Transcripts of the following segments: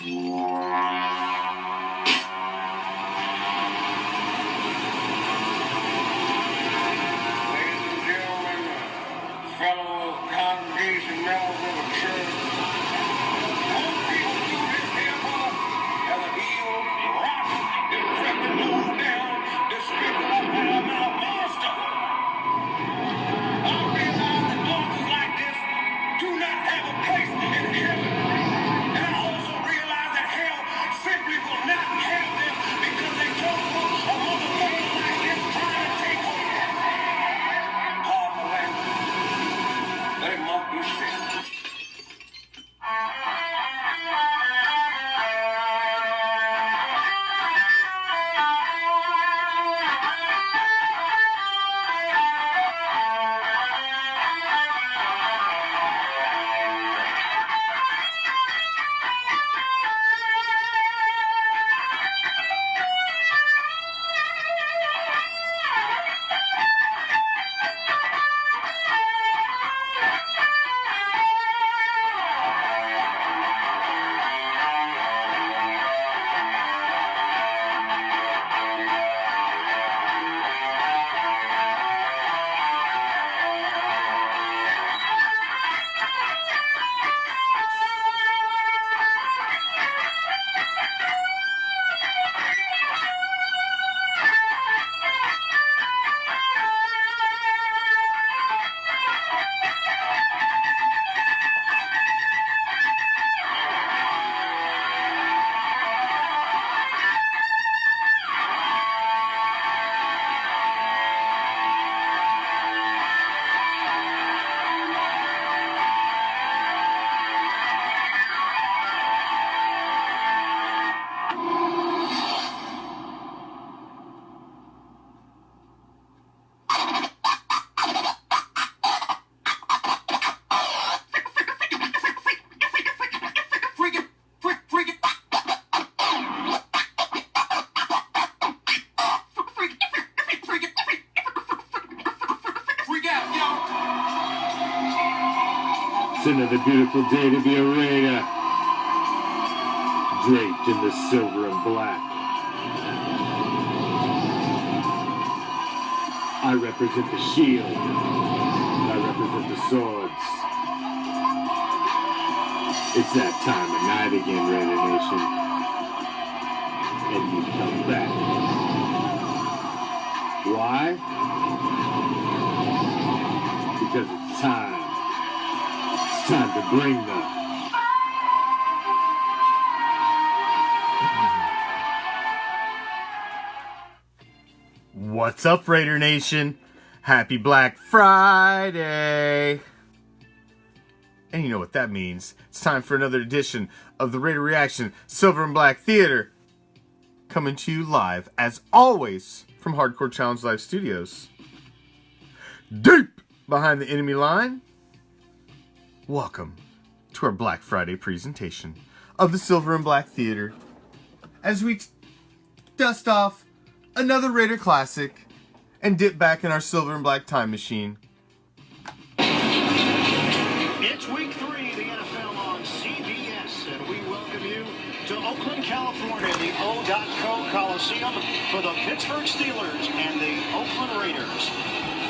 fellow congregation members of the church, all people do this devil as an evil, rotten, decrepit, low-down, despicable, foul-mouthed monster. I realize that monsters like this do not have a place in heaven. And I also realize that hell simply will not have them because they don't put a motherfucker like this trying to take over. Pardon the language. Let him not be sick. It's another beautiful day to be a Raider, draped in the silver and black. I represent the shield. I represent the swords. It's that time of night again, Raider Nation. And you come back. Why? Because it's time. It's time to bring the... What's up, Raider Nation? Happy Black Friday! And you know what that means. It's time for another edition of the Raider Reaction Silver and Black Theater. Coming to you live, as always, from Hardcore Challenge Live Studios. Deep behind the enemy line. Welcome to our Black Friday presentation of the Silver and Black Theater. As we dust off another Raider classic and dip back in our silver and black time machine. It's week 3 of the NFL on CBS, and we welcome you to Oakland, California, the O.Co Coliseum for the Pittsburgh Steelers and the Oakland Raiders.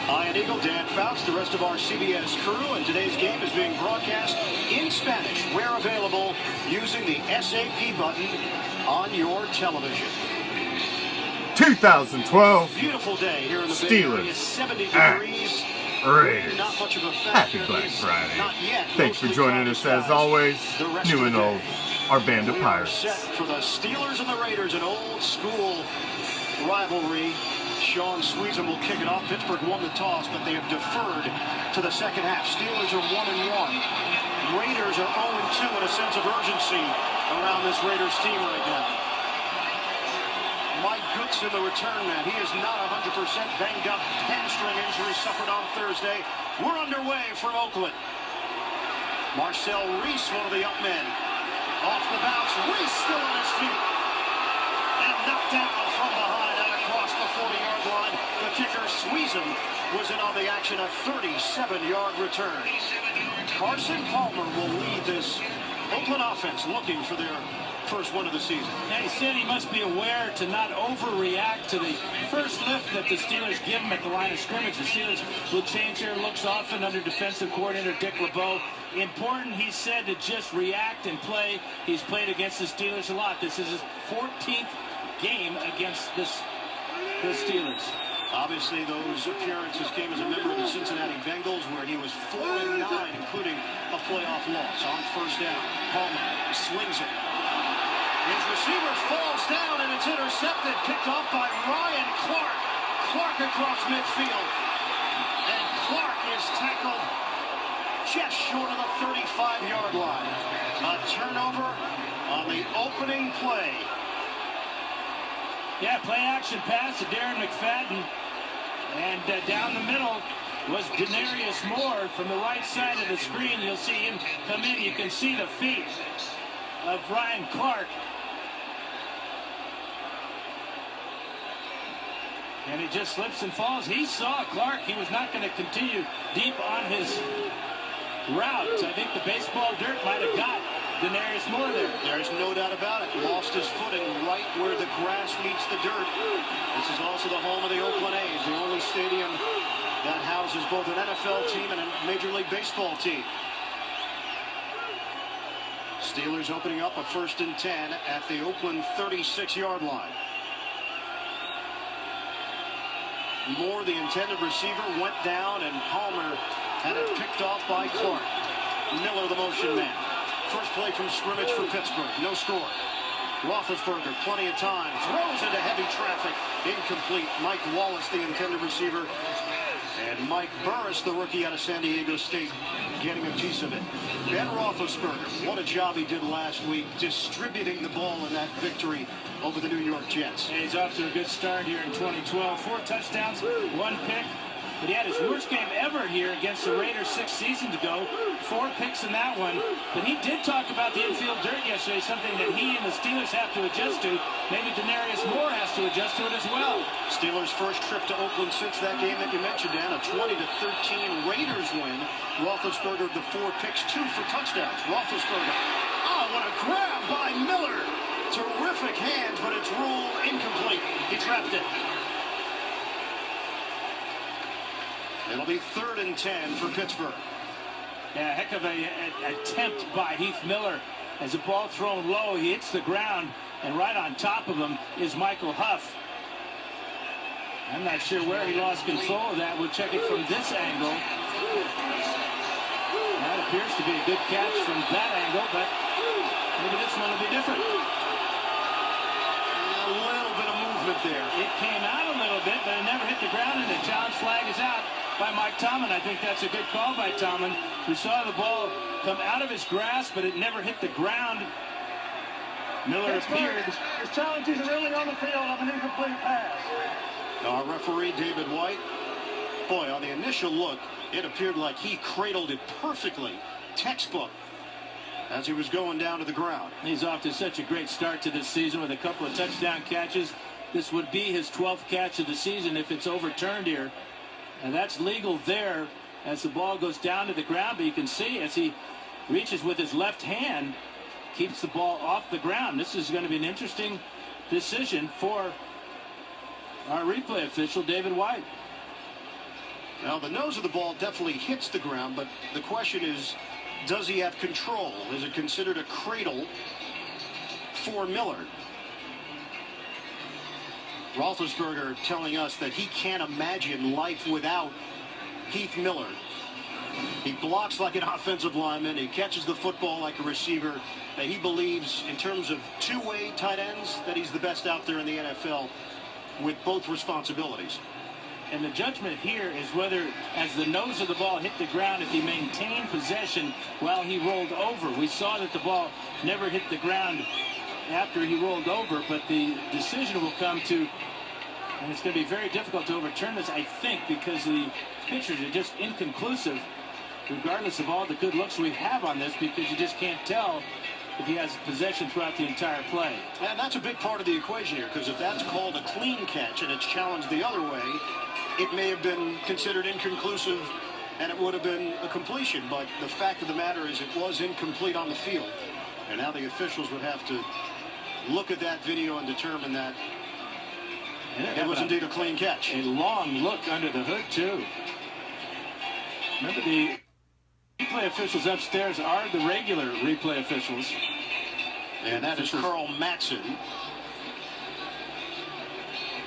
Ian Eagle, Dan Fouts, the rest of our CBS crew, and today's game is being broadcast in Spanish, where available using the SAP button on your television. 2012 Beautiful day here in the Steelers. Bay Area, 70 degrees. Raiders. Not much of a Happy factor, Black Friday. not yet. Thanks for Mostly joining us cloudy as skies always, the rest new of and the old, day. our band of We are pirates. set for the Steelers and the Raiders, an old school rivalry. Sean Sweezum will kick it off. Pittsburgh won the toss, but they have deferred to the second half. Steelers are 1-1. Raiders are 0-2 in a sense of urgency around this Raiders team right now. Mike Goodson, the return man, he is not 100% banged up. Hamstring injury suffered on Thursday. We're underway from Oakland. Marcel Reese, one of the up men. Off the bounce, Reese still on his feet. And knocked down from behind out across the 40-yard line. The kicker, Sweezum, was in on the action, a 37-yard return. Carson Palmer will lead this Oakland offense looking for their first one of the season. And he said he must be aware to not overreact to the first lift that the Steelers give him at the line of scrimmage. The Steelers will change their looks often under defensive coordinator Dick LeBeau. Important, he said, to just react and play. He's played against the Steelers a lot. This is his 14th game against the Steelers. Obviously, those appearances came as a member of the Cincinnati Bengals, where he was 4-9, including a playoff loss. On first down, Palmer swings it. His receiver falls down, and it's intercepted, picked off by Ryan Clark. Clark across midfield. And Clark is tackled just short of the 35-yard line. A turnover on the opening play. Yeah, play-action pass to Darren McFadden. And down the middle was Denarius Moore from the right side of the screen. You'll see him come in. You can see the feet of Ryan Clark. And he just slips and falls. He saw Clark. He was not going to continue deep on his route. I think the baseball dirt might have got Denarius Moore there. There's no doubt about it. Lost his footing right where the grass meets the dirt. This is also the home of the Oakland A's, the only stadium that houses both an NFL team and a Major League Baseball team. Steelers opening up a 1st and 10 at the Oakland 36-yard line. Moore, the intended receiver, went down, and Palmer had it picked off by Clark. Miller, the motion man. First play from scrimmage for Pittsburgh. No score. Roethlisberger, plenty of time. Throws into heavy traffic. Incomplete. Mike Wallace, the intended receiver. And Mike Burris, the rookie out of San Diego State, getting a piece of it. Ben Roethlisberger, what a job he did last week distributing the ball in that victory over the New York Jets. And he's off to a good start here in 2012. 4 touchdowns, 1 pick. But he had his worst game ever here against the Raiders 6 seasons ago. 4 picks in that one. But he did talk about the infield dirt yesterday, something that he and the Steelers have to adjust to. Maybe Denarius Moore has to adjust to it as well. Steelers' first trip to Oakland since that game that you mentioned, Dan, a 20-13 Raiders win. Roethlisberger, the 4 picks, 2 for touchdowns. Roethlisberger, oh, what a grab by Miller. Terrific hands, but it's ruled incomplete. He trapped it. It'll be 3rd and 10 for Pittsburgh. Yeah, heck of an attempt by Heath Miller. As the ball thrown low, he hits the ground, and right on top of him is Michael Huff. I'm not sure where he lost control of that. We'll check it from this angle. That appears to be a good catch from that angle, but maybe this one will be different. A little bit of movement there. It came out a little bit, but it never hit the ground, and the challenge flag is out by Mike Tomlin. I think that's a good call by Tomlin. We saw the ball come out of his grasp, but it never hit the ground. Miller appeared. His challenge is really on the field of an incomplete pass. Our referee, David White. Boy, on the initial look, it appeared like he cradled it perfectly. Textbook. As he was going down to the ground. He's off to such a great start to this season with a couple of touchdown catches. This would be his 12th catch of the season if it's overturned here. And that's legal there as the ball goes down to the ground. But you can see as he reaches with his left hand, keeps the ball off the ground. This is going to be an interesting decision for our replay official, David White. Now, the nose of the ball definitely hits the ground, but the question is, does he have control? Is it considered a cradle for Miller? Roethlisberger telling us that he can't imagine life without Heath Miller. He blocks like an offensive lineman. He catches the football like a receiver. And he believes, in terms of two-way tight ends, that he's the best out there in the NFL with both responsibilities. And the judgment here is whether, as the nose of the ball hit the ground, if he maintained possession while he rolled over. We saw that the ball never hit the ground after he rolled over, but the decision will come to, and it's going to be very difficult to overturn this, I think, because the pictures are just inconclusive, regardless of all the good looks we have on this, because you just can't tell if he has possession throughout the entire play. And that's a big part of the equation here, because if that's called a clean catch and it's challenged the other way, it may have been considered inconclusive and it would have been a completion. But the fact of the matter is it was incomplete on the field. And now the officials would have to look at that video and determine that it was indeed a clean catch. A long look under the hood, too. Remember, the replay officials upstairs are the regular replay officials. And that is Carl Mattson.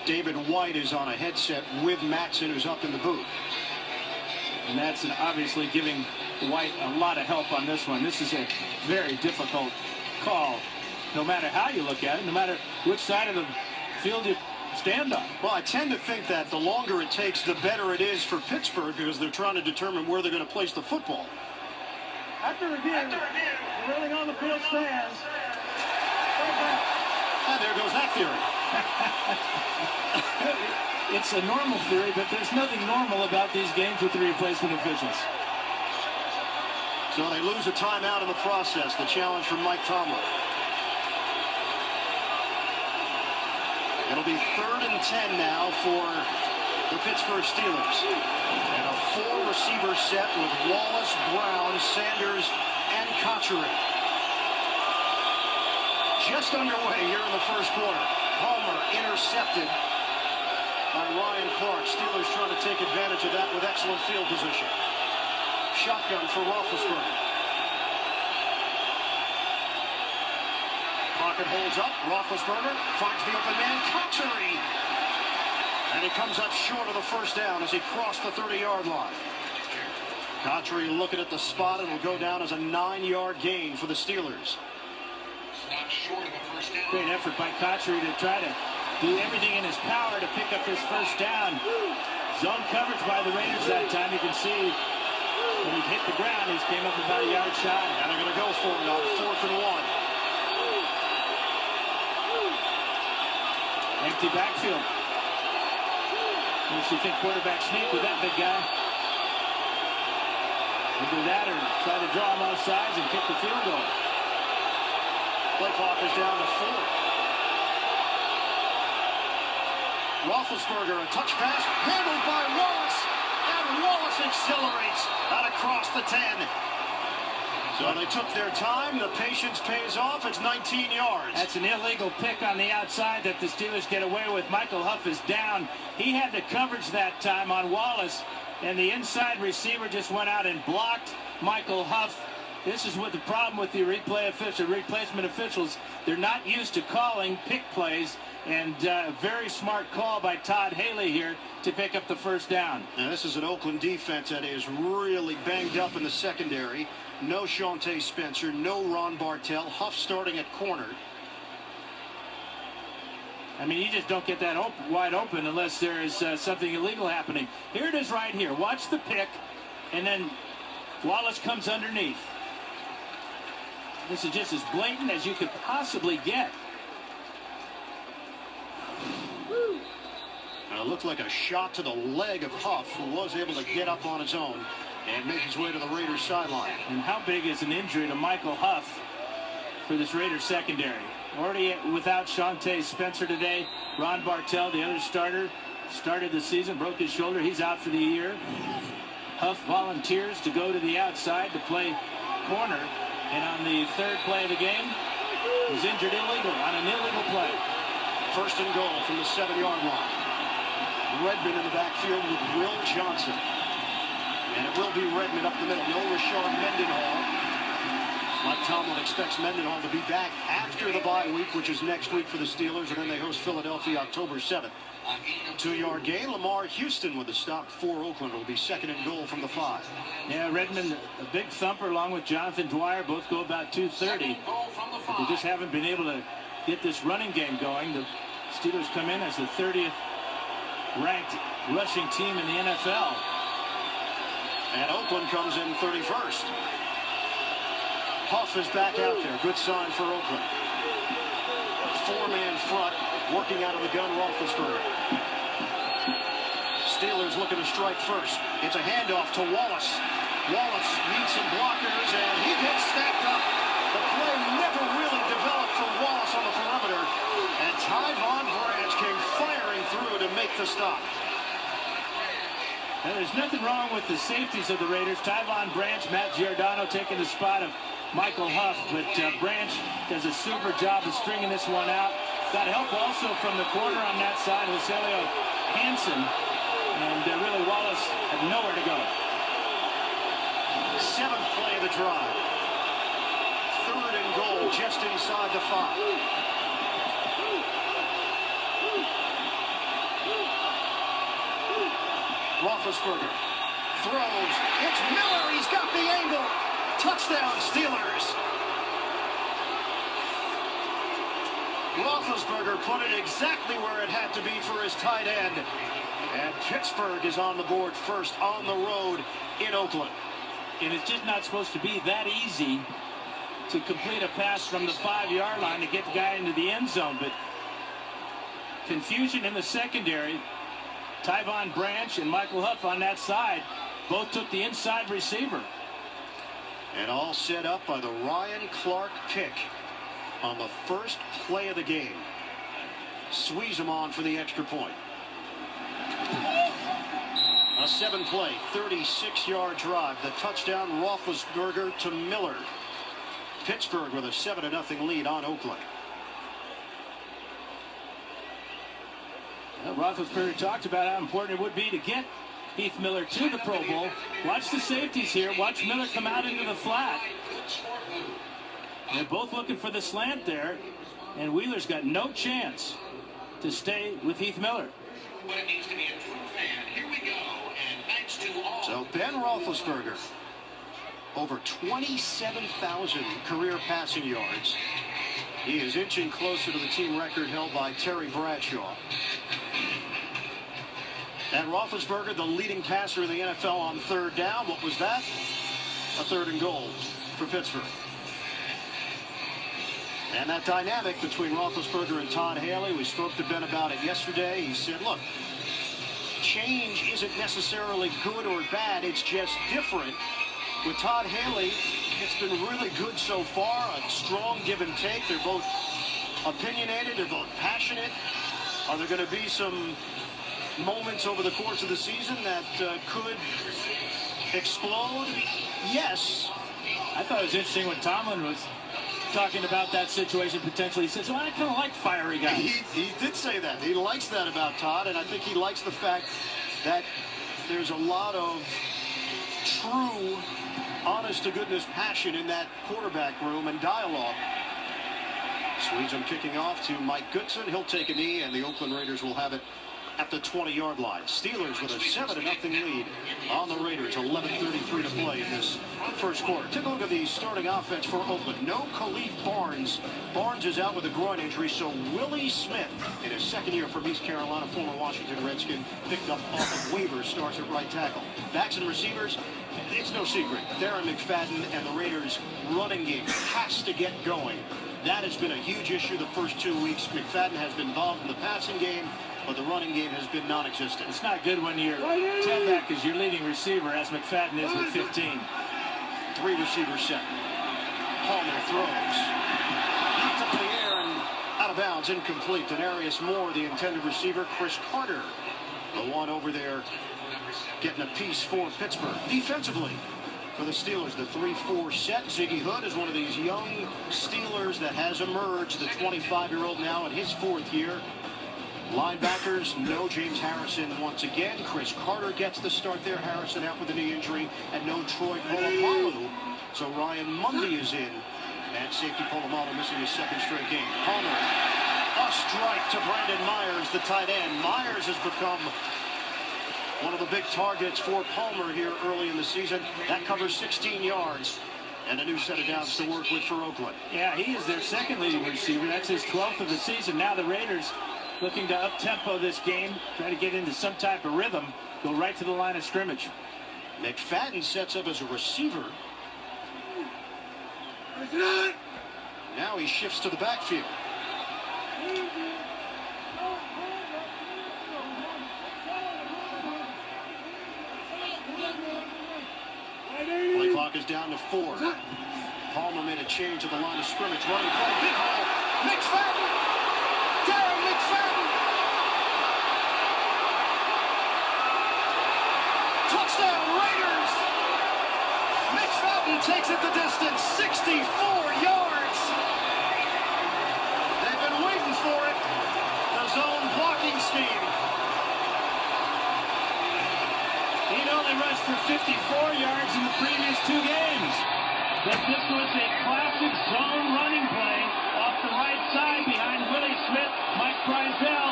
David White is on a headset with Mattson, who's up in the booth. Mattson obviously giving White a lot of help on this one. This is a very difficult call, no matter how you look at it, no matter which side of the field you stand on. Well, I tend to think that the longer it takes, the better it is for Pittsburgh, because they're trying to determine where they're going to place the football. After review, the ruling on the field stands. And there goes that theory. It's a normal theory, but there's nothing normal about these games with the replacement officials. So they lose a timeout in the process. The challenge from Mike Tomlin. It'll be 3rd and 10 now for the Pittsburgh Steelers. And a 4-receiver set with Wallace, Brown, Sanders, and Cotchery. Just underway here in the first quarter. Homer intercepted by Ryan Clark. Steelers trying to take advantage of that with excellent field position. Shotgun for Roethlisberger. Pocket holds up. Roethlisberger finds the open man. Cotchery. And he comes up short of the first down as he crossed the 30-yard line. Cotchery looking at the spot, and will go down as a 9-yard gain for the Steelers. Great effort by Cotchery to try to do everything in his power to pick up this first down. Zone coverage by the Raiders that time. You can see when he hit the ground, he came up about a yard shy. And they're going to go for it on 4th and 1. Empty backfield. Makes you think quarterback sneak with that big guy. Either that or try to draw him off sides and kick the field goal. Play clock is down to 4. Roethlisberger, a touch pass, handled by Wallace, and Wallace accelerates out across the 10. So they took their time, the patience pays off, it's 19 yards. That's an illegal pick on the outside that the Steelers get away with. Michael Huff is down. He had the coverage that time on Wallace, and the inside receiver just went out and blocked Michael Huff. This is what the problem with the replacement officials. They're not used to calling pick plays, and a very smart call by Todd Haley here to pick up the first down. Now this is an Oakland defense that is really banged up in the secondary. No Shante Spencer, no Ron Bartell. Huff starting at corner. I mean, you just don't get that wide open unless there is something illegal happening. Here it is right here. Watch the pick, and then Wallace comes underneath. This is just as blatant as you could possibly get. It looked like a shot to the leg of Huff, who was able to get up on his own and make his way to the Raiders sideline. And how big is an injury to Michael Huff for this Raiders secondary? Already without Shante Spencer today. Ron Bartell, the other starter, started the season, broke his shoulder. He's out for the year. Huff volunteers to go to the outside to play corner. And on the 3rd play of the game, was injured illegal on an illegal play. 1st and goal from the 7-yard line. Redmond in the backfield with Will Johnson. And it will be Redmond up the middle. No Rashard Mendenhall. Mike Tomlin expects Mendenhall to be back after the bye week, which is next week for the Steelers, and then they host Philadelphia October 7th. 2-yard gain. Lamar Houston with the stop for Oakland. It will be 2nd and goal from the 5. Yeah, Redmond, a big thumper along with Jonathan Dwyer. Both go about 230. But they just haven't been able to get this running game going. The Steelers come in as the 30th ranked rushing team in the NFL. And Oakland comes in 31st. Huff is back out there. Good sign for Oakland. 4-man front, working out of the gun, Roethlisberger. Steelers looking to strike first. It's a handoff to Wallace. Wallace meets some blockers, and he gets stacked up. The play never really developed for Wallace on the perimeter, and Tyvon Branch came firing through to make the stop. Now, there's nothing wrong with the safeties of the Raiders. Tyvon Branch, Matt Giordano taking the spot of Michael Huff, but Branch does a super job of stringing this one out. Got help also from the corner on that side, Joselio Hansen, and really Wallace had nowhere to go. 7th play of the drive. 3rd and goal, just inside the 5. Roethlisberger throws. It's Miller. He's got the angle. Touchdown, Steelers. Roethlisberger put it exactly where it had to be for his tight end. And Pittsburgh is on the board first on the road in Oakland. And it's just not supposed to be that easy to complete a pass from the 5-yard line to get the guy into the end zone. But confusion in the secondary. Tyvon Branch and Michael Huff on that side both took the inside receiver. And all set up by the Ryan Clark pick on the first play of the game. Squeeze him on for the extra point. A 7-play, 36-yard drive. The touchdown, Roethlisberger to Miller. Pittsburgh with a 7-0 lead on Oakland. Well, Roethlisberger talked about how important it would be to get Heath Miller to the Pro Bowl. Watch the safeties here. Watch Miller come out into the flat. They're both looking for the slant there, and Wheeler's got no chance to stay with Heath Miller. What it means to be a true fan. Here we go, and thanks to all. So Ben Roethlisberger, over 27,000 career passing yards. He is inching closer to the team record held by Terry Bradshaw. And Roethlisberger, the leading passer in the NFL on 3rd down. What was that? A 3rd and goal for Pittsburgh. And that dynamic between Roethlisberger and Todd Haley, we spoke to Ben about it yesterday. He said, look, change isn't necessarily good or bad. It's just different. With Todd Haley, it's been really good so far. A strong give and take. They're both opinionated. They're both passionate. Are there going to be some moments over the course of the season that could explode? Yes. I thought it was interesting when Tomlin was talking about that situation potentially. He says, well, I kind of like fiery guys. He did say that. He likes that about Todd, and I think he likes the fact that there's a lot of true, honest-to-goodness passion in that quarterback room and dialogue. Swedes are kicking off to Mike Goodson. He'll take a knee, and the Oakland Raiders will have it at the 20-yard line. Steelers with a 7-0 lead on the Raiders. 11:33 to play in this first quarter. Take a look at the starting offense for Oakland. No Khalif Barnes. Barnes is out with a groin injury, so Willie Smith, in his 2nd year from East Carolina, former Washington Redskin, picked up off of waivers, starts at right tackle. Backs and receivers, it's no secret. Darren McFadden and the Raiders' running game has to get going. That has been a huge issue the first 2 weeks. McFadden has been involved in the passing game, but the running game has been non-existent. It's not good when your tailback is your leading receiver, as McFadden is with 15. 3 receivers set. Palmer throws. Knocked up in the air and out of bounds, incomplete. Denarius Moore, the intended receiver. Chris Carter, the one over there, getting a piece for Pittsburgh. Defensively, for the Steelers, the 3-4 set. Ziggy Hood is one of these young Steelers that has emerged, the 25-year-old now in his 4th year. Linebackers, no James Harrison once again. Chris Carter gets the start there. Harrison out with a knee injury, and no Troy Polamalu. So Ryan Mundy is in. And safety Polamalu missing his 2nd straight game. Palmer, a strike to Brandon Myers, the tight end. Myers has become one of the big targets for Palmer here early in the season. That covers 16 yards. And a new set of downs to work with for Oakland. Yeah, he is their 2nd leading receiver. That's his 12th of the season. Now the Raiders looking to up-tempo this game, try to get into some type of rhythm, go right to the line of scrimmage. McFadden sets up as a receiver. Now he shifts to the backfield. Play clock is down to 4. Palmer made a change at the line of scrimmage. Running play, big hole. McFadden! Darren McFadden! Touchdown Raiders! McFadden takes it the distance, 64 54 yards in the previous 2 games. But this was a classic zone running play off the right side behind Willie Smith, Mike Breisel,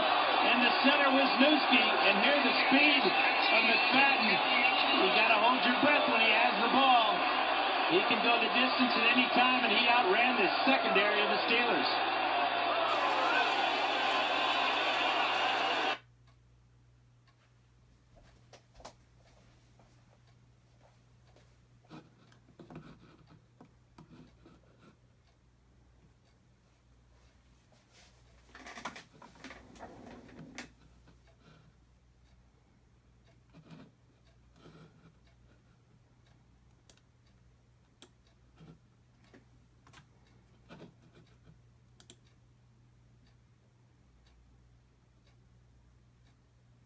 and the center was Newski. And here the speed of McFadden. You got to hold your breath when he has the ball. He can go the distance at any time, and he outran the secondary of the Steelers.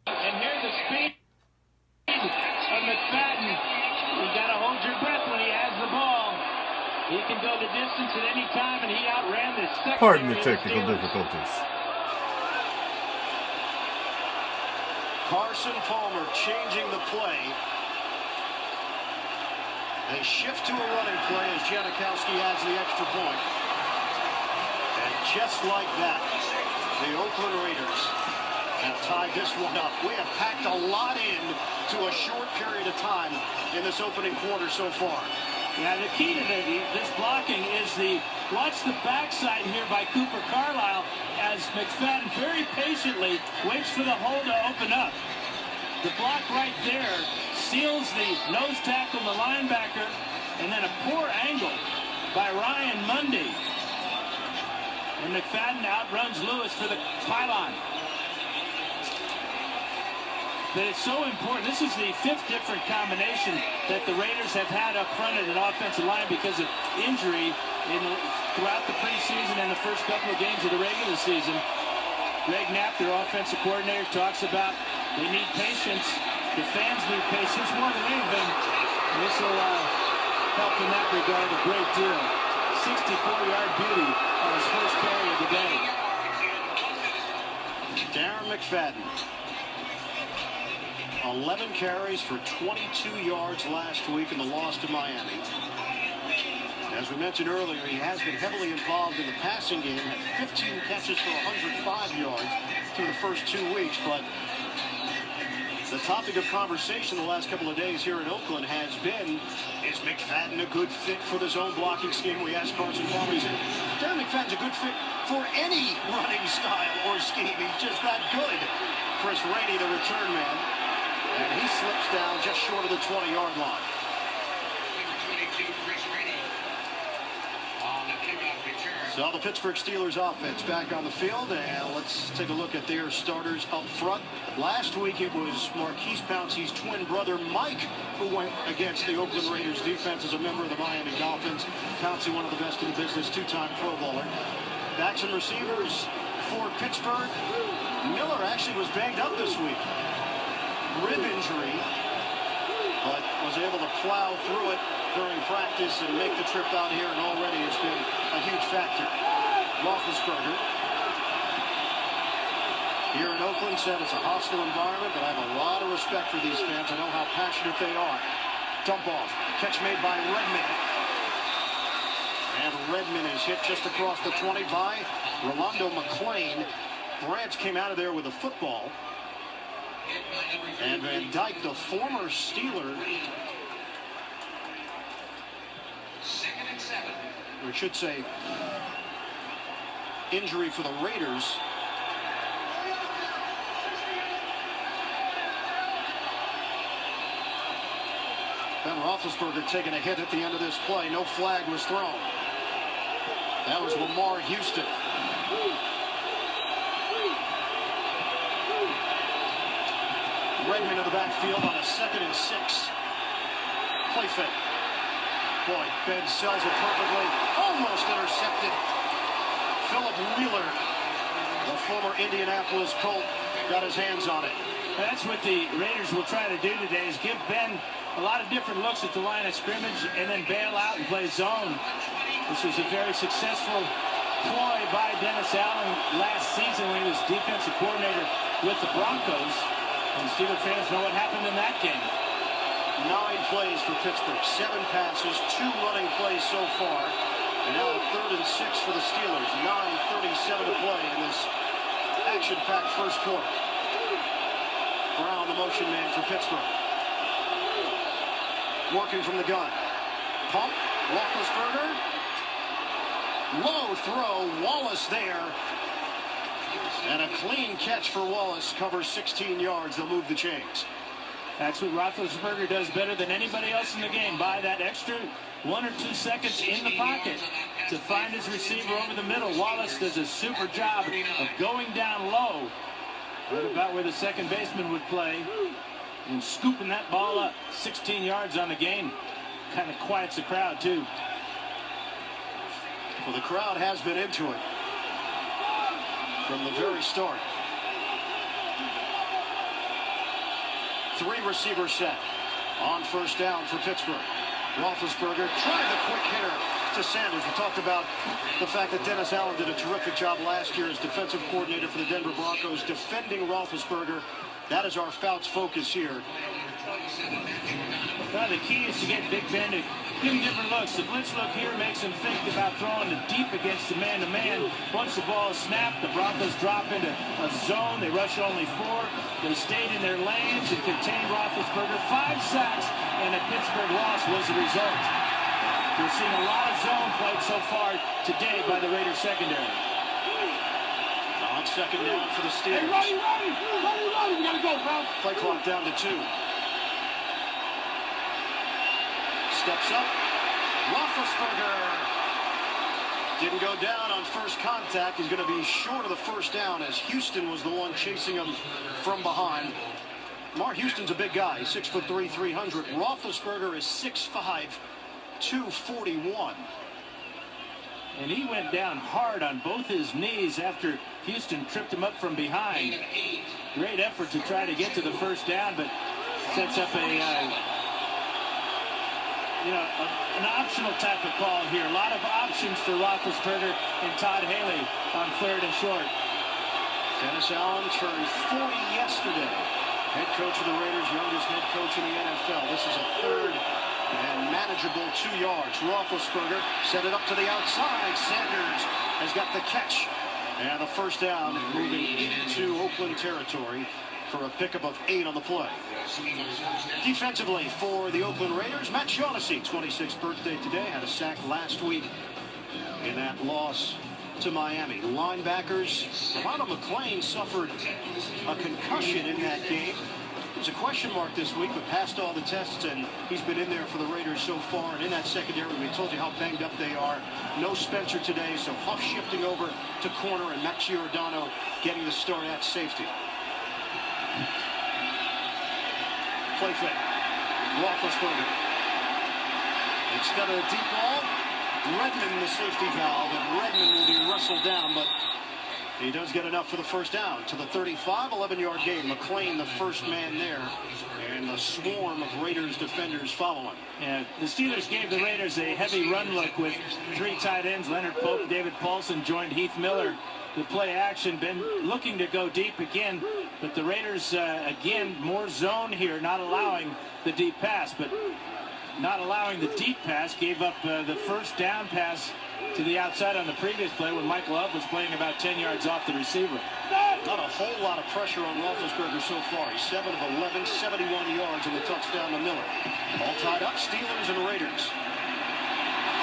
And here's the speed of McFadden. You got to hold your breath when he has the ball. He can go the distance at any time, and he outran the secondary. Pardon the technical difficulties. Carson Palmer changing the play. They shift to a running play as Janikowski adds the extra point. And just like that, the Oakland Raiders have tied this one up. We have packed a lot in to a short period of time in this opening quarter so far. Yeah, the key to this blocking is watch the backside here by Cooper Carlisle as McFadden very patiently waits for the hole to open up. The block right there seals the nose tackle, the linebacker, and then a poor angle by Ryan Mundy. And McFadden outruns Lewis for the pylon. But it's so important. This is the 5th different combination that the Raiders have had up front at an offensive line because of injury throughout the preseason and the first couple of games of the regular season. Greg Knapp, their offensive coordinator, talks about they need patience. The fans need patience more than anything. This will help in that regard a great deal. 64-yard beauty on his first carry of the day. Darren McFadden. 11 carries for 22 yards last week in the loss to Miami. As we mentioned earlier, he has been heavily involved in the passing game, had 15 catches for 105 yards through the first 2 weeks. But the topic of conversation the last couple of days here in Oakland has been, is McFadden a good fit for the zone blocking scheme? We asked Carson Palmer. He said, Darren McFadden's a good fit for any running style or scheme. He's just that good. Chris Rainey, the return man. And he slips down just short of the 20-yard line. So the Pittsburgh Steelers offense back on the field, and let's take a look at their starters up front. Last week it was Marquise Pouncey's twin brother Mike who went against the Oakland Raiders defense as a member of the Miami Dolphins. Pouncey, one of the best in the business, 2-time Pro Bowler. Backs and receivers for Pittsburgh. Miller actually was banged up this week. Rib injury, but was able to plow through it during practice and make the trip out here, and already it's been a huge factor. Roethlisberger here in Oakland said it's a hostile environment, but I have a lot of respect for these fans. I know how passionate they are. Dump off, catch made by Redmond. And Redmond is hit just across the 20 by Rolando McClain. Branch came out of there with a football. And Van Dyke, the former Steeler, we should say injury for the Raiders. Ben Roethlisberger taking a hit at the end of this play. No flag was thrown. That was Lamar Houston. Redmond in the backfield on a 2nd and 6. Play fake. Boy, Ben sells it perfectly. Almost intercepted. Philip Wheeler, the former Indianapolis Colt, got his hands on it. That's what the Raiders will try to do today, is give Ben a lot of different looks at the line of scrimmage and then bail out and play zone. This was a very successful ploy by Dennis Allen last season when he was defensive coordinator with the Broncos. And Steelers fans know what happened in that game. 9 plays for Pittsburgh. 7 passes, 2 running plays so far. And now a 3rd and 6 for the Steelers. 9:37 to play in this action-packed first quarter. Brown, the motion man for Pittsburgh. Working from the gun. Pump, Roethlisberger. Low throw, Wallace there. And a clean catch for Wallace. Covers 16 yards. They'll move the chains. That's what Roethlisberger does better than anybody else in the game. Buy that extra 1 or 2 seconds in the pocket to find his receiver over the middle. Wallace does a super job of going down low, right about where the second baseman would play, and scooping that ball up. 16 yards on the game. Kind of quiets the crowd, too. Well, the crowd has been into it from the very start. 3 receivers set on first down for Pittsburgh. Roethlisberger tried the quick hitter to Sanders. We talked about the fact that Dennis Allen did a terrific job last year as defensive coordinator for the Denver Broncos, defending Roethlisberger. That is our Fouts focus here. Well, the key is to get Big Ben to give him different looks. The blitz look here makes him think about throwing it deep against the man-to-man. Once the ball is snapped, the Broncos drop into a zone. They rush only 4. They stayed in their lanes and contained Roethlisberger. 5 sacks and a Pittsburgh loss was the result. We're seeing a lot of zone played so far today by the Raiders secondary. On second down for the Steelers. Hey, Roddy, we gotta go, bro. Play clock down to 2. Steps up. Roethlisberger didn't go down on first contact. He's going to be short of the first down as Houston was the one chasing him from behind. Mark Houston's a big guy, 6'3", 300. Roethlisberger is 6'5", 241. And he went down hard on both his knees after Houston tripped him up from behind. Great effort to try to get to the first down, but sets up an optional type of call here. A lot of options for Roethlisberger and Todd Haley on 3rd and short. Dennis Allen turned 40 yesterday. Head coach of the Raiders, youngest head coach in the NFL. This is a 3rd and manageable 2 yards. Roethlisberger set it up to the outside. Sanders has got the catch. And the first down, moving into Oakland territory for a pickup of 8 on the play. Defensively for the Oakland Raiders, Matt Shaughnessy, 26th birthday today, had a sack last week in that loss to Miami. Linebackers, Ronald McClain suffered a concussion in that game. There's a question mark this week, but passed all the tests, and he's been in there for the Raiders so far. And in that secondary, we told you how banged up they are. No Spencer today, so Huff shifting over to corner, and Matt Giordano getting the start at safety. Play fake. Roethlisberger. Instead of a deep ball, Redmond the safety valve, and Redmond will be wrestled down, but he does get enough for the first down to the 35, 11-yard gain. McClain the first man there, and the swarm of Raiders defenders following. Yeah, the Steelers gave the Raiders a heavy run look with 3 tight ends. Leonard Pope, David Paulson joined Heath Miller to play action. Been looking to go deep again, but the Raiders, again, more zone here, not allowing the deep pass, but not allowing the deep pass. Gave up the first down pass to the outside on the previous play when Michael Huff was playing about 10 yards off the receiver. Not a whole lot of pressure on Roethlisberger so far. He's 7 of 11, 71 yards in the touchdown to Miller. All tied up, Steelers and Raiders.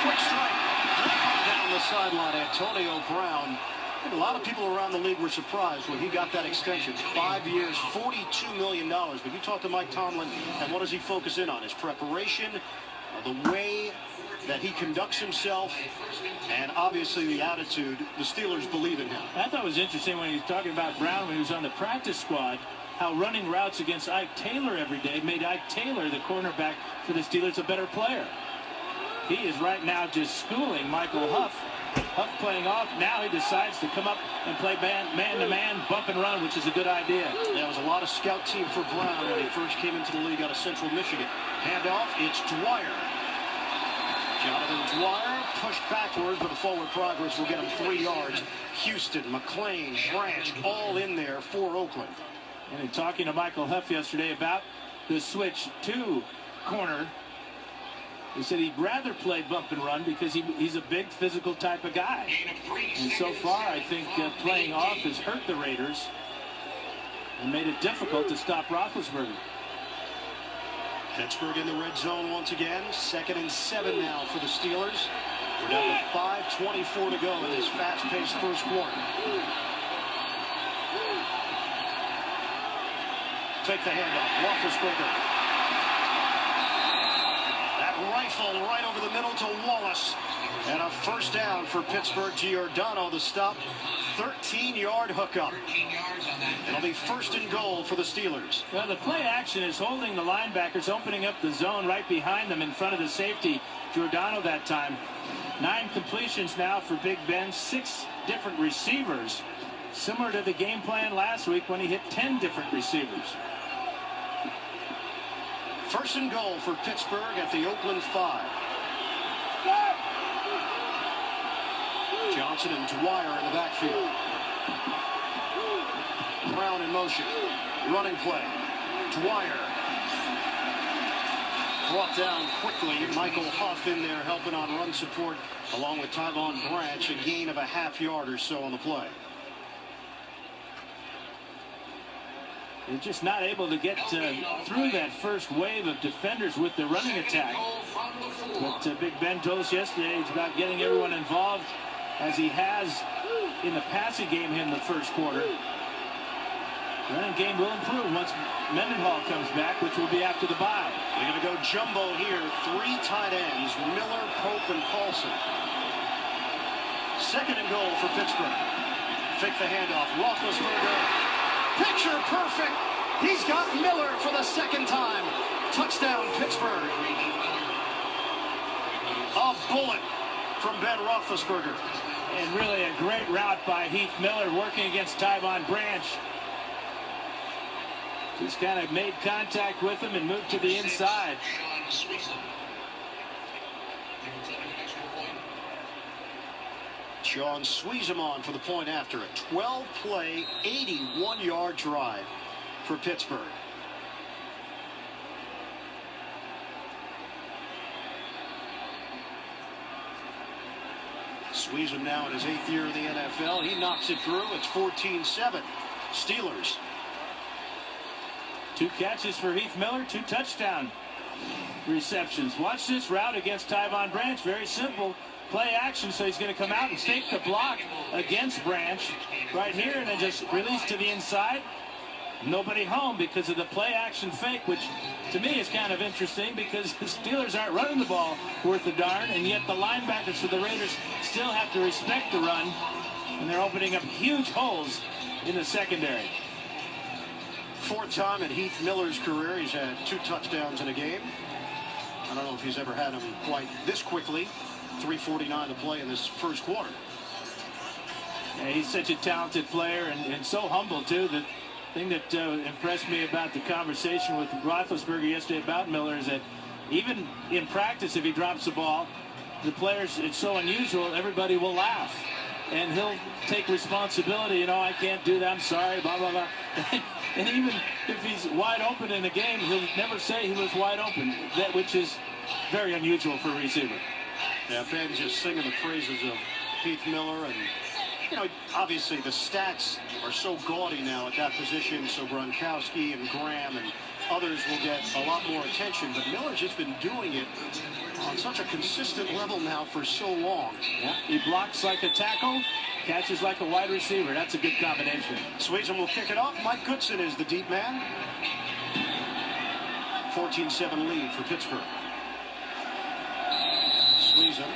Quick strike. Down the sideline, Antonio Brown. I think a lot of people around the league were surprised when he got that extension. 5 years, $42 million. But you talk to Mike Tomlin, and what does he focus in on? His preparation, the way that he conducts himself, and obviously the attitude. The Steelers believe in him. I thought it was interesting when he was talking about Brown when he was on the practice squad, how running routes against Ike Taylor every day made Ike Taylor, the cornerback for the Steelers, a better player. He is right now just schooling Michael Huff. Huff playing off. Now he decides to come up and play man-to-man, bump and run, which is a good idea. There was a lot of scout team for Brown when he first came into the league out of Central Michigan. Handoff, it's Dwyer. Jonathan Dwyer pushed backward, but the forward progress will get him 3 yards. Houston, McClain, Branch, all in there for Oakland. And in talking to Michael Huff yesterday about the switch to corner. He said he'd rather play bump and run because he's a big physical type of guy. And so far, I think playing off has hurt the Raiders and made it difficult to stop Roethlisberger. Pittsburgh in the red zone once again. 2nd and 7 now for the Steelers. We're down to 5:24 to go in this fast-paced first quarter. Take the handoff. Roethlisberger. Rifle right over the middle to Wallace. And a first down for Pittsburgh. Giordano the stop. 13-yard hookup. It'll be 1st and goal for the Steelers. Well, the play action is holding the linebackers, opening up the zone right behind them in front of the safety. Giordano that time. 9 completions now for Big Ben. 6 different receivers. Similar to the game plan last week when he hit 10 different receivers. 1st and goal for Pittsburgh at the Oakland 5. Johnson and Dwyer in the backfield. Brown in motion. Running play. Dwyer. Brought down quickly. Michael Huff in there helping on run support along with Tyvon Branch. A gain of a half yard or so on the play. They're just not able to get through that first wave of defenders with the running attack. But Big Ben told us yesterday it's about getting everyone involved as he has in the passing game in the first quarter. The running game will improve once Mendenhall comes back, which will be after the bye. They're going to go jumbo here. 3 tight ends, Miller, Pope, and Paulson. 2nd and goal for Pittsburgh. Fake the handoff. Roethlisberger. Picture perfect. He's got Miller for the 2nd time. Touchdown, Pittsburgh. A bullet from Ben Roethlisberger. And really a great route by Heath Miller working against Tyvon Branch. Just kind of made contact with him and moved to the inside. Sean Sweezemon for the point after a 12-play, 81-yard drive for Pittsburgh. Sweezem now in his 8th year in the NFL. He knocks it through. It's 14-7. Steelers. 2 catches for Heath Miller, 2 touchdown receptions. Watch this route against Tyvon Branch. Very simple. Play action, so he's going to come out and take the block against Branch right here and then just release to the inside. Nobody home because of the play action fake, which to me is kind of interesting because the Steelers aren't running the ball worth a darn, and yet the linebackers for the Raiders still have to respect the run, and they're opening up huge holes in the secondary. 4th time in Heath Miller's career. He's had 2 touchdowns in a game. I don't know if he's ever had them quite this quickly. 3:49 to play in this first quarter. Yeah, he's such a talented player and so humble too. The thing that impressed me about the conversation with Roethlisberger yesterday about Miller is that even in practice, if he drops the ball, the players, it's so unusual, everybody will laugh. And he'll take responsibility. You know, I can't do that. I'm sorry, blah, blah, blah. And even if he's wide open in a game, he'll never say he was wide open, which is very unusual for a receiver. Yeah, Ben just singing the praises of Heath Miller. And, you know, obviously the stats are so gaudy now at that position. So Gronkowski and Graham and others will get a lot more attention. But Miller's just been doing it on such a consistent level now for so long. Yeah, he blocks like a tackle, catches like a wide receiver. That's a good combination. Sweezem will kick it off. Mike Goodson is the deep man. 14-7 lead for Pittsburgh. Sweezem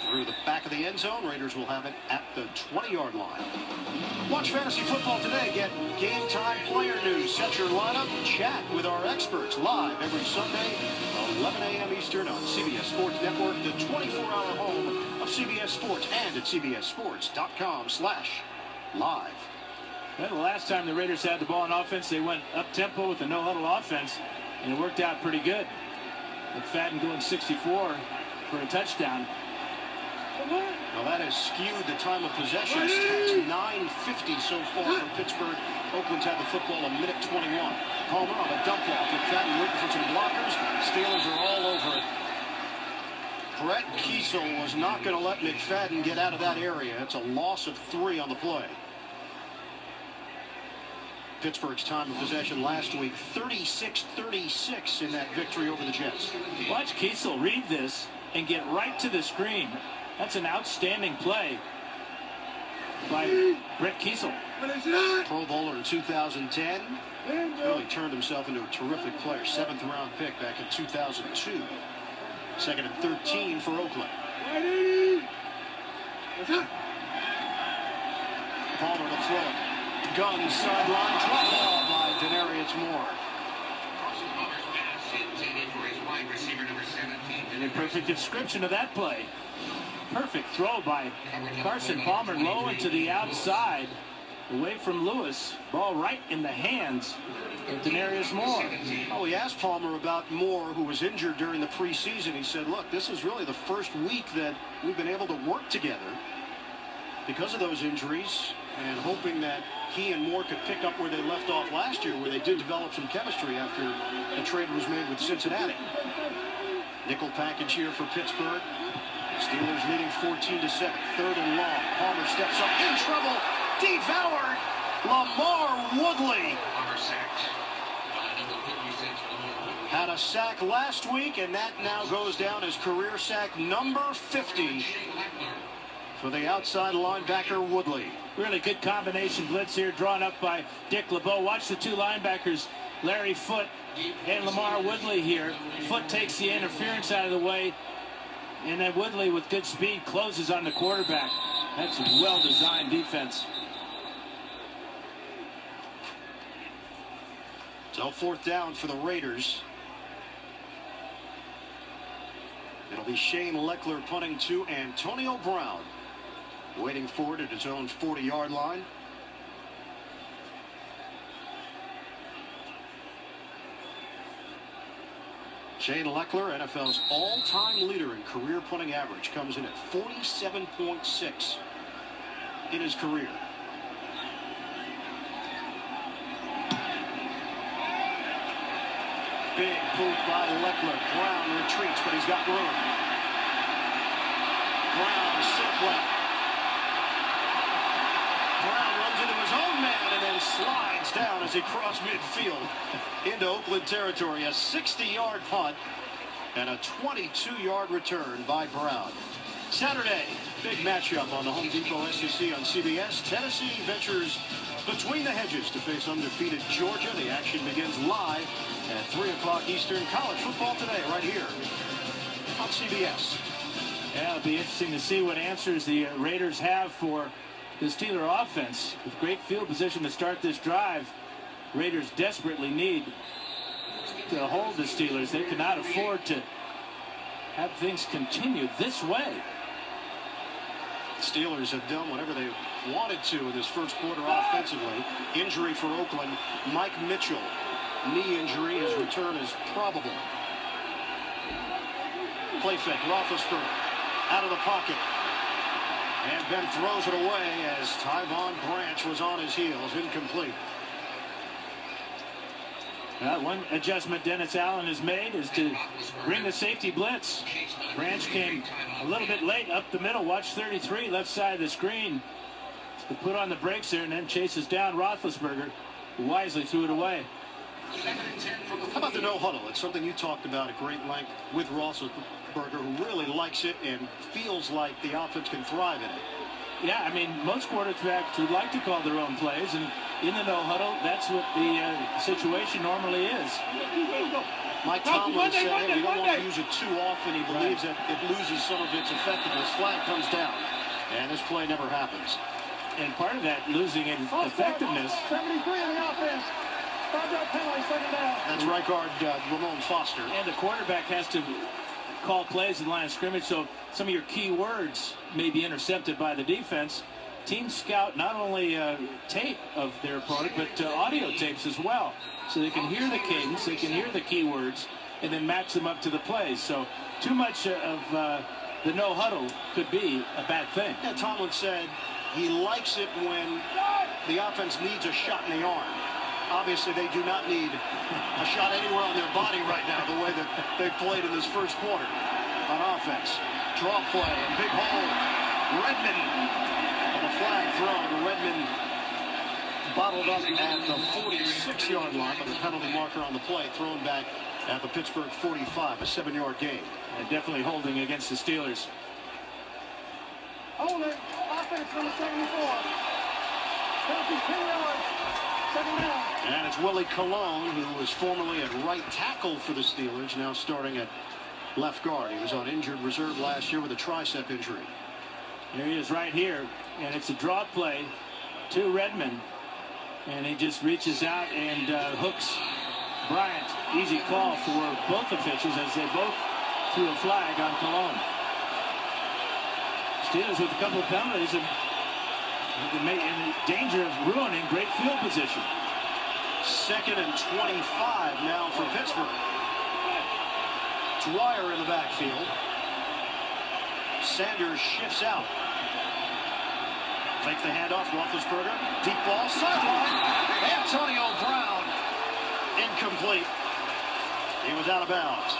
through the back of the end zone. Raiders will have it at the 20-yard line. Watch Fantasy Football today. Get Game Time player news. Set your lineup. Chat with our experts live every Sunday, 11 a.m. Eastern on CBS Sports Network, the 24-hour home of CBS Sports, and at cbssports.com/live. Well, the last time the Raiders had the ball in offense, they went up-tempo with a no-huddle offense, and it worked out pretty good. McFadden going 64 for a touchdown. Well, that has skewed the time of possession stats. 9:50 so far for Pittsburgh Oakland's had the football a minute 21. Palmer on a dump off. McFadden waiting for some blockers. Steelers are all over it. Brett Kiesel was not going to let McFadden get out of that area. It's a loss of 3 on the play. Pittsburgh's time of possession last week, 36-36 in that victory over the Jets. Watch Kiesel read this and get right to the screen. That's an outstanding play by Brett Kiesel. Pro Bowler in 2010. Really turned himself into a terrific player. 7th round pick back in 2002. 2nd and 13 for Oakland. Palmer to throw it. Gun sideline, drop ball by Denarius Moore. And a perfect description of that play. Perfect throw by Carson Palmer, low into the outside, away from Lewis. Ball right in the hands of Denarius Moore. Oh, we asked Palmer about Moore, who was injured during the preseason. He said, look, this is really the first week that we've been able to work together because of those injuries, and hoping that he and Moore could pick up where they left off last year, where they did develop some chemistry after the trade was made with Cincinnati. Nickel package here for Pittsburgh. Steelers leading 14-7. 3rd and long. Palmer steps up in trouble. Devoured. Lamar Woodley had a sack last week, and that now goes down as career sack number 50 for the outside linebacker Woodley. Really good combination blitz here, drawn up by Dick LeBeau. Watch the 2 linebackers, Larry Foote and Lamar Woodley here. Foote takes the interference out of the way, and then Woodley with good speed closes on the quarterback. That's well-designed defense. So 4th down for the Raiders. It'll be Shane Leckler punting to Antonio Brown, waiting for it at his own 40-yard line. Shane Leckler, NFL's all-time leader in career punting average, comes in at 47.6 in his career. Big boot by Leckler. Brown retreats, but he's got room. Brown sent left. Brown runs into his own man and then slides down as he crosses midfield into Oakland territory. A 60-yard punt and a 22-yard return by Brown. Saturday, big matchup on the Home Depot SEC on CBS. Tennessee ventures between the hedges to face undefeated Georgia. The action begins live at 3 o'clock Eastern. College football today right here on CBS. Yeah, it'll be interesting to see what answers the Raiders have for the Steeler offense. With great field position to start this drive, Raiders desperately need to hold the Steelers. They cannot afford to have things continue this way. Steelers have done whatever they wanted to in this first quarter offensively. Injury for Oakland. Mike Mitchell, knee injury. His return is probable. Play fake. Roethlisberger out of the pocket. And Ben throws it away as Tyvon Branch was on his heels. Incomplete. One adjustment Dennis Allen has made is to bring the safety blitz. Branch came a little bit late up the middle. Watch 33, left side of the screen. To put on the brakes there and then chases down Roethlisberger, who wisely threw it away. How about the no huddle? It's something you talked about at great length with Roethlisberger, who really likes it and feels like the offense can thrive in it. Yeah, I mean, most quarterbacks would like to call their own plays, and in the no huddle, that's what the situation normally is. Mike Tomlin said, hey, we don't want to use it too often. He believes that it loses some of its effectiveness. Flag comes down, and this play never happens. And part of that losing in effectiveness. 73 in the offense. 5-yard penalty, 2nd down. That's right guard Ramon Foster. And the quarterback has to call plays in the line of scrimmage, so some of your key words may be intercepted by the defense. Teams scout not only tape of their opponent, but audio tapes as well, so they can hear the cadence, they can hear the key words, and then match them up to the plays. So too much of the no huddle could be a bad thing. Yeah, Tomlin said he likes it when the offense needs a shot in the arm. Obviously, they do not need a shot anywhere on their body right now, the way that they've played in this first quarter on offense. Draw play and big hole. Redmond on the flag thrown. Redmond bottled up at the 46-yard line, but the penalty marker on the play thrown back at the Pittsburgh 45, a 7-yard gain. And definitely holding against the Steelers. Holding. Offense number 74. Penalty 10 yards. Second down. And it's Willie Colon, who was formerly at right tackle for the Steelers, now starting at left guard. He was on injured reserve last year with a tricep injury. Here he is right here, and it's a draw play to Redmond. And he just reaches out and hooks Bryant. Easy call for both officials as they both threw a flag on Colon. Steelers with a couple of penalties and in danger of ruining great field position. 2nd and 25 now for Pittsburgh. Dwyer in the backfield. Sanders shifts out. Fakes the handoff. Roethlisberger. Deep ball. Sideline. Antonio Brown. Incomplete. He was out of bounds.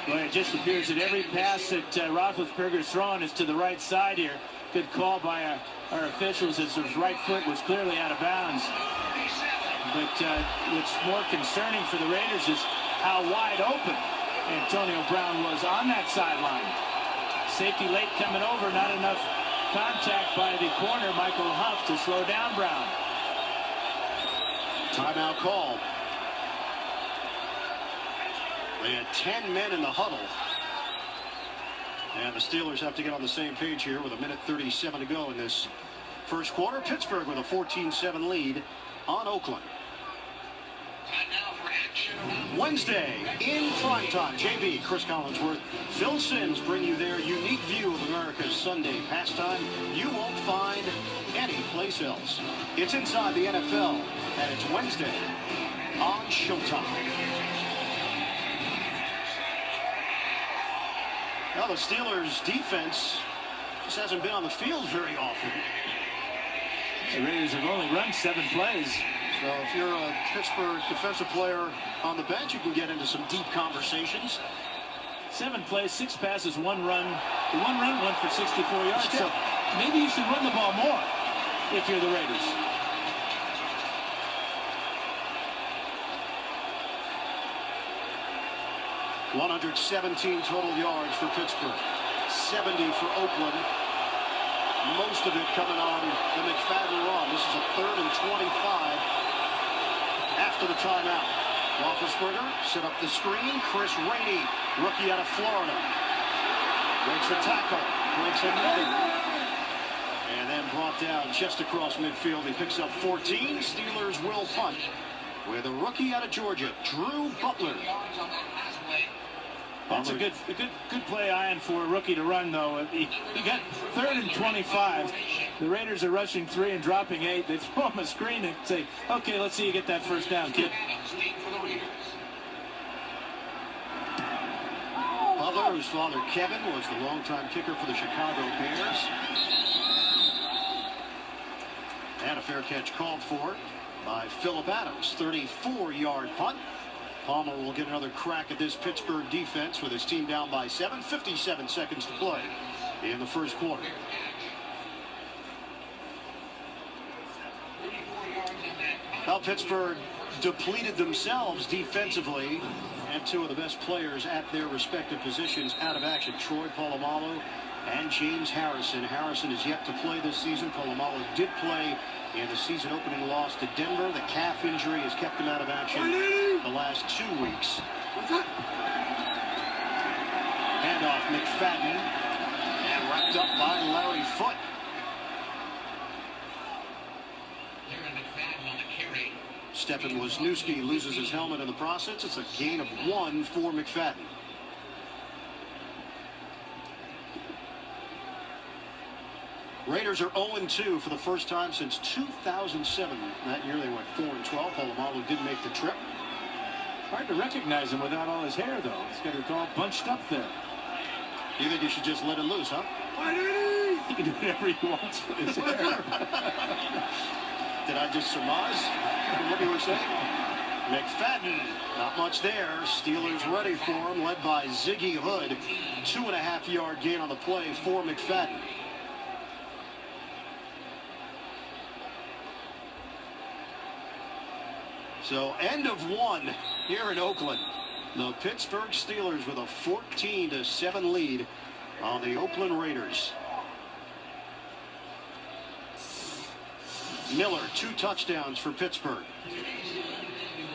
Well, it just appears that every pass that Roethlisberger's thrown is to the right side here. Good call by our officials as his right foot was clearly out of bounds. But what's more concerning for the Raiders is how wide open Antonio Brown was on that sideline. Safety late coming over, not enough contact by the corner, Michael Huff, to slow down Brown. Timeout call. They had 10 men in the huddle. And the Steelers have to get on the same page here with 1:37 to go in this first quarter. Pittsburgh with a 14-7 lead on Oakland. Wednesday in primetime, JB, Chris Collinsworth, Phil Simms bring you their unique view of America's Sunday pastime you won't find anyplace else. It's inside the NFL, and it's Wednesday on Showtime. Now the Steelers' defense just hasn't been on the field very often. The Raiders have only run 7 plays. So if you're a Pittsburgh defensive player on the bench, you can get into some deep conversations. 7 plays, 6 passes, 1 run. The 1 run went for 64 yards. So maybe you should run the ball more if you're the Raiders. $117 total yards for Pittsburgh, 70 for Oakland. Most of it coming on the McFadden run. This is a 3rd and 25 after the timeout. Roethlisberger set up the screen. Chris Rainey, rookie out of Florida, breaks the tackle, breaks another, and then brought down just across midfield. He picks up 14. Steelers will punt with a rookie out of Georgia, Drew Butler. That's a good play, Ian, for a rookie to run, though. He got 3rd and 25. The Raiders are rushing 3 and dropping 8. They throw him a screen and say, okay, let's see you get that first down, kid. Butler, whose father Kevin was the longtime kicker for the Chicago Bears. And a fair catch called for by Phillip Adams. 34-yard punt. Palmer will get another crack at this Pittsburgh defense with his team down by 7. 57 seconds to play in the first quarter. Well, Pittsburgh depleted themselves defensively, and 2 of the best players at their respective positions out of action. Troy Polamalu and James Harrison. Harrison is yet to play this season. Polamalu did play in the season opening loss to Denver. The calf injury has kept him out of action the last 2 weeks. Handoff McFadden, and wrapped up by Larry Foote. Stephen Wisniewski loses his helmet in the process. It's a gain of 1 for McFadden. Raiders are 0-2 for the first time since 2007. That year they went 4-12. Polamalu did make the trip. Hard to recognize him without all his hair, though. He's got it all bunched up there. You think you should just let it loose, huh? He can do whatever he wants with his hair. Did I just surmise what you were saying? McFadden, not much there. Steelers ready for him, led by Ziggy Hood. 2.5-yard gain on the play for McFadden. So end of one here in Oakland. The Pittsburgh Steelers with a 14-7 lead on the Oakland Raiders. Miller, 2 touchdowns for Pittsburgh.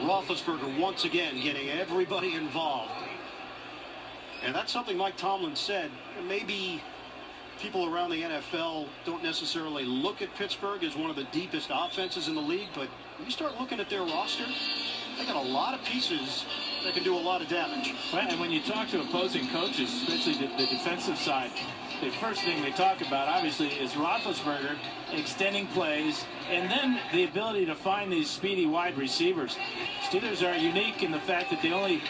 Roethlisberger once again getting everybody involved. And that's something Mike Tomlin said. Maybe people around the NFL don't necessarily look at Pittsburgh as one of the deepest offenses in the league, but when you start looking at their roster, they got a lot of pieces that can do a lot of damage. Well, and when you talk to opposing coaches, especially the defensive side, the first thing they talk about, obviously, is Roethlisberger extending plays, and then the ability to find these speedy wide receivers. Steelers are unique in the fact that they only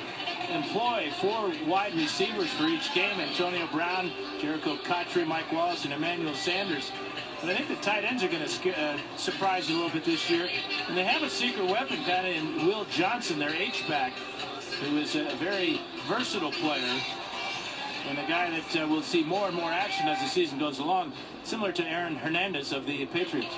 employ 4 wide receivers for each game: Antonio Brown, Jericho Cotchery, Mike Wallace, and Emmanuel Sanders. But I think the tight ends are going to surprise you a little bit this year. And they have a secret weapon kind of in Will Johnson, their H-back, who is a very versatile player and a guy that will see more and more action as the season goes along, similar to Aaron Hernandez of the Patriots.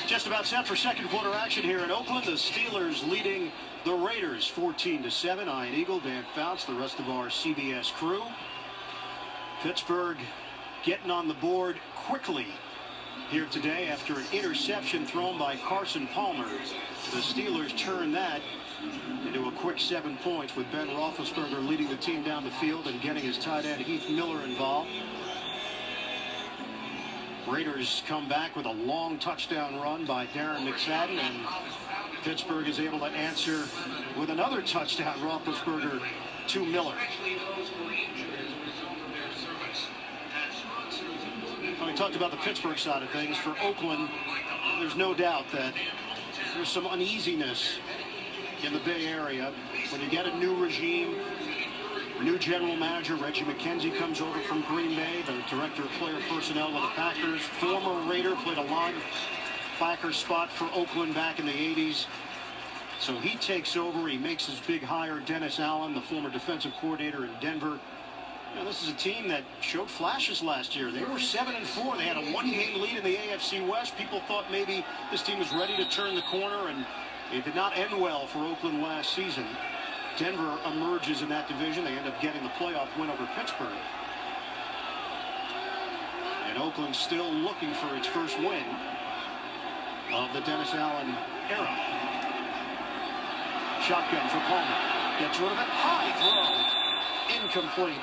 Just about set for second quarter action here in Oakland. The Steelers leading the Raiders 14-7. Ian Eagle, Dan Fouts, the rest of our CBS crew. Pittsburgh getting on the board quickly here today after an interception thrown by Carson Palmer. The Steelers turn that into a quick 7 points with Ben Roethlisberger leading the team down the field and getting his tight end Heath Miller involved. Raiders come back with a long touchdown run by Darren McFadden, and Pittsburgh is able to answer with another touchdown, Roethlisberger to Miller. We talked about the Pittsburgh side of things. For Oakland, there's no doubt that there's some uneasiness in the Bay Area. When you get a new regime, new general manager, Reggie McKenzie, comes over from Green Bay, the director of player personnel with the Packers. Former Raider, played a linebacker spot for Oakland back in the 80s. So he takes over. He makes his big hire, Dennis Allen, the former defensive coordinator in Denver. You know, this is a team that showed flashes last year. They were 7-4. They had a 1-game lead in the AFC West. People thought maybe this team was ready to turn the corner, and it did not end well for Oakland last season. Denver emerges in that division. They end up getting the playoff win over Pittsburgh. And Oakland still looking for its first win of the Dennis Allen era. Shotgun for Palmer. Gets rid of it. High throw. Incomplete.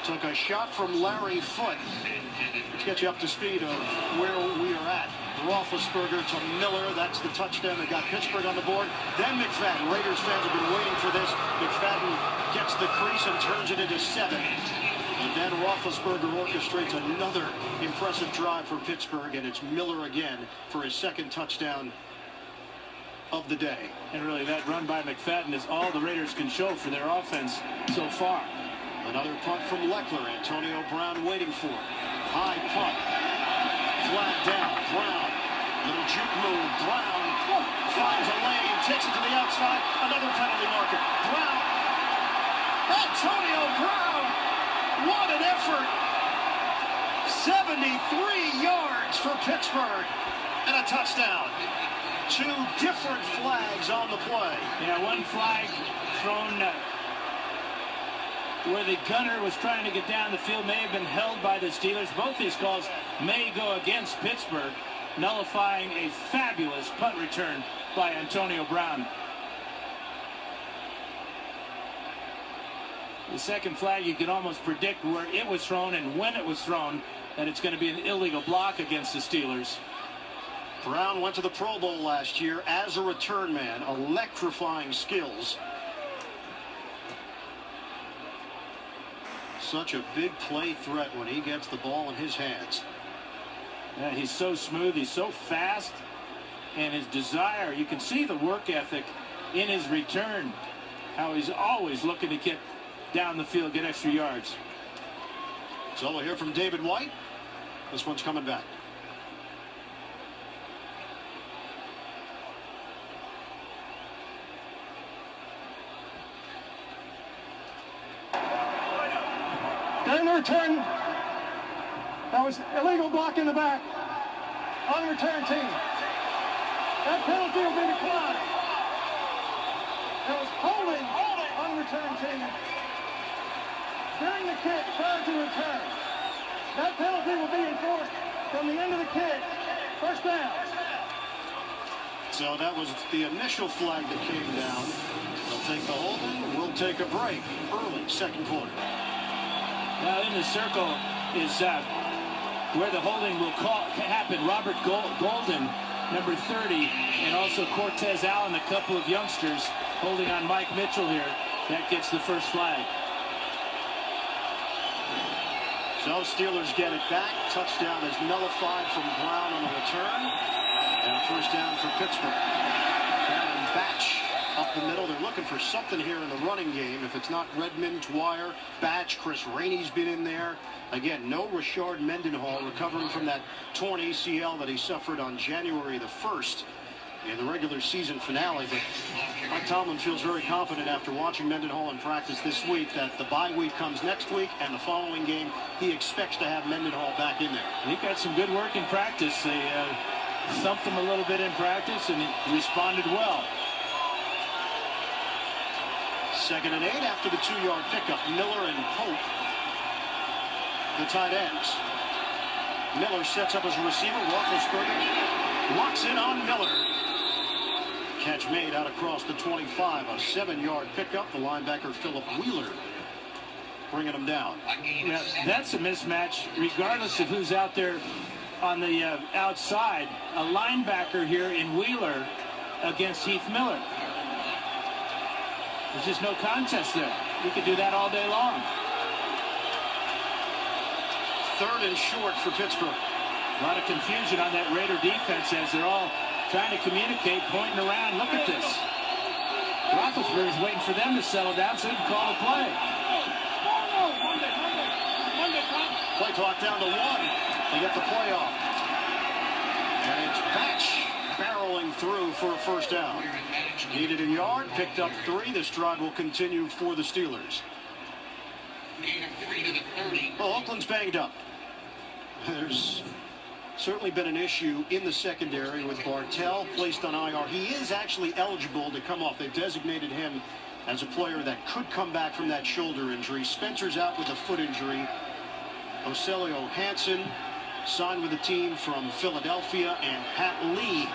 Took a shot from Larry Foote. Let's get you up to speed of where we are at. Roethlisberger to Miller. That's the touchdown that got Pittsburgh on the board. Then McFadden. Raiders fans have been waiting for this. McFadden gets the crease and turns it into 7. And then Roethlisberger orchestrates another impressive drive for Pittsburgh, and it's Miller again for his second touchdown of the day. And really, that run by McFadden is all the Raiders can show for their offense so far. Another punt from Leckler. Antonio Brown waiting for it. High punt. Flat down. Brown. Little juke move. Brown finds a lane. Takes it to the outside. Another penalty marker. Brown. Antonio Brown. What an effort. 73 yards for Pittsburgh. And a touchdown. 2 different flags on the play. Yeah, one flag thrown where the gunner was trying to get down the field may have been held by the Steelers. Both these calls may go against Pittsburgh, nullifying a fabulous punt return by Antonio Brown. The second flag, you can almost predict where it was thrown and when it was thrown, that it's going to be an illegal block against the Steelers. Brown went to the Pro Bowl last year as a return man. Electrifying skills. Such a big play threat when he gets the ball in his hands. Yeah, he's so smooth, he's so fast, and his desire, you can see the work ethic in his return, how he's always looking to get down the field, get extra yards. So we'll hear from David White. This one's coming back. During the return, that was illegal block in the back on the return team. That penalty will be declined. There was holding on the return team during the kick prior to return. That penalty will be enforced from the end of the kick. First down. So that was the initial flag that came down. They'll take the holding. We'll take a break early, second quarter. Now in the circle is where the holding will happen. Robert Golden, number 30, and also Cortez Allen, a couple of youngsters holding on Mike Mitchell here. That gets the first flag. So Steelers get it back. Touchdown is nullified from Brown on the return. And first down for Pittsburgh. And Batch up the middle. They're looking for something here in the running game. If it's not Redmond, Dwyer, Batch, Chris Rainey's been in there. Again, no Rashard Mendenhall, recovering from that torn ACL that he suffered on January the 1st in the regular season finale. But Mike Tomlin feels very confident after watching Mendenhall in practice this week that the bye week comes next week, and the following game he expects to have Mendenhall back in there. He got some good work in practice. They thumped him a little bit in practice, and he responded well. 2nd and 8 after the 2-yard pickup. Miller and Pope, the tight ends. Miller sets up as a receiver. Roethlisberger locks in on Miller. Catch made out across the 25. A 7-yard pickup. The linebacker Philip Wheeler bringing him down. Now, that's a mismatch regardless of who's out there on the outside. A linebacker here in Wheeler against Heath Miller. There's just no contest there. You could do that all day long. 3rd and short for Pittsburgh. A lot of confusion on that Raider defense as they're all trying to communicate, pointing around. Look at this. Roethlisberger's waiting for them to settle down so he can call a play. Play clock down to 1. They get the play off. And it's Batch barreling through for a first down. Needed a yard, picked up 3. This drive will continue for the Steelers. Well, Oakland's banged up. There's certainly been an issue in the secondary with Bartell placed on IR. He is actually eligible to come off. They've designated him as a player that could come back from that shoulder injury. Spencer's out with a foot injury. Ocelio Hansen signed with the team from Philadelphia, and Pat Lee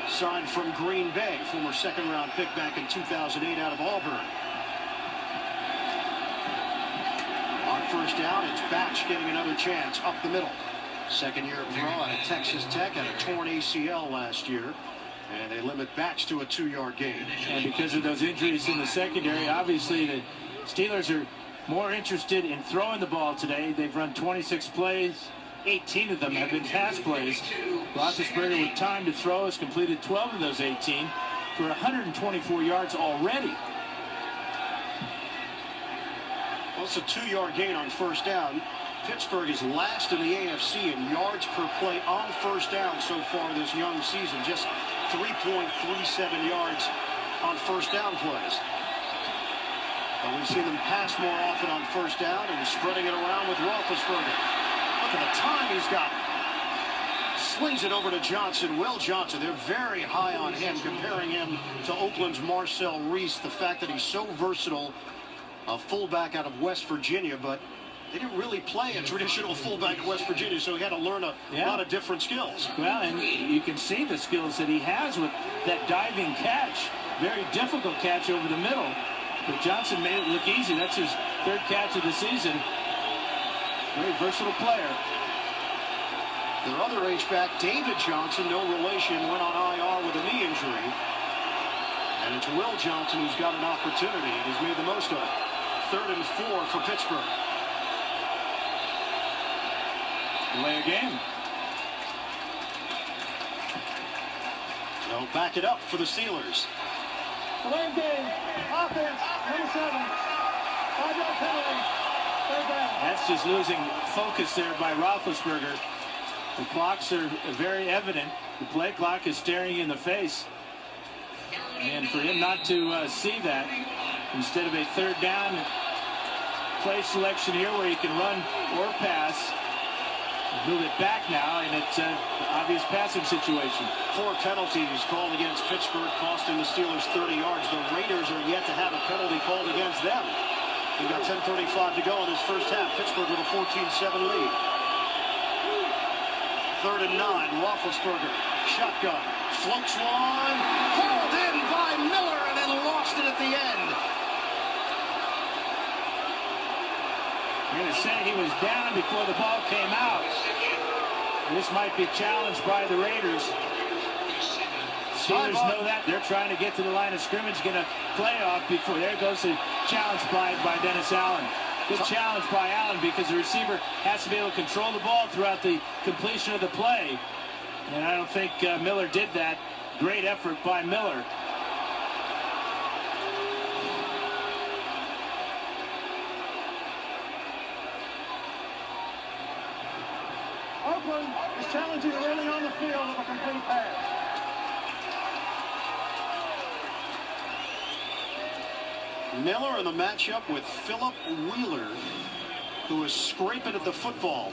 signed from Green Bay, former 2nd-round pick back in 2008 out of Auburn. On first down, it's Batch getting another chance up the middle. 2nd-year pro out of Texas Tech, had a torn ACL last year, and they limit Batch to a 2-yard gain. And because of those injuries in the secondary, obviously the Steelers are more interested in throwing the ball today. They've run 26 plays. 18 of them have been pass plays. Roethlisberger, with time to throw, has completed 12 of those 18 for 124 yards already. Well, it's a 2-yard gain on first down. Pittsburgh is last in the AFC in yards per play on first down so far this young season. Just 3.37 yards on first down plays. But we've seen them pass more often on first down and spreading it around with Roethlisberger. Look at the time he's got. Slings it over to Johnson. Will Johnson, they're very high on him, comparing him to Oakland's Marcel Reese. The fact that he's so versatile, a fullback out of West Virginia, but they didn't really play a traditional fullback at West Virginia, so he had to learn a lot of different skills. Well, and you can see the skills that he has with that diving catch. Very difficult catch over the middle. But Johnson made it look easy. That's his 3rd catch of the season. Very versatile player. Their other H-back, David Johnson, no relation, went on IR with a knee injury. And it's Will Johnson who's got an opportunity and has made the most of it. 3rd and 4 for Pittsburgh. Delay a game. They'll back it up for the Steelers. Delay game. Offense, number 7. 5-yard penalty. Third down. That's just losing focus there by Roethlisberger. The clocks are very evident. The play clock is staring you in the face. And for him not to see that, instead of a third down play selection here where you can run or pass, move it back now, and it's an obvious passing situation. 4 penalties called against Pittsburgh, costing the Steelers 30 yards. The Raiders are yet to have a penalty called against them. We've got 10:35 to go in this first half. Pittsburgh with a 14-7 lead. 3rd and 9. Roethlisberger, shotgun, floats one, hauled in by Miller, and then lost it at the end. You're going to say he was down before the ball came out. This might be challenged by the Raiders. Steelers know that. They're trying to get to the line of scrimmage, get a play off before. There goes the challenge by Dennis Allen. Good challenge by Allen because the receiver has to be able to control the ball throughout the completion of the play. And I don't think Miller did that. Great effort by Miller. Oakland is challenging the running on the field of a complete pass. Miller in the matchup with Philip Wheeler, who is scraping at the football.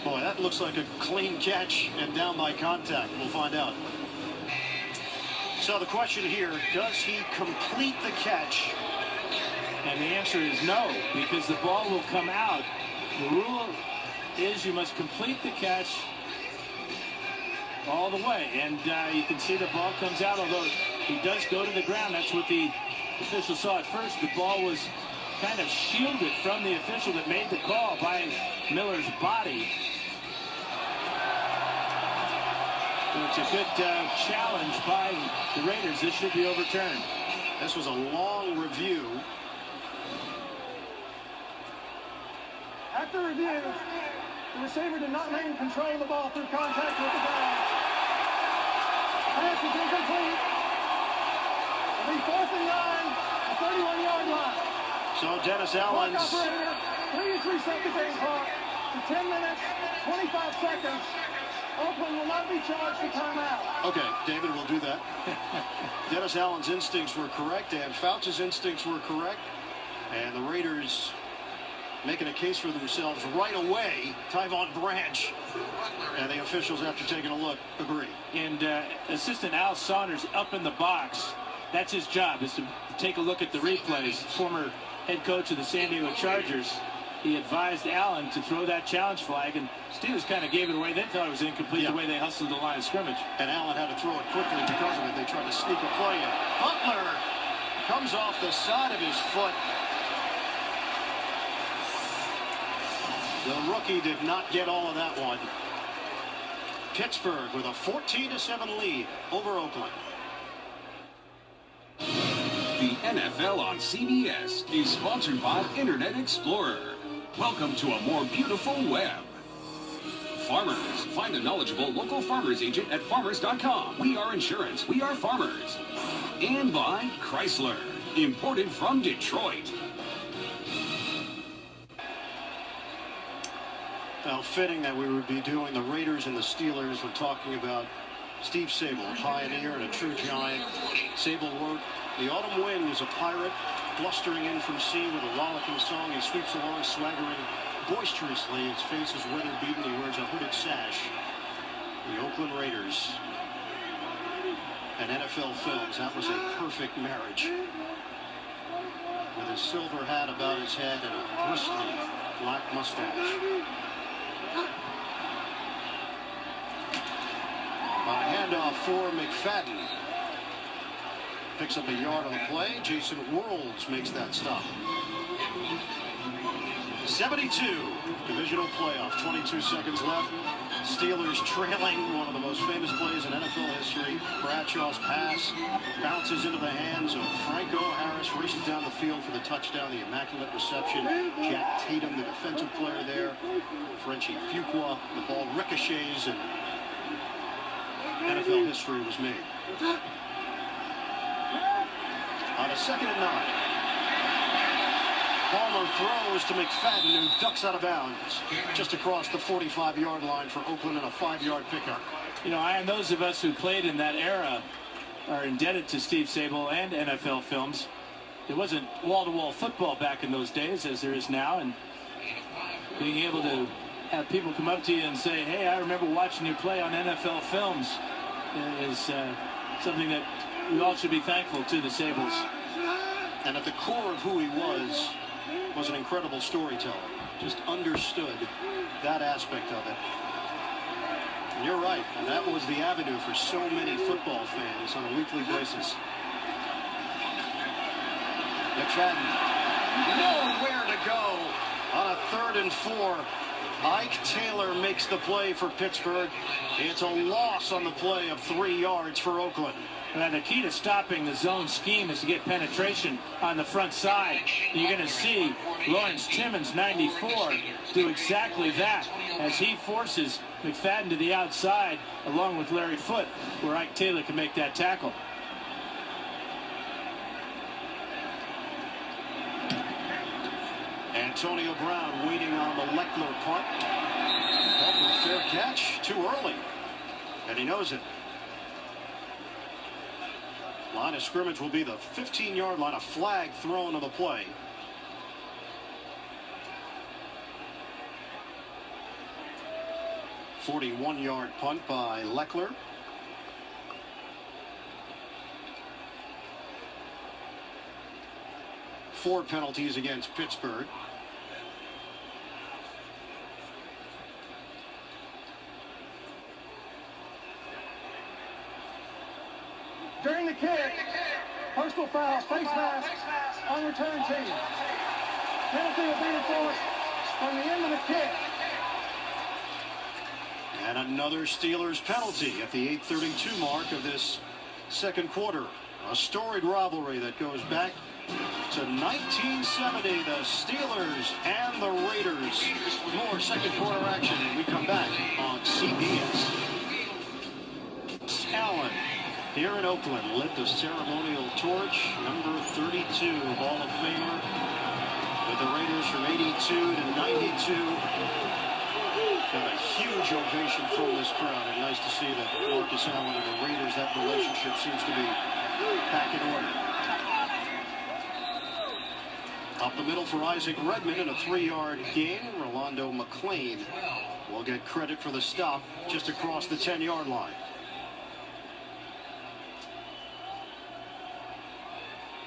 Boy, that looks like a clean catch and down by contact. We'll find out. So the question here, does he complete the catch? And the answer is no, because the ball will come out. The rule is you must complete the catch all the way. And you can see the ball comes out, although he does go to the ground. That's what the official saw at first. The ball was kind of shielded from the official that made the call by Miller's body. So it's a good challenge by the Raiders. This should be overturned. This was a long review. After review, the receiver did not maintain control of the ball through contact with the ground. Pass is incomplete. It'll be 4th and 9, a 31-yard line. So Dennis Clock Allen's operator, please reset the game clock to 10 minutes, 25 seconds. Oakland will not be charged for timeout. Okay, David will do that. Dennis Allen's instincts were correct, and Fouch's instincts were correct. And the Raiders making a case for themselves right away. Tyvon Branch and the officials, after taking a look, agree. And assistant Al Saunders up in the box. That's his job, is to take a look at the replays. Former head coach of the San Diego Chargers. He advised Allen to throw that challenge flag, and Steelers kind of gave it away. They thought it was incomplete the way they hustled the line of scrimmage. And Allen had to throw it quickly because of it. They tried to sneak a play in. Butler comes off the side of his foot. The rookie did not get all of that one. Pittsburgh with a 14-7 lead over Oakland. The NFL on CBS is sponsored by Internet Explorer. Welcome to a more beautiful web. Farmers. Find a knowledgeable local farmers agent at farmers.com. We are insurance. We are farmers. And by Chrysler. Imported from Detroit. Now, fitting that we would be doing the Raiders and the Steelers. We're talking about Steve Sable, a pioneer and a true giant. Sable wrote, "The autumn wind is a pirate, blustering in from sea with a rollicking song. He sweeps along, swaggering boisterously. His face is weather-beaten. He wears a hooded sash." The Oakland Raiders and NFL Films. That was a perfect marriage. With his silver hat about his head and a bristly black mustache. A handoff for McFadden. Picks up a yard on the play. Jason Worlds makes that stop. 72, divisional playoff, 22 seconds left. Steelers trailing, one of the most famous plays in NFL history. Bradshaw's pass bounces into the hands of Franco Harris, races down the field for the touchdown, the immaculate reception. Jack Tatum, the defensive player there. Frenchie Fuqua, the ball ricochets, and NFL history was made. On a 2nd and 9. Palmer throws to McFadden, who ducks out of bounds just across the 45-yard line for Oakland and a 5-yard pickup. You know, and those of us who played in that era are indebted to Steve Sabol and NFL Films. It wasn't wall-to-wall football back in those days as there is now, and being able to have people come up to you and say, hey, I remember watching you play on NFL Films is something that we all should be thankful to the Sables. And at the core of who he was an incredible storyteller. Just understood that aspect of it. And you're right, and that was the avenue for so many football fans on a weekly basis. McFadden, nowhere to go on a 3rd and 4. Ike Taylor makes the play for Pittsburgh. It's a loss on the play of 3 yards for Oakland. Now, the key to stopping the zone scheme is to get penetration on the front side. You're going to see Lawrence Timmons, 94, do exactly that as he forces McFadden to the outside along with Larry Foote, where Ike Taylor can make that tackle. Antonio Brown waiting on the Leckler punt. Fair catch too early, and he knows it. Line of scrimmage will be the 15-yard line. A flag thrown on the play. A 41-yard punt by Leckler. Four penalties against Pittsburgh. During the kick, personal foul, face mask on return team. Penalty will be enforced from the end of the kick. And another Steelers penalty at the 8:32 mark of this second quarter. A storied rivalry that goes back to 1970, the Steelers and the Raiders. More second quarter action when we come back on CBS. Allen here in Oakland lit the ceremonial torch. Number 32, Hall of Famer with the Raiders from 82 to 92. Got a huge ovation from this crowd, and nice to see that Marcus Allen and the Raiders, that relationship seems to be back in order. Up the middle for Isaac Redmond in a 3-yard gain. Rolando McClain will get credit for the stop just across the 10-yard line.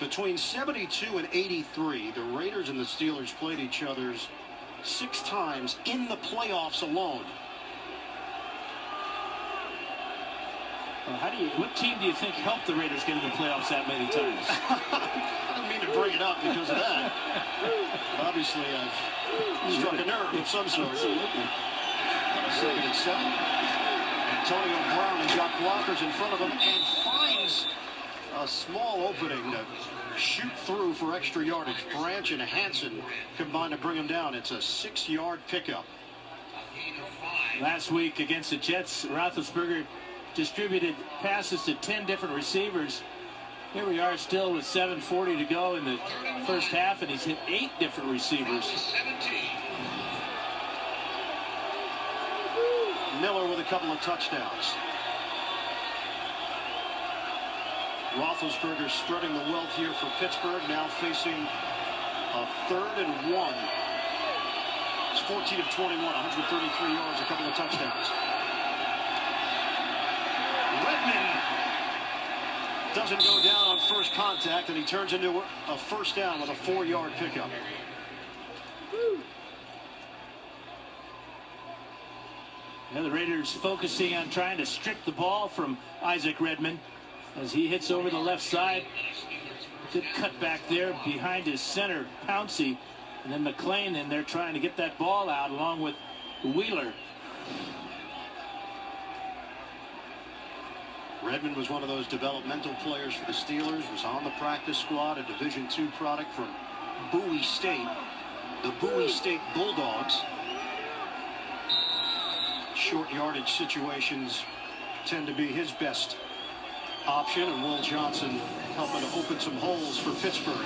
Between 72 and 83, the Raiders and the Steelers played each other 6 times in the playoffs alone. Well, what team do you think helped the Raiders get in the playoffs that many times? I didn't mean to bring it up because of that. Obviously, I've struck a nerve of some sort. Absolutely. On a 2nd and 7. Antonio Brown has got blockers in front of him and finds a small opening to shoot through for extra yardage. Branch and Hansen combined to bring him down. It's a 6-yard pickup. Last week against the Jets, Roethlisberger distributed passes to 10 different receivers. Here we are still with 7:40 to go in the first half, and he's hit 8 different receivers. Miller with a couple of touchdowns. Roethlisberger spreading the wealth here for Pittsburgh, now facing a 3rd and 1. It's 14 of 21, 133 yards, a couple of touchdowns. Redmond doesn't go down on first contact, and he turns into a first down with a 4-yard pickup. Now the Raiders focusing on trying to strip the ball from Isaac Redmond as he hits over the left side. Good cut back there behind his center, Pouncey. And then McLean in there trying to get that ball out along with Wheeler. Redmond was one of those developmental players for the Steelers, was on the practice squad, a Division II product from Bowie State, the Bowie State Bulldogs. Short yardage situations tend to be his best option, and Will Johnson helping to open some holes for Pittsburgh.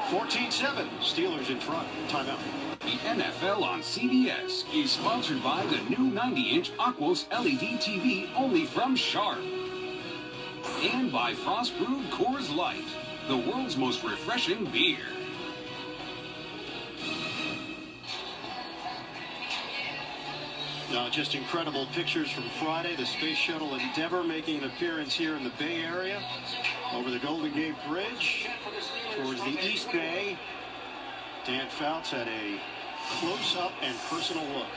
14-7, Steelers in front. Timeout. The NFL on CBS is sponsored by the new 90-inch Aquos LED TV only from Sharp. And by Frost Brewed Coors Light, the world's most refreshing beer. Just incredible pictures from Friday. The Space Shuttle Endeavour making an appearance here in the Bay Area over the Golden Gate Bridge towards the East Bay. Dan Fouts had a close-up and personal look.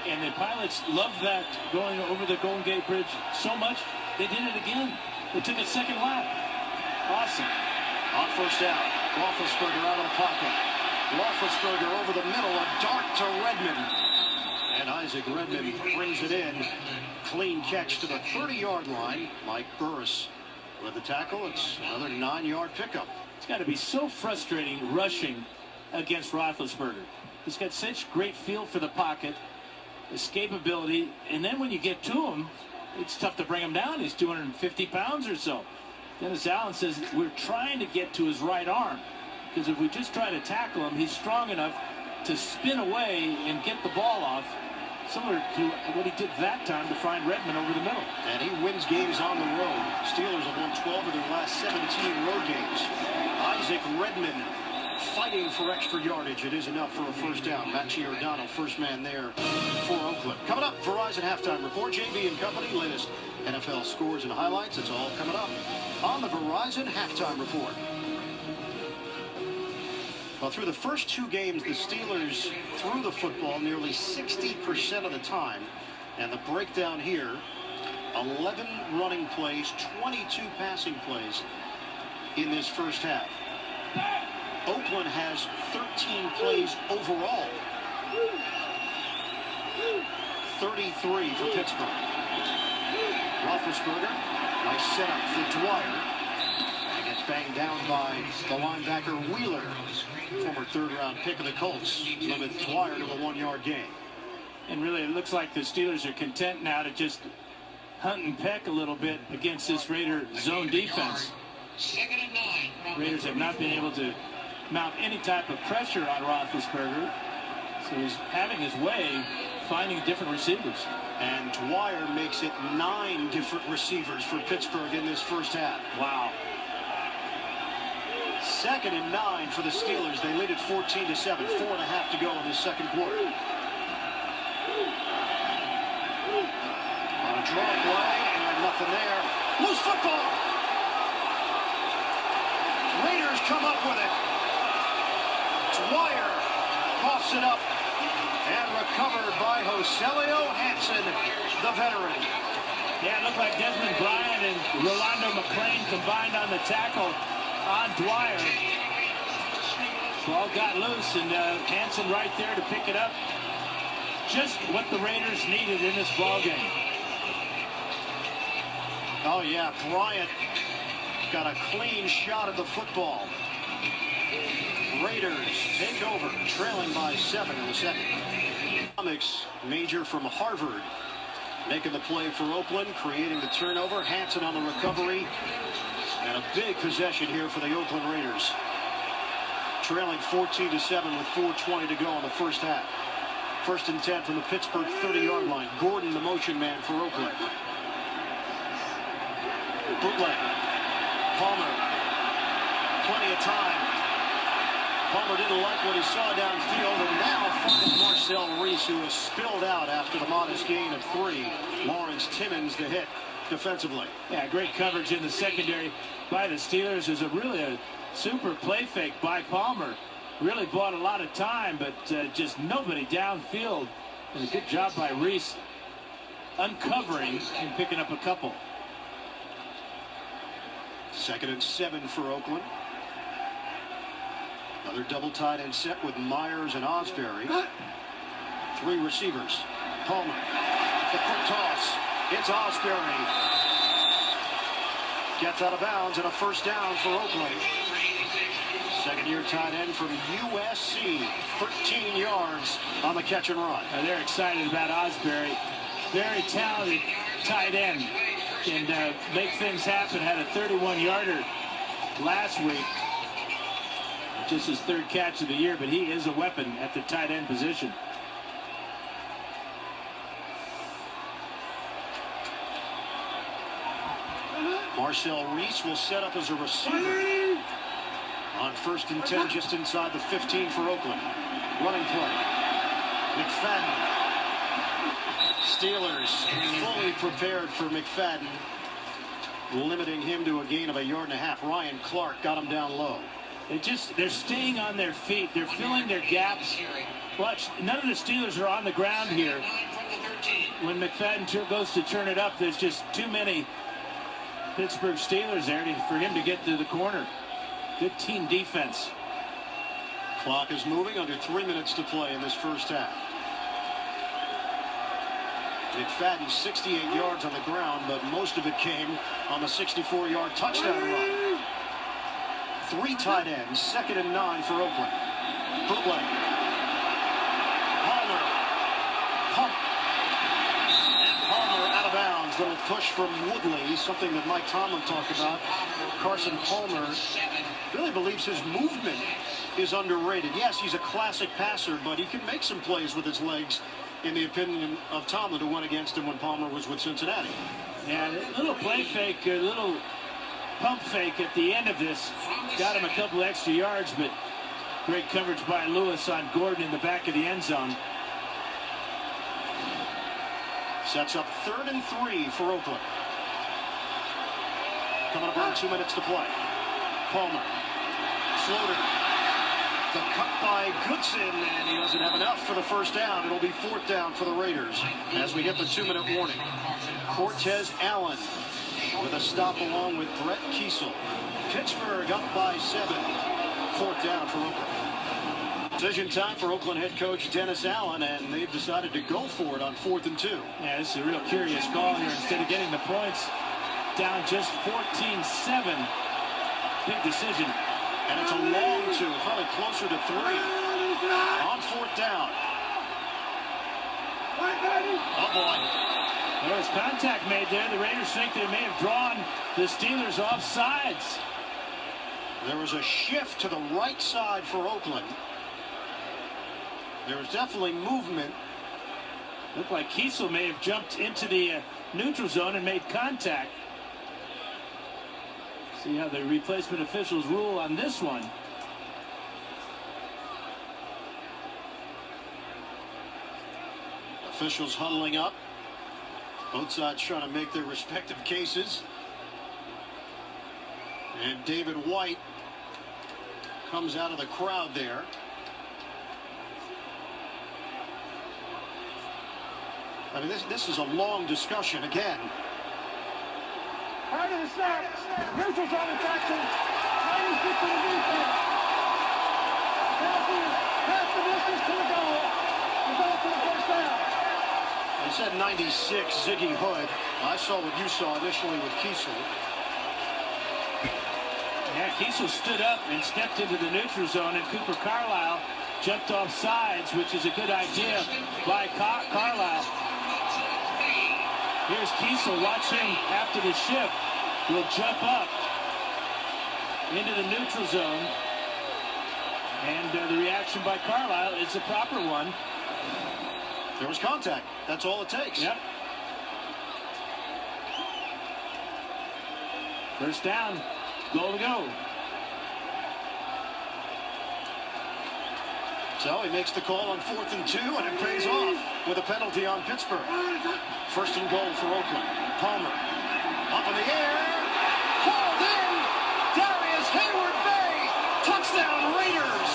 And the pilots loved that, going over the Golden Gate Bridge so much, they did it again. They took a second lap. Awesome. On first down, Roethlisberger out of the pocket. Roethlisberger over the middle, a dart to Redmond. And Isaac Redmond brings it in. Clean catch to the 30-yard line. Mike Burris with the tackle. It's another 9-yard pickup. It's got to be so frustrating rushing against Roethlisberger. He's got such great feel for the pocket, escapability, and then when you get to him, it's tough to bring him down. He's 250 pounds or so. Dennis Allen says we're trying to get to his right arm, because if we just try to tackle him, he's strong enough to spin away and get the ball off, similar to what he did that time to find Redmond over the middle. And he wins games on the road. Steelers have won 12 of their last 17 road games. Isaac Redmond fighting for extra yardage. It is enough for a first down. Matt Giordano, first man there for Oakland. Coming up, Verizon Halftime Report. JB and Company, latest NFL scores and highlights. It's all coming up on the Verizon Halftime Report. Well, through the first two games, the Steelers threw the football nearly 60% of the time. And the breakdown here, 11 running plays, 22 passing plays in this first half. Oakland has 13 plays overall. 33 for Pittsburgh. Roethlisberger, nice setup for Dwyer. And gets banged down by the linebacker Wheeler. Former third-round pick of the Colts. Limit Dwyer to a 1-yard gain. And really, it looks like the Steelers are content now to just hunt and peck a little bit against this Raider zone defense. Raiders have not been able to mount any type of pressure on Roethlisberger, so he's having his way finding different receivers. And Dwyer makes it 9 different receivers for Pittsburgh in this first half. Wow. 2nd and 9 for the Steelers. They lead at 14-7. 4.5 to go in the second quarter. On a draw play, and nothing there. Loose football. Raiders come up with it. Dwyer coughs it up and recovered by Joselio Hansen, the veteran. Yeah, it looked like Desmond Bryant and Rolando McClain combined on the tackle on Dwyer. Ball got loose, and Hansen right there to pick it up. Just what the Raiders needed in this ball game. Oh yeah, Bryant got a clean shot at the football. Raiders take over, trailing by 7 in the second. Comics major from Harvard making the play for Oakland, creating the turnover. Hansen on the recovery. And a big possession here for the Oakland Raiders. Trailing 14-7 with 4:20 to go in the first half. 1st and 10 from the Pittsburgh 30-yard line. Gordon, the motion man for Oakland. Bootleg. Palmer. Plenty of time. Palmer didn't like what he saw downfield, and now finds Marcel Reese, who is spilled out after the modest gain of 3. Lawrence Timmons the hit defensively. Yeah, great coverage in the secondary by the Steelers. There's really a super play fake by Palmer. Really bought a lot of time, but just nobody downfield. And a good job by Reese uncovering and picking up a couple. 2nd and 7 for Oakland. Another double tight end set with Myers and Osbury. 3 receivers. Palmer. The quick toss. It's Osbury. Gets out of bounds and a first down for Oakland. Second-year tight end from USC. 13 yards on the catch and run. They're excited about Osbury. Very talented tight end. Can make things happen. Had a 31-yarder last week. Just his 3rd catch of the year, but he is a weapon at the tight end position. Marcel Reese will set up as a receiver on 1st and 10, just inside the 15 for Oakland. Running play. McFadden. Steelers fully prepared for McFadden, limiting him to a gain of 1.5 yards. Ryan Clark got him down low. They're staying on their feet. They're filling their gaps. Watch, none of the Steelers are on the ground here. When McFadden goes to turn it up, there's just too many Pittsburgh Steelers there for him to get to the corner. Good team defense. Clock is moving, under 3 minutes to play in this first half. McFadden 68 yards on the ground, but most of it came on the 64-yard touchdown run. 3 tight ends, 2nd and 9 for Oakland. Bootleg. Palmer. Pump. And Palmer out of bounds. Little push from Woodley, something that Mike Tomlin talked about. Carson Palmer really believes his movement is underrated. Yes, he's a classic passer, but he can make some plays with his legs, in the opinion of Tomlin, who went against him when Palmer was with Cincinnati. Yeah, a little play fake, a little pump fake at the end of this. Got him a couple extra yards, but great coverage by Lewis on Gordon in the back of the end zone. Sets up 3rd and 3 for Oakland. Coming up on 2 minutes to play. Palmer. Floater. The cut by Goodson, and he doesn't have enough for the first down. It'll be 4th down for the Raiders as we get the 2-minute warning. Cortez Allen with a stop along with Brett Kiesel. Pittsburgh up by 7. 4th down for Oakland. Decision time for Oakland head coach Dennis Allen, and they've decided to go for it on 4th and 2. Yeah, this is a real curious call here. Instead of getting the points down just 14-7. Big decision. And it's a long 2, probably closer to 3. On 4th down. Oh boy. There was contact made there. The Raiders think they may have drawn the Steelers off sides. There was a shift to the right side for Oakland. There was definitely movement. Looked like Kiesel may have jumped into the neutral zone and made contact. See how the replacement officials rule on this one. Officials huddling up. Both sides trying to make their respective cases. And David White comes out of the crowd there. I mean, this is a long discussion again. Prior to the snap, neutral zone infraction, 96 to the defense. Penalty, pass the distance to the goal, result for the first down. He said 96, Ziggy Hood. I saw what you saw initially with Kiesel. Yeah, Kiesel stood up and stepped into the neutral zone, and Cooper Carlisle jumped off sides, which is a good idea by Carlisle. Here's Kiesel. Watch him after the shift. Will jump up into the neutral zone. And the reaction by Carlisle is the proper one. There was contact. That's all it takes. Yep. First down. Goal to go. So he makes the call on 4th and 2, and it pays off with a penalty on Pittsburgh. First and goal for Oakland. Palmer up in the air. Hauled in. Darius Hayward-Bay. Touchdown Raiders.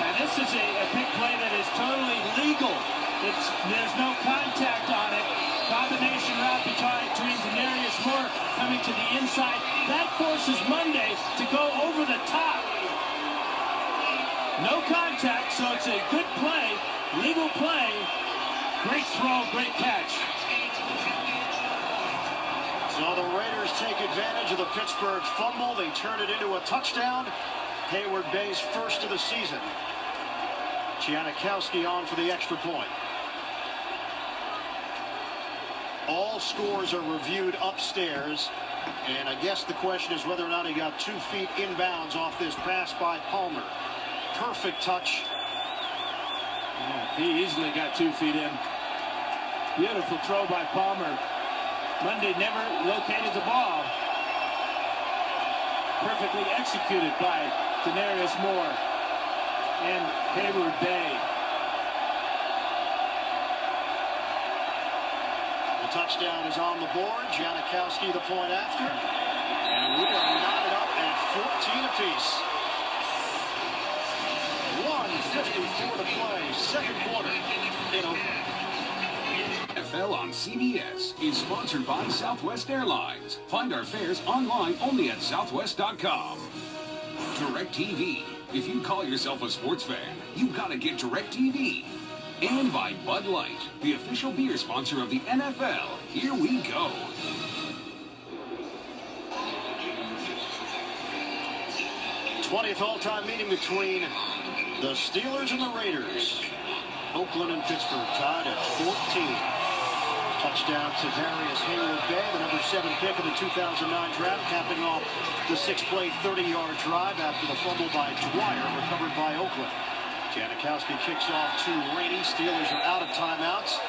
And this is a big play that is totally legal. There's no contact on it. Combination route between Denarius Moore coming to the inside. That forces Monday to go over the top. No contact, so it's a good play, legal play. Great throw, great catch. So the Raiders take advantage of the Pittsburgh fumble. They turn it into a touchdown. Hayward Bay's first of the season. Janikowski on for the extra point. All scores are reviewed upstairs. And I guess the question is whether or not he got 2 feet inbounds off this pass by Palmer. Perfect touch. Yeah, he easily got 2 feet in. Beautiful throw by Palmer. Monday never located the ball. Perfectly executed by Denarius Moore and Hayward Bay. The touchdown is on the board. Janikowski the point after. And we are knotted up at 14 apiece. 1:54 to play, second quarter in Oakland. NFL on CBS is sponsored by Southwest Airlines. Find our fares online only at southwest.com. DirecTV. If you call yourself a sports fan, you gotta get DirecTV. And by Bud Light, the official beer sponsor of the NFL. Here we go. th all-time meeting between the Steelers and the Raiders. Oakland and Pittsburgh tied at 14. Touchdown to Darius Hayward Bay, the number 7 pick of the 2009 draft, capping off the 6-play, 30-yard drive after the fumble by Dwyer, recovered by Oakland. Janikowski kicks off to Rainey. Steelers are out of timeouts.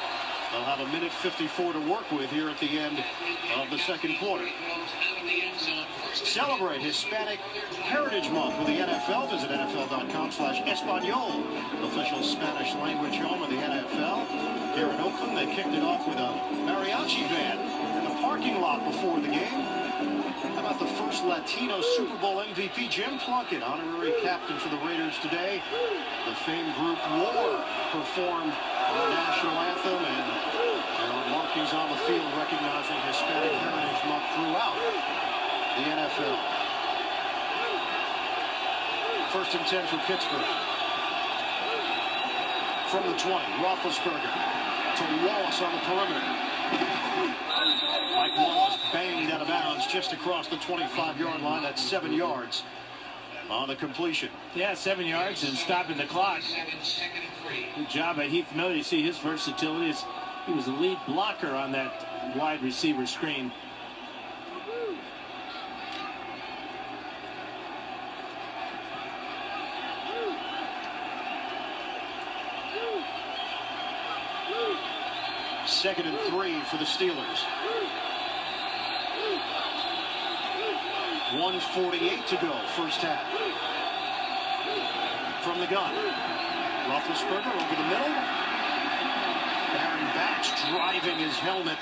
They'll have a minute 54 to work with here at the end of the second quarter. Celebrate Hispanic Heritage Month with the NFL. Visit NFL.com/Espanol, official Spanish language home of the NFL. Here in Oakland, they kicked it off with a mariachi band in the parking lot before the game. How about the first Latino Super Bowl MVP, Jim Plunkett, honorary captain for the Raiders today. The famed group War performed the national anthem, and there are markings on the field recognizing Hispanic Heritage Month throughout the NFL. First and 10 for Pittsburgh. From the 20, Roethlisberger to Wallace on the perimeter. Mike Wallace banged out of bounds just across the 25-yard line. That's 7 yards on the completion. Yeah, 7 yards and stopping the clock. Good job by Heath Miller. You see his versatility. He was the lead blocker on that wide receiver screen. Second and 3 for the Steelers. 1:48 to go, first half. From the gun. Roethlisberger over the middle. Aaron Batch driving his helmet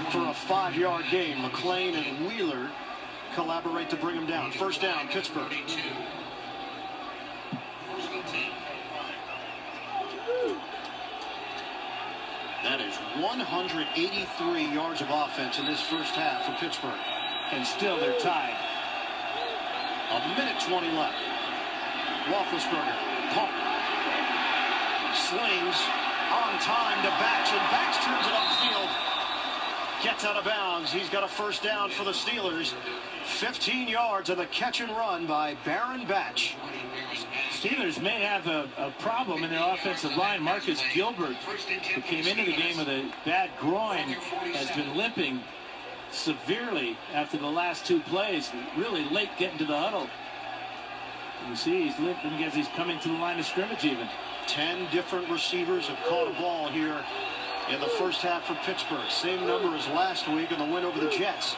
for a 5-yard gain. McClain and Wheeler collaborate to bring him down. First down, Pittsburgh. That is 183 yards of offense in this first half for Pittsburgh. And still they're tied. A minute 20 left. Roethlisberger, pump. Slings on time to Batch, and Batch turns it upfield. Gets out of bounds. He's got a first down for the Steelers. 15 yards on the catch and run by Baron Batch. Steelers may have a problem in their offensive line. Marcus Gilbert, who came into the game with a bad groin, has been limping severely after the last 2 plays. Really late getting to the huddle. You see he's limping as he's coming to the line of scrimmage even. 10 different receivers have caught a ball here in the first half for Pittsburgh. Same number as last week in the win over the Jets.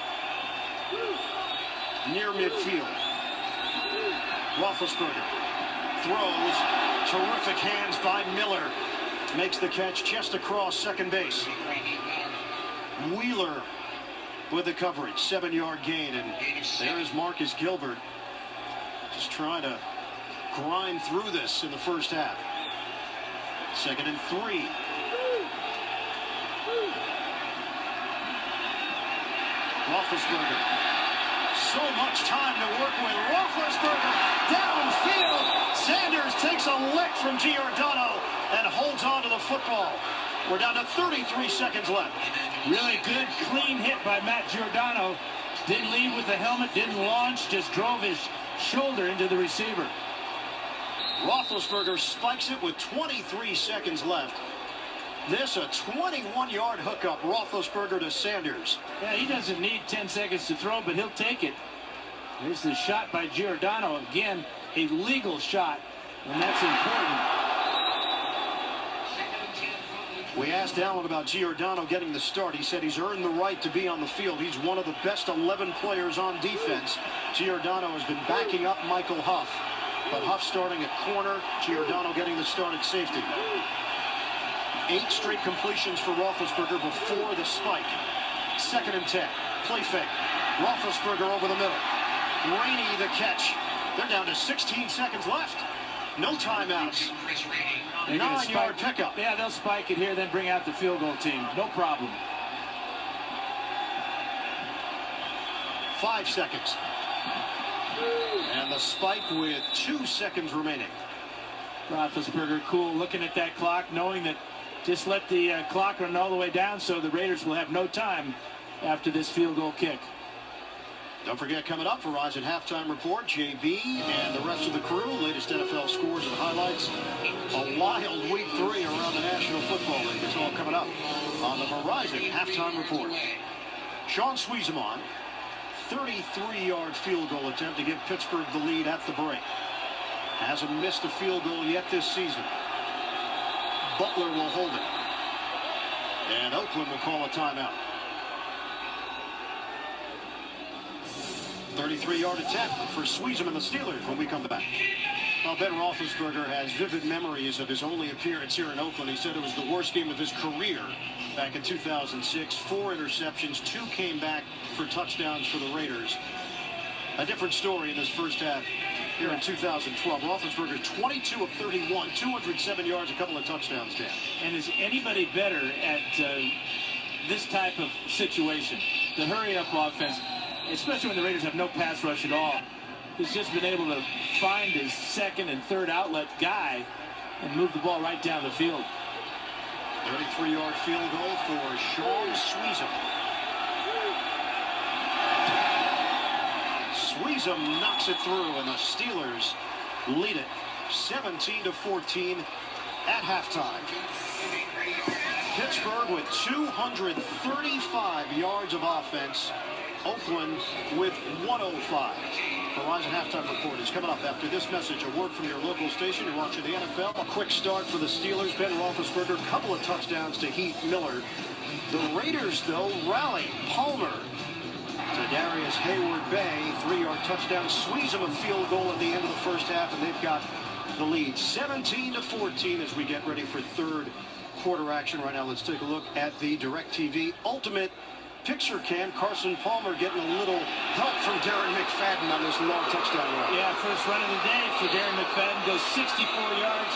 Near midfield. Roethlisberger throws. Terrific hands by Miller. Makes the catch just across second base. Wheeler with the coverage. 7-yard gain. And there is Marcus Gilbert just trying to grind through this in the first half. Second and 3. Roethlisberger. So much time to work with. Roethlisberger downfield. Sanders takes a lick from Giordano and holds on to the football. We're down to 33 seconds left. Really good, clean hit by Matt Giordano. Didn't lead with the helmet, didn't launch, just drove his shoulder into the receiver. Roethlisberger spikes it with 23 seconds left. This a 21-yard hookup. Roethlisberger to Sanders. Yeah, he doesn't need 10 seconds to throw, but he'll take it. There's the shot by Giordano. Again, a legal shot, and that's important. We asked Allen about Giordano getting the start. He said he's earned the right to be on the field. He's one of the best 11 players on defense. Giordano has been backing up Michael Huff. But Huff starting at corner, Giordano getting the start at safety. 8 straight completions for Roethlisberger before the spike. 2nd and 10. Play fake. Roethlisberger over the middle. Rainey the catch. They're down to 16 seconds left. No timeouts. 9-yard pickup. Yeah, they'll spike it here, then bring out the field goal team. No problem. 5 seconds. And the spike with 2 seconds remaining. Roethlisberger cool, looking at that clock, knowing that just let the clock run all the way down so the Raiders will have no time after this field goal kick. Don't forget, coming up, Verizon Halftime Report, JB and the rest of the crew, latest NFL scores and highlights. A wild week 3 around the National Football League. It's all coming up on the Verizon Halftime Report. Sean Sweezemon, 33-yard field goal attempt to give Pittsburgh the lead at the break. Hasn't missed a field goal yet this season. Butler will hold it. And Oakland will call a timeout. 33-yard attempt for Sweezem and the Steelers when we come back. Well, Ben Roethlisberger has vivid memories of his only appearance here in Oakland. He said it was the worst game of his career back in 2006. 4 interceptions, 2 came back for touchdowns for the Raiders. A different story in this first half here in 2012. Roethlisberger 22 of 31, 207 yards, a couple of touchdowns, Dan. And is anybody better at this type of situation? The hurry-up offense, especially when the Raiders have no pass rush at all. He's just been able to find his 2nd and 3rd outlet guy and move the ball right down the field. 33-yard field goal for Sean Sweezem. Sweezem knocks it through, and the Steelers lead it 17-14 at halftime. Pittsburgh with 235 yards of offense. Oakland with 105. Verizon Halftime Report is coming up after this message. A word from your local station. You're watching the NFL. A quick start for the Steelers. Ben Roethlisberger, a couple of touchdowns to Heath Miller. The Raiders, though, rally. Palmer to Darius Hayward-Bay. 3-yard touchdown. Sweezem a field goal at the end of the first half, and they've got the lead. 17-14 as we get ready for third quarter action. Right now, let's take a look at the DirecTV Ultimate Picture Cam. Carson Palmer getting a little help from Darren McFadden on this long touchdown run. Yeah, first run of the day for Darren McFadden. Goes 64 yards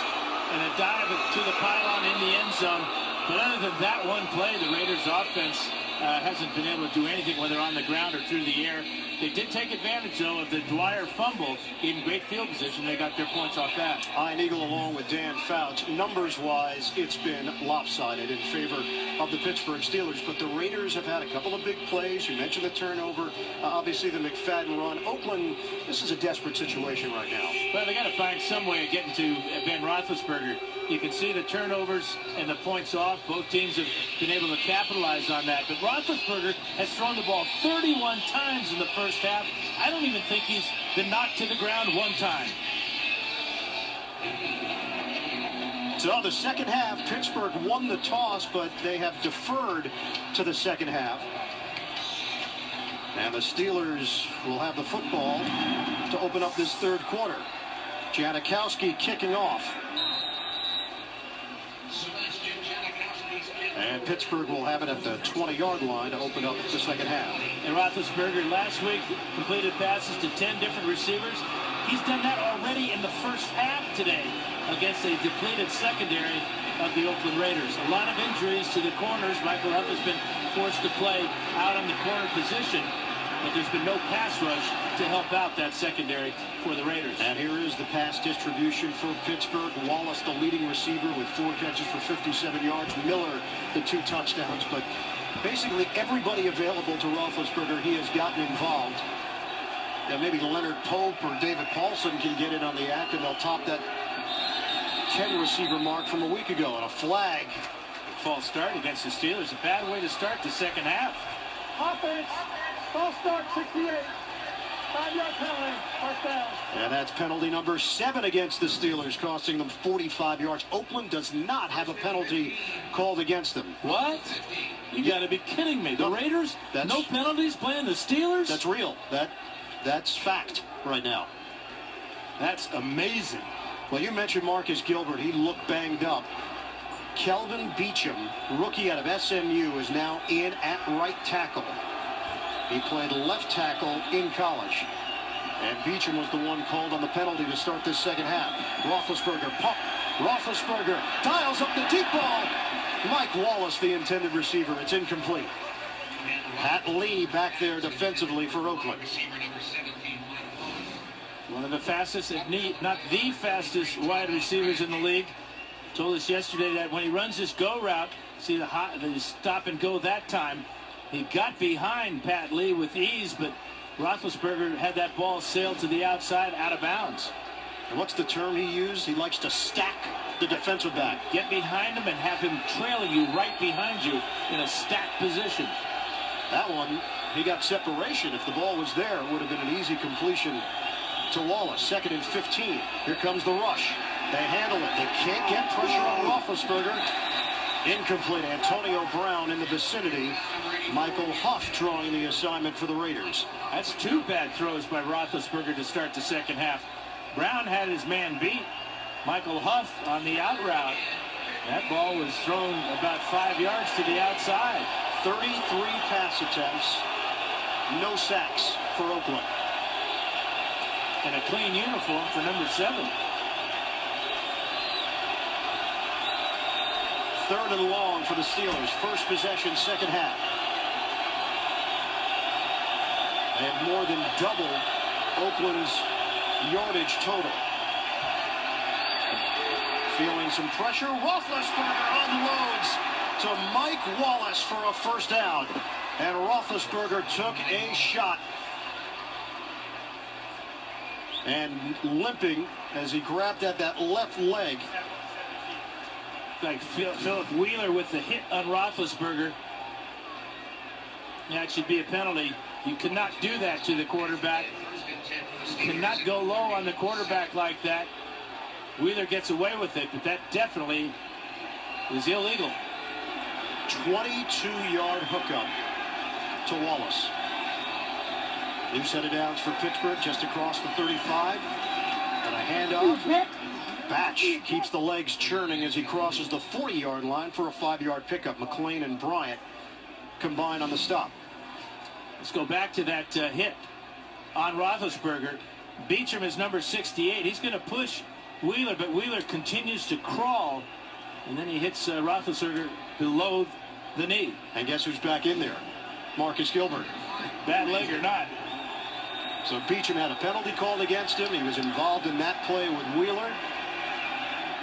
and a dive to the pylon in the end zone. But other than that one play, the Raiders offense hasn't been able to do anything, whether on the ground or through the air. They did take advantage, though, of the Dwyer fumble. In great field position, they got their points off that. Ian Eagle along with Dan Fouch. Numbers-wise, it's been lopsided in favor of the Pittsburgh Steelers. But the Raiders have had a couple of big plays. You mentioned the turnover. Obviously, the McFadden run. Oakland, this is a desperate situation right now. Well, they got to find some way of getting to Ben Roethlisberger. You can see the turnovers and the points off. Both teams have been able to capitalize on that. But Roethlisberger has thrown the ball 31 times in the first half. I don't even think he's been knocked to the ground one time. So the second half, Pittsburgh won the toss, but they have deferred to the second half. And the Steelers will have the football to open up this third quarter. Janikowski kicking off. And Pittsburgh will have it at the 20-yard line to open up the second half. And Roethlisberger last week completed passes to 10 different receivers. He's done that already in the first half today. against a depleted secondary of the Oakland Raiders. A lot of injuries to the corners. Michael Huff has been forced to play out on the corner position, but there's been no pass rush to help out that secondary for the Raiders. And here is the pass distribution for Pittsburgh. Wallace, the leading receiver, with 4 catches for 57 yards. Miller, the 2 touchdowns. But basically everybody available to Roethlisberger, he has gotten involved. Now maybe Leonard Pope or David Paulson can get in on the act, and they'll top that 10 receiver mark from a week ago. And a flag. False start against the Steelers. A bad way to start the second half. Offense, false start, 68. 5-yard penalty, first down. And that's penalty number 7 against the Steelers, costing them 45 yards. Oakland does not have a penalty called against them. What? You got to be kidding me. The Raiders, no penalties playing the Steelers? That's real. That's fact right now. That's amazing. Well, you mentioned Marcus Gilbert. He looked banged up. Kelvin Beachum, rookie out of SMU, is now in at right tackle. He played left tackle in college. And Beachum was the one called on the penalty to start this second half. Roethlisberger pump. Roethlisberger dials up the deep ball. Mike Wallace, the intended receiver. It's incomplete. Pat Lee back there defensively for Oakland. One of the fastest, if not the fastest wide receivers in the league. Told us yesterday that when he runs this go route, see the stop and go that time, he got behind Pat Lee with ease, but Roethlisberger had that ball sailed to the outside, out of bounds. And what's the term he used? He likes to stack the defensive back. Get behind him and have him trailing you right behind you in a stacked position. That one, he got separation. If the ball was there, it would have been an easy completion to Wallace. 2nd and 15. Here comes the rush. They handle it. They can't get pressure on Roethlisberger. Incomplete. Antonio Brown in the vicinity. Michael Huff drawing the assignment for the Raiders. That's 2 bad throws by Roethlisberger to start the second half. Brown had his man beat. Michael Huff on the out route. That ball was thrown about 5 yards to the outside. 33 pass attempts. No sacks for Oakland. And a clean uniform for number 7. 3rd and long for the Steelers. First possession, second half. They have more than doubled Oakland's yardage total. Feeling some pressure. Roethlisberger unloads to Mike Wallace for a first down. And Roethlisberger took a shot. And limping as he grabbed at that left leg. Like Philip Wheeler with the hit on Roethlisberger. That should be a penalty. You cannot do that to the quarterback. You cannot go low on the quarterback like that. Wheeler gets away with it, but that definitely is illegal. 22-yard hookup to Wallace. New set of downs for Pittsburgh just across the 35. And a handoff. Batch keeps the legs churning as he crosses the 40-yard line for a 5-yard pickup. McLean and Bryant combine on the stop. Let's go back to that hit on Roethlisberger. Beachum is number 68. He's going to push Wheeler, but Wheeler continues to crawl. And then he hits Roethlisberger below the knee. And guess who's back in there? Marcus Gilbert. Bad leg or not. So Beachum had a penalty called against him. He was involved in that play with Wheeler.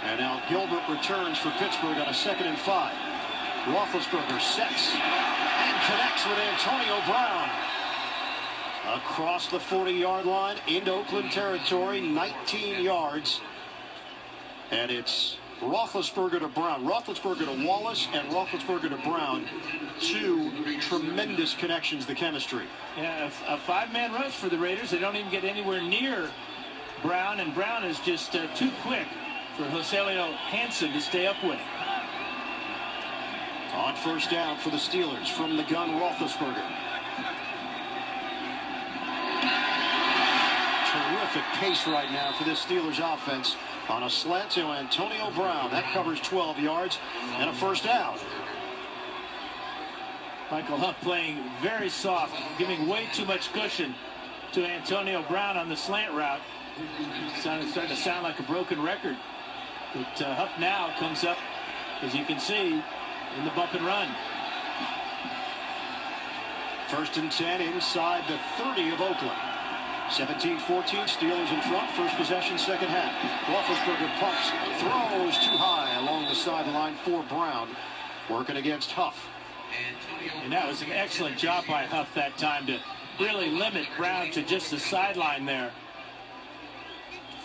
And now Gilbert returns for Pittsburgh on a 2nd and 5. Roethlisberger sets and connects with Antonio Brown. Across the 40-yard line into Oakland territory, 19 yards. And it's Roethlisberger to Brown. Roethlisberger to Wallace and Roethlisberger to Brown. 2 tremendous connections, the chemistry. Yeah, a 5-man rush for the Raiders. They don't even get anywhere near Brown, and Brown is just too quick for Joselio Hansen to stay up with. On first down for the Steelers from the gun, Roethlisberger. Terrific pace right now for this Steelers offense. On a slant to Antonio Brown. That covers 12 yards and a first down. Michael Huff playing very soft, giving way too much cushion to Antonio Brown on the slant route. Starting to sound like a broken record. But Huff now comes up, as you can see, in the bump and run. 1st and 10 inside the 30 of Oakland. 17-14, Steelers in front. First possession, second half. Roethlisberger pumps, throws too high along the sideline for Brown, working against Huff. And that was an excellent job by Huff that time to really limit Brown to just the sideline there.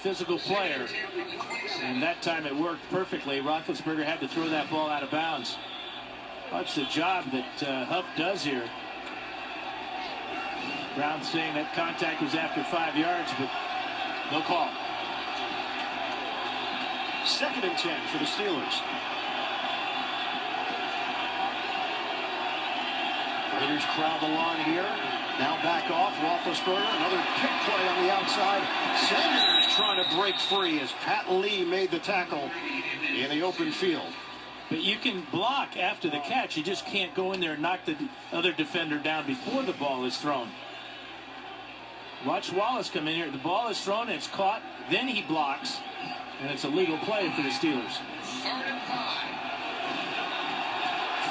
Physical player, and that time it worked perfectly. Roethlisberger had to throw that ball out of bounds. Watch the job that Huff does here. Brown saying that contact was after 5 yards, but no call. 2nd and 10 for the Steelers. Raiders crowd the line here. Now back off. Roethlisberger, another pick play on the outside. Sanders trying to break free as Pat Lee made the tackle in the open field. But you can block after the catch. You just can't go in there and knock the other defender down before the ball is thrown. Watch Wallace come in here. The ball is thrown, and it's caught. Then he blocks, and it's a legal play for the Steelers.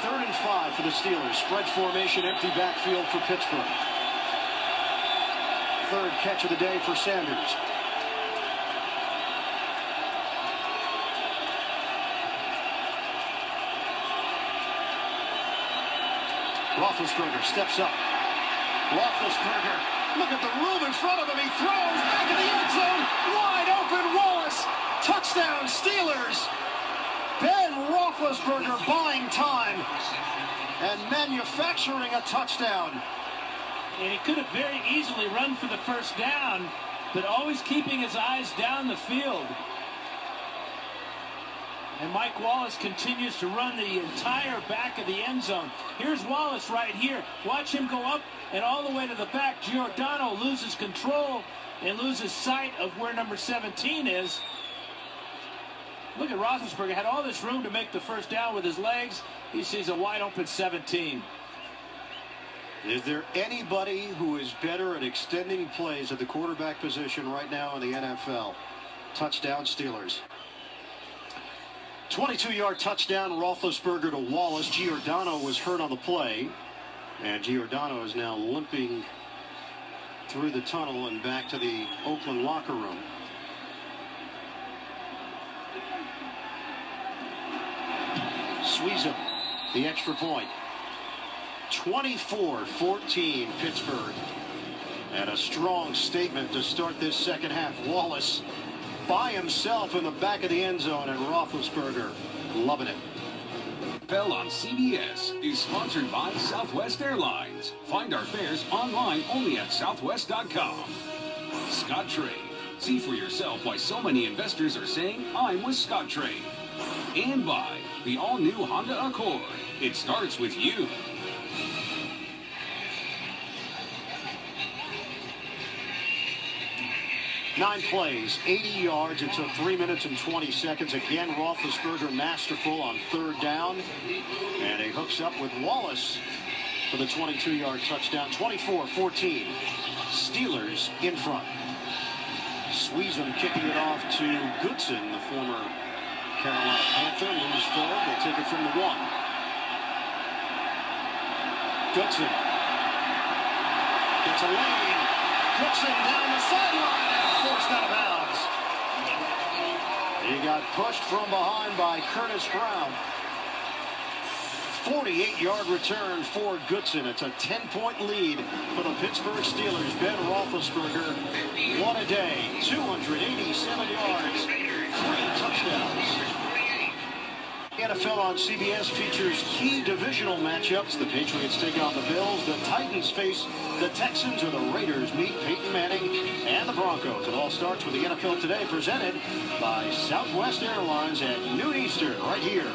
3rd and 5 for the Steelers. Spread formation, empty backfield for Pittsburgh. 3rd catch of the day for Sanders. Roethlisberger steps up. Roethlisberger, look at the room in front of him. He throws back in the end zone. Wide open, Wallace. Touchdown, Steelers. Ben Roethlisberger buying time and manufacturing a touchdown. And he could have very easily run for the first down, but always keeping his eyes down the field. And Mike Wallace continues to run the entire back of the end zone. Here's Wallace right here. Watch him go up and all the way to the back. Giordano loses control and loses sight of where number 17 is. Look at Roethlisberger. Had all this room to make the first down with his legs. He sees a wide open 17. Is there anybody who is better at extending plays at the quarterback position right now in the NFL? Touchdown, Steelers. 22-yard touchdown, Roethlisberger to Wallace. Giordano was hurt on the play, and Giordano is now limping through the tunnel and back to the Oakland locker room. Sweezum, the extra point. 24-14 Pittsburgh. And a strong statement to start this second half. Wallace by himself in the back of the end zone, and Roethlisberger loving it. NFL on CBS is sponsored by Southwest Airlines. Find our fares online only at southwest.com. Scottrade. See for yourself why so many investors are saying, I'm with Scottrade. And by the all-new Honda Accord. It starts with you. Nine plays, 80 yards. It took 3 minutes and 20 seconds. Again, Roethlisberger masterful on third down. And he hooks up with Wallace for the 22-yard touchdown. 24-14. Steelers in front. Sweezum kicking it off to Goodson, the former Carolina Panther. Moves forward. They'll take it from the 1. Goodson gets a lane. Goodson down the sideline. Forced out of bounds. He got pushed from behind by Curtis Brown. 48-yard return for Goodson. It's a 10-point lead for the Pittsburgh Steelers. Ben Roethlisberger, what a day. 287 yards, 3 touchdowns. NFL on CBS features key divisional matchups. The Patriots take on the Bills. The Titans face the Texans, or the Raiders meet Peyton Manning and the Broncos. It all starts with the NFL Today, presented by Southwest Airlines at noon Eastern, right here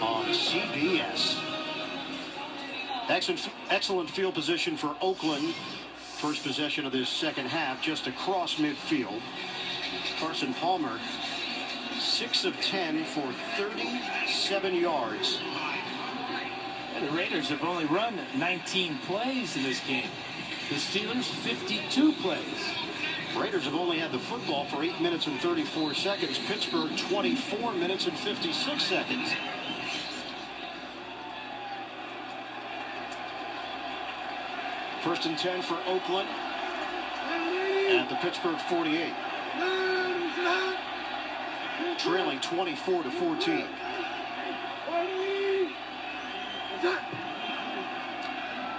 on CBS. Excellent field position for Oakland. First possession of this second half, just across midfield. Carson Palmer, 6 of 10 for 37 yards. And the Raiders have only run 19 plays in this game. The Steelers, 52 plays. Raiders have only had the football for 8 minutes and 34 seconds. Pittsburgh 24 minutes and 56 seconds. First and 10 for Oakland at the Pittsburgh 48. Trailing 24-14.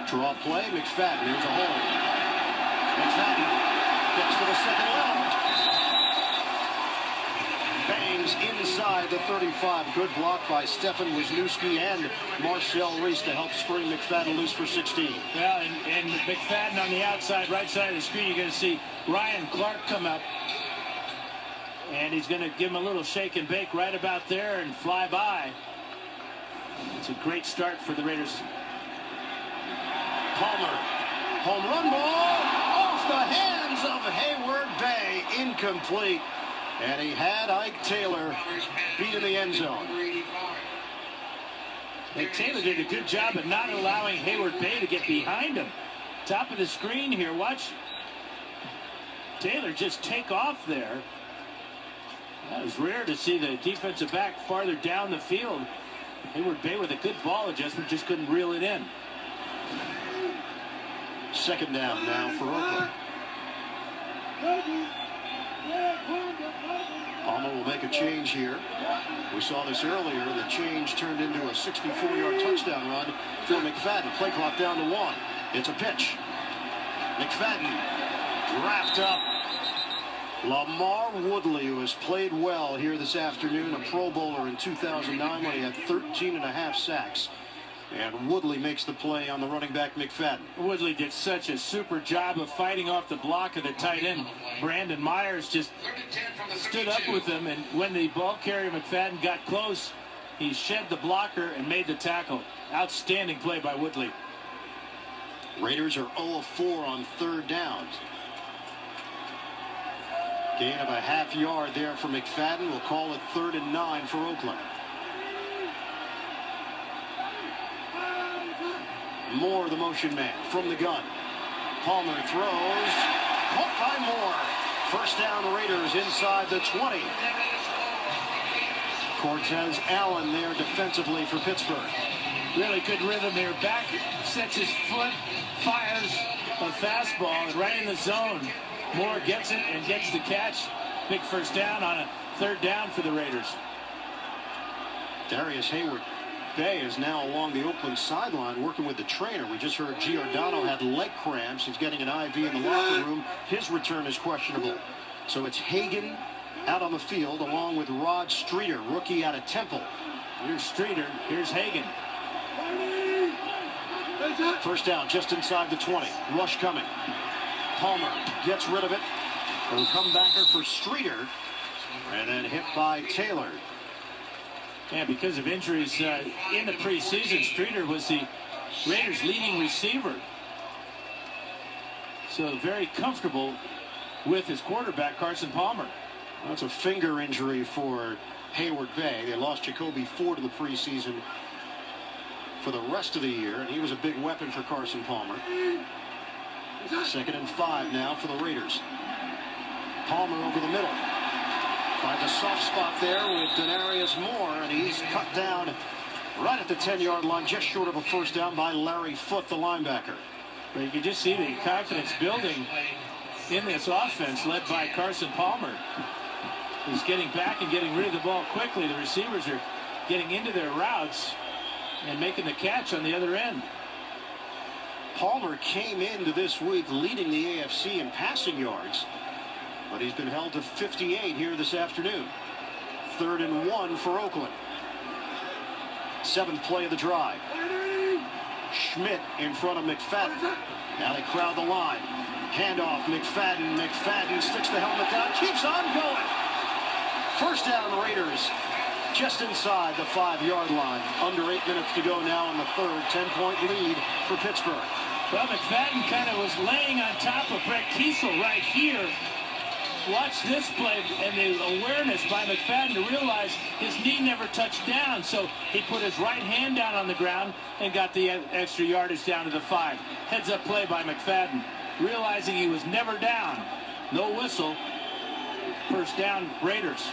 Draw play, McFadden. Here's a hole. McFadden gets to the second level. Bangs inside the 35. Good block by Stefan Wisniewski and Marcel Reese to help spring McFadden loose for 16. Well, and McFadden on the outside, right side of the screen, you're going to see Ryan Clark come up. And he's going to give him a little shake and bake right about there and fly by. It's a great start for the Raiders. Palmer, home run ball off the hands of Hayward Bay, incomplete. And he had Ike Taylor beat in the end zone. And Taylor did a good job of not allowing Hayward Bay to get behind him. Top of the screen here, watch Taylor just take off there. That was rare to see the defensive back farther down the field. Hayward Bay with a good ball adjustment, just couldn't reel it in. Second down now for Oakland. Palmer will make a change here. We saw this earlier. The change turned into a 64-yard touchdown run for McFadden. Play clock down to 1. It's a pitch. McFadden wrapped up. Lamar Woodley, who has played well here this afternoon, a Pro Bowler in 2009 when he had 13.5 sacks. And Woodley makes the play on the running back, McFadden. Woodley did such a super job of fighting off the block of the tight end. Brandon Myers just stood up with him, and when the ball carrier McFadden got close, he shed the blocker and made the tackle. Outstanding play by Woodley. Raiders are 0 of 4 on third downs. Gain of a half yard there for McFadden. We'll call it 3rd and 9 for Oakland. Moore, the motion man, from the gun. Palmer throws. Caught by Moore. First down, Raiders inside the 20. Cortez Allen there defensively for Pittsburgh. Really good rhythm there. Back, sets his foot, fires a fastball, and right in the zone. Moore gets it and gets the catch. Big first down on a 3rd down for the Raiders. Darius Hayward Bay is now along the Oakland sideline working with the trainer. We just heard Giordano had leg cramps. He's getting an IV in the locker room. His return is questionable. So it's Hagan out on the field along with Rod Streeter, rookie out of Temple. Here's Streeter. Here's Hagan. First down just inside the 20. Rush coming. Palmer gets rid of it. A comebacker for Streeter. And then hit by Taylor. Yeah, because of injuries in the preseason, Streeter was the Raiders' leading receiver. So very comfortable with his quarterback, Carson Palmer. That's a finger injury for Hayward Bay. They lost Jacoby Ford in the preseason for the rest of the year, and he was a big weapon for Carson Palmer. 2nd and 5 now for the Raiders. Palmer over the middle. Finds a soft spot there with Denarius Moore, and he's cut down right at the 10-yard line, just short of a first down by Larry Foote, the linebacker. But you can just see the confidence building in this offense led by Carson Palmer. He's getting back and getting rid of the ball quickly. The receivers are getting into their routes and making the catch on the other end. Palmer came into this week leading the AFC in passing yards, but he's been held to 58 here this afternoon. 3rd and 1 for Oakland. 7th play of the drive. Schmidt in front of McFadden. Now they crowd the line. Handoff, McFadden. McFadden sticks the helmet down, keeps on going. First down, Raiders. Just inside the 5-yard line. Under 8 minutes to go now in the 3rd. 10-point lead for Pittsburgh. Well, McFadden kind of was laying on top of Brett Kiesel right here. Watch this play and the awareness by McFadden to realize his knee never touched down. So he put his right hand down on the ground and got the extra yardage down to the 5. Heads up play by McFadden, realizing he was never down. No whistle. First down, Raiders.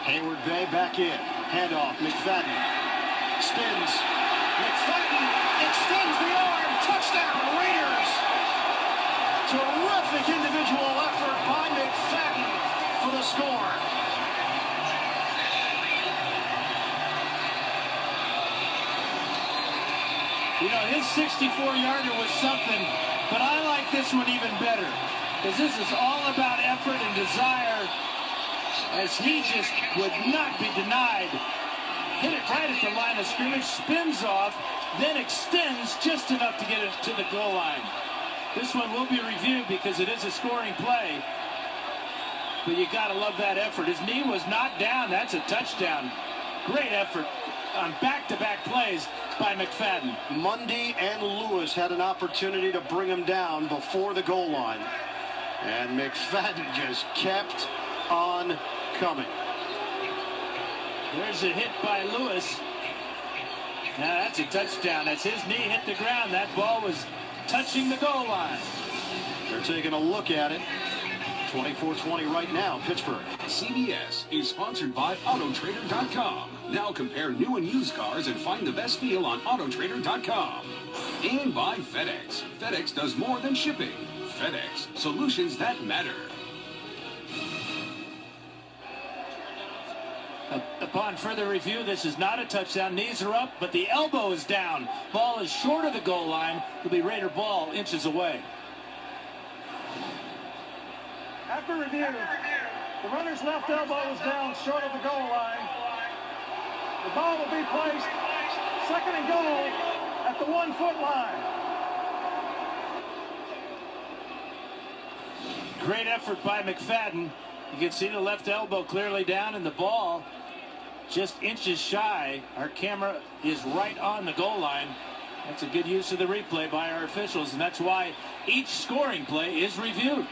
Hayward Bay back in. Handoff, McFadden. Spins. McFadden extends the arm. Touchdown, Raiders. Terrific individual effort by McFadden for the score. You know, his 64-yarder was something, but I like this one even better, because this is all about effort and desire, as he just would not be denied. Hit it right at the line of scrimmage, spins off, then extends just enough to get it to the goal line. This one will be reviewed because it is a scoring play, but you got to love that effort. His knee was not down. That's a touchdown. Great effort on back-to-back plays by McFadden. Mundy and Lewis had an opportunity to bring him down before the goal line, and McFadden just kept on coming. There's a hit by Lewis. Now that's a touchdown. That's his knee hit the ground. That ball was touching the goal line. They're taking a look at it. 24-20 right now, Pittsburgh. CBS is sponsored by Autotrader.com. Now compare new and used cars and find the best deal on Autotrader.com. And by FedEx. FedEx does more than shipping. FedEx, solutions that matter. Upon further review, this is not a touchdown. Knees are up, but the elbow is down. Ball is short of the goal line. It'll be Raider ball inches away. After review, the runner's left elbow is down short of the goal line. The ball will be placed second and goal at the 1-foot line. Great effort by McFadden. You can see the left elbow clearly down, and the ball just inches shy. Our camera is right on the goal line. That's a good use of the replay by our officials, and that's why each scoring play is reviewed.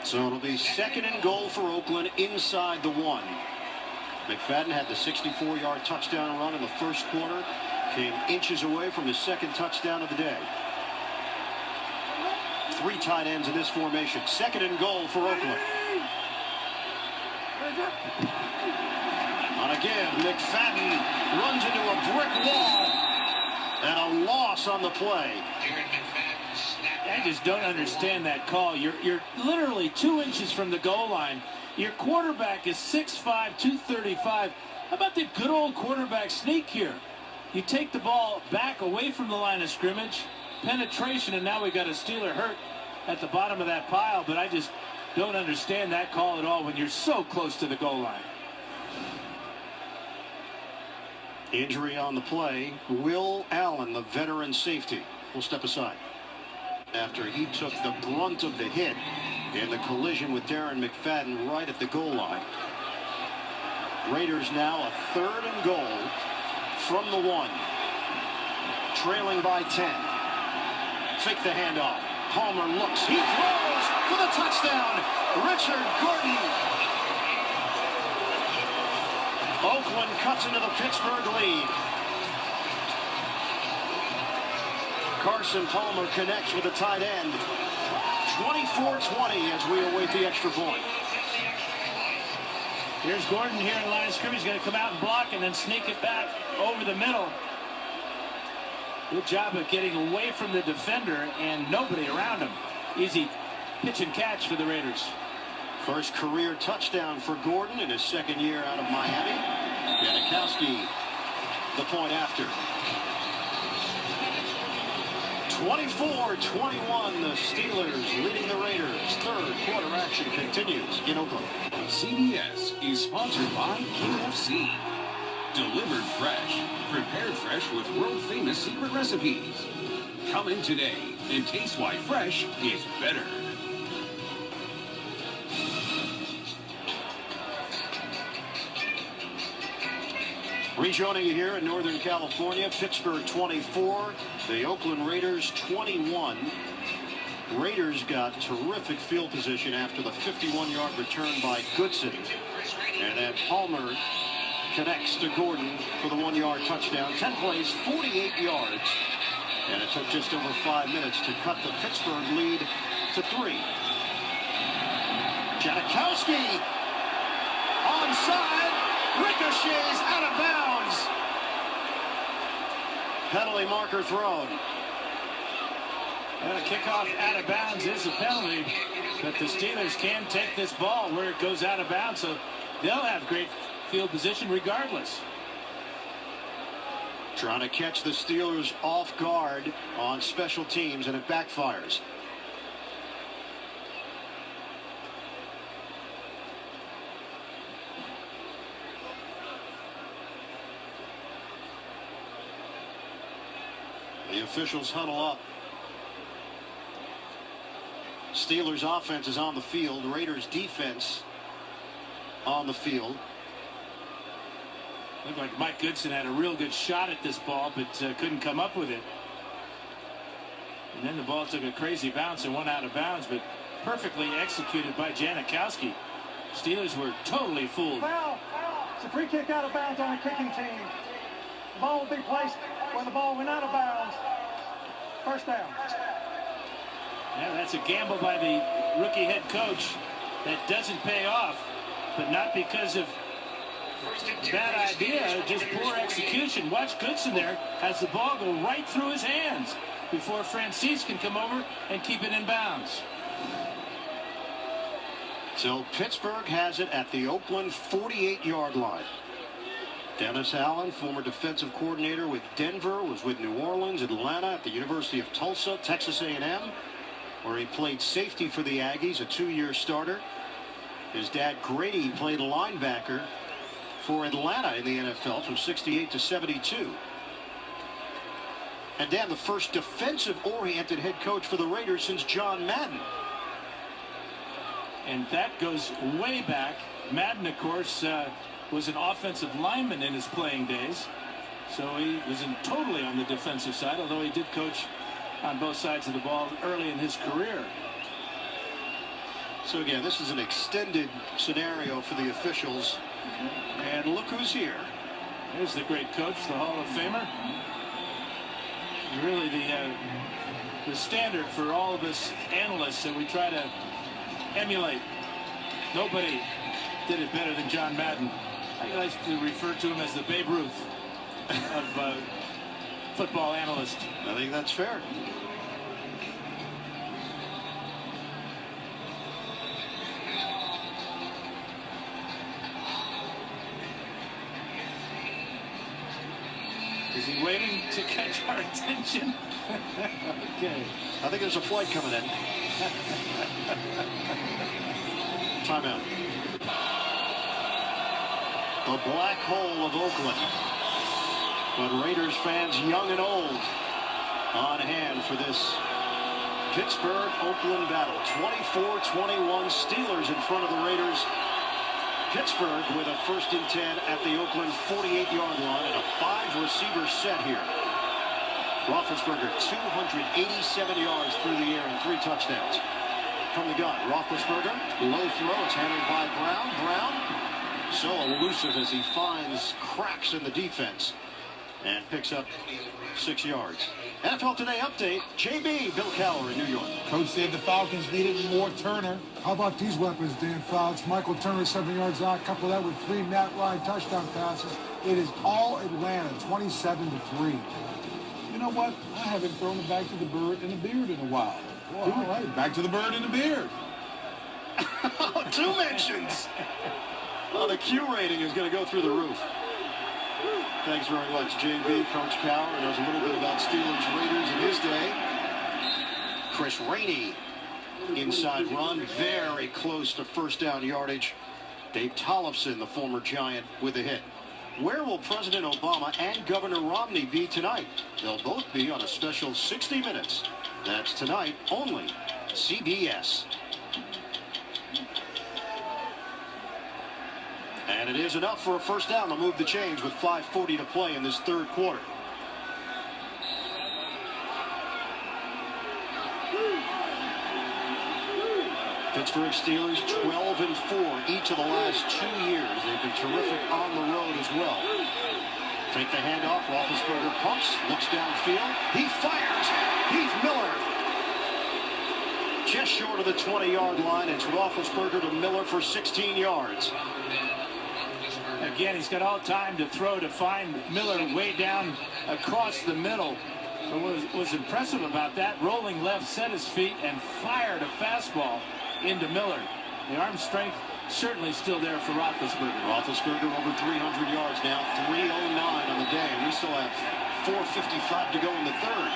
So it'll be second and goal for Oakland inside the 1. McFadden had the 64-yard touchdown run in the first quarter. Came inches away from his second touchdown of the day. 3 tight ends in this formation. Second and goal for Oakland. And again, McFadden runs into a brick wall. And a loss on the play. I just don't understand that call. You're literally 2 inches from the goal line. Your quarterback is 6'5", 235. How about the good old quarterback sneak here? You take the ball back away from the line of scrimmage, penetration, and now we got a Steeler hurt at the bottom of that pile, but I just don't understand that call at all when you're so close to the goal line. Injury on the play. Will Allen, the veteran safety, will step aside after he took the brunt of the hit in the collision with Darren McFadden right at the goal line. Raiders now a third and goal from the 1. Trailing by 10. Fake the handoff. Palmer looks. He throws for the touchdown. Richard Gordon. Oakland cuts into the Pittsburgh lead. Carson Palmer connects with the tight end. 24-20 as we await the extra point. Here's Gordon here in the line of scrimmage. He's going to come out and block and then sneak it back over the middle. Good job of getting away from the defender and nobody around him. Easy pitch and catch for the Raiders. First career touchdown for Gordon in his second year out of Miami. Janikowski, the point after. 24-21, the Steelers leading the Raiders. Third quarter action continues in Oakland. CBS is sponsored by KFC. Delivered fresh, prepared fresh with world-famous secret recipes. Come in today and taste why fresh is better. Rejoining you here in Northern California, Pittsburgh 24, the Oakland Raiders 21. Raiders got terrific field position after the 51-yard return by Goodson. And then Palmer connects to Gordon for the 1-yard touchdown. 10 plays, 48 yards. And it took just over 5 minutes to cut the Pittsburgh lead to 3. Janikowski onside, ricochets out of bounds. Penalty marker thrown. And a kickoff out of bounds is a penalty, but the Steelers can take this ball where it goes out of bounds, so they'll have great field position regardless. Trying to catch the Steelers off guard on special teams, and it backfires. The officials huddle up. Steelers offense is on the field. Raiders defense on the field. Looked like Mike Goodson had a real good shot at this ball, but couldn't come up with it. And then the ball took a crazy bounce and went out of bounds, but perfectly executed by Janikowski. Steelers were totally fooled. Foul. It's a free kick out of bounds on a kicking team. The ball will be placed where the ball went out of bounds. First down. Yeah, that's a gamble by the rookie head coach that doesn't pay off, but not because of bad idea, just poor execution. Watch Goodson there as the ball go right through his hands before Francis can come over and keep it in bounds. So Pittsburgh has it at the Oakland 48-yard line. Dennis Allen, former defensive coordinator with Denver, was with New Orleans, Atlanta, at the University of Tulsa, Texas A&M, where he played safety for the Aggies, a 2-year starter. His dad, Grady, played linebacker for Atlanta in the NFL from 68 to 72. And Dan, the first defensive-oriented head coach for the Raiders since John Madden. And that goes way back. Madden, of course, was an offensive lineman in his playing days. So he wasn't totally on the defensive side, although he did coach on both sides of the ball early in his career. So again, this is an extended scenario for the officials. And look who's here. There's the great coach, the Hall of Famer. Really the standard for all of us analysts that we try to emulate. Nobody did it better than John Madden. I like to refer to him as the Babe Ruth of football analysts. I think that's fair. Is he waiting to catch our attention? Okay. I think there's a flight coming in. Timeout. The black hole of Oakland. But Raiders fans, young and old, on hand for this Pittsburgh-Oakland battle. 24-21, Steelers in front of the Raiders. Pittsburgh with a 1st and 10 at the Oakland 48-yard line, and a 5-receiver set here. Roethlisberger, 287 yards through the air and 3 touchdowns. From the gun, Roethlisberger, low throw, it's handled by Brown. Brown, so elusive as he finds cracks in the defense and picks up 6 yards. NFL Today update, JB, Bill Cowher in New York. Coach said the Falcons needed more Turner. How about these weapons, Dan Fouts? Michael Turner, 7 yards out. Couple that with 3 Matt Ryan touchdown passes. It is all Atlanta, 27-3. You know what? I haven't thrown it back to the bird and the beard in a while. Well, all right, back to the bird and the beard. 2 mentions. Oh, the Q rating is going to go through the roof. Thanks very much, JB. Coach Cowher knows a little bit about Steelers Raiders in his day. Chris Rainey, inside run, very close to 1st down yardage. Dave Tollefson, the former Giant, with a hit. Where will President Obama and Governor Romney be tonight? They'll both be on a special 60 Minutes. That's tonight only. CBS. And it is enough for a 1st down to move the chains with 5:40 to play in this 3rd quarter. Pittsburgh Steelers 12-4 each of the last 2 years. They've been terrific on the road as well. Take the handoff. Roethlisberger pumps, looks downfield. He fires. Heath Miller. Just short of the 20-yard line. It's Roethlisberger to Miller for 16 yards. Again, he's got all time to throw to find Miller way down across the middle. But what was impressive about that, rolling left, set his feet, and fired a fastball into Miller. The arm strength certainly still there for Roethlisberger. Roethlisberger over 300 yards now, 309 on the day. We still have 4:55 to go in the third.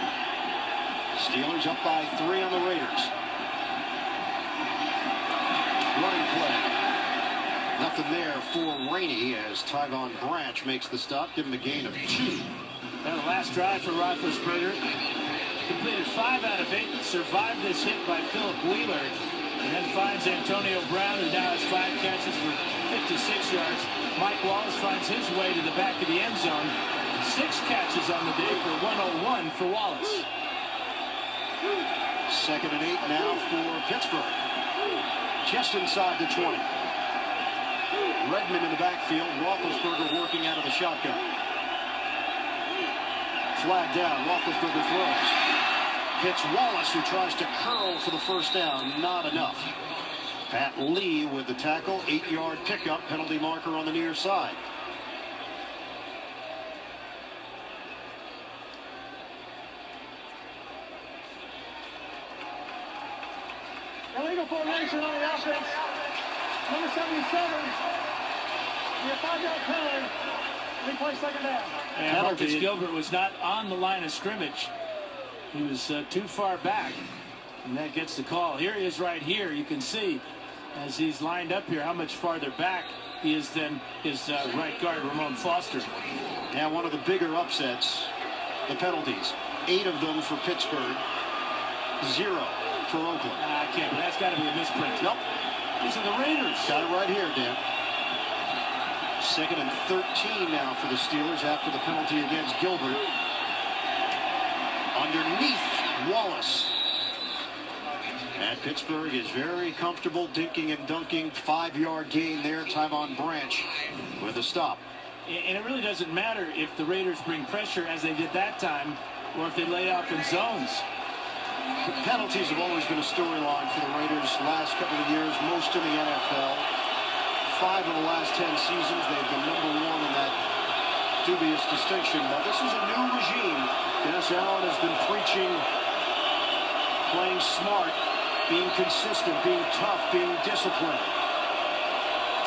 Steelers up by 3 on the Raiders. Running play. Nothing there for Rainey as Tyvon Branch makes the stop, give him a gain of 2. Now the last drive for Roethlisberger. Completed 5 out of 8. Survived this hit by Philip Wheeler. And then finds Antonio Brown, who now has 5 catches for 56 yards. Mike Wallace finds his way to the back of the end zone. 6 catches on the day for 101 for Wallace. 2nd and 8 now for Pittsburgh. Just inside the 20. Redmond in the backfield. Roethlisberger working out of the shotgun. Flag down. Roethlisberger throws. Hits Wallace, who tries to curl for the first down. Not enough. Pat Lee with the tackle. 8-yard pickup. Penalty marker on the near side. Illegal formation on the offense. Number 77. The 5-yard penalty. Replay 2nd down. And Marcus Gilbert was not on the line of scrimmage. He was too far back, and that gets the call. Here he is right here. You can see as he's lined up here how much farther back he is than his right guard, Ramon Foster. Now one of the bigger upsets, the penalties. 8 of them for Pittsburgh, 0 for Oakland. I can't, that's got to be a misprint. Nope. These are the Raiders. Got it right here, Dan. 2nd and 13 now for the Steelers after the penalty against Gilbert. Underneath Wallace. And Pittsburgh is very comfortable dinking and dunking. 5-yard gain there. Tyvon Branch with a stop. And it really doesn't matter if the Raiders bring pressure as they did that time or if they lay off in zones. Penalties have always been a storyline for the Raiders last couple of years, most in the NFL. 5 of the last 10 seasons, they've been number 1 in that dubious distinction. But this is a new regime. Dennis Allen has been preaching playing smart, being consistent, being tough, being disciplined.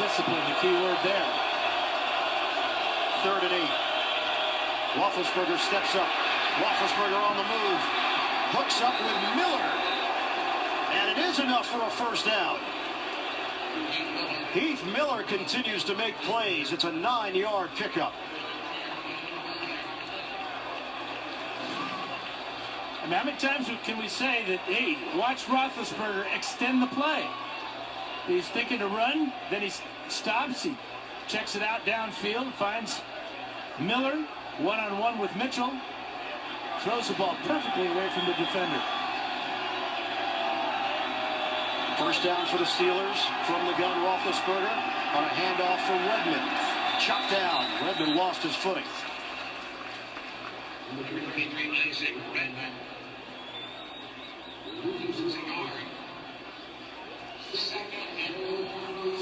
Discipline, the key word there. 3rd and 8. Roethlisberger steps up. Roethlisberger on the move. Hooks up with Miller. And it is enough for a first down. Heath Miller continues to make plays. It's a 9-yard pickup. I mean, how many times can we say that, hey, watch Roethlisberger extend the play? He's thinking to run, then he stops, he checks it out downfield, finds Miller, one-on-one with Mitchell, throws the ball perfectly away from the defender. First down for the Steelers from the gun. Roethlisberger on a handoff for Redmond. Chopped down. Redmond lost his footing.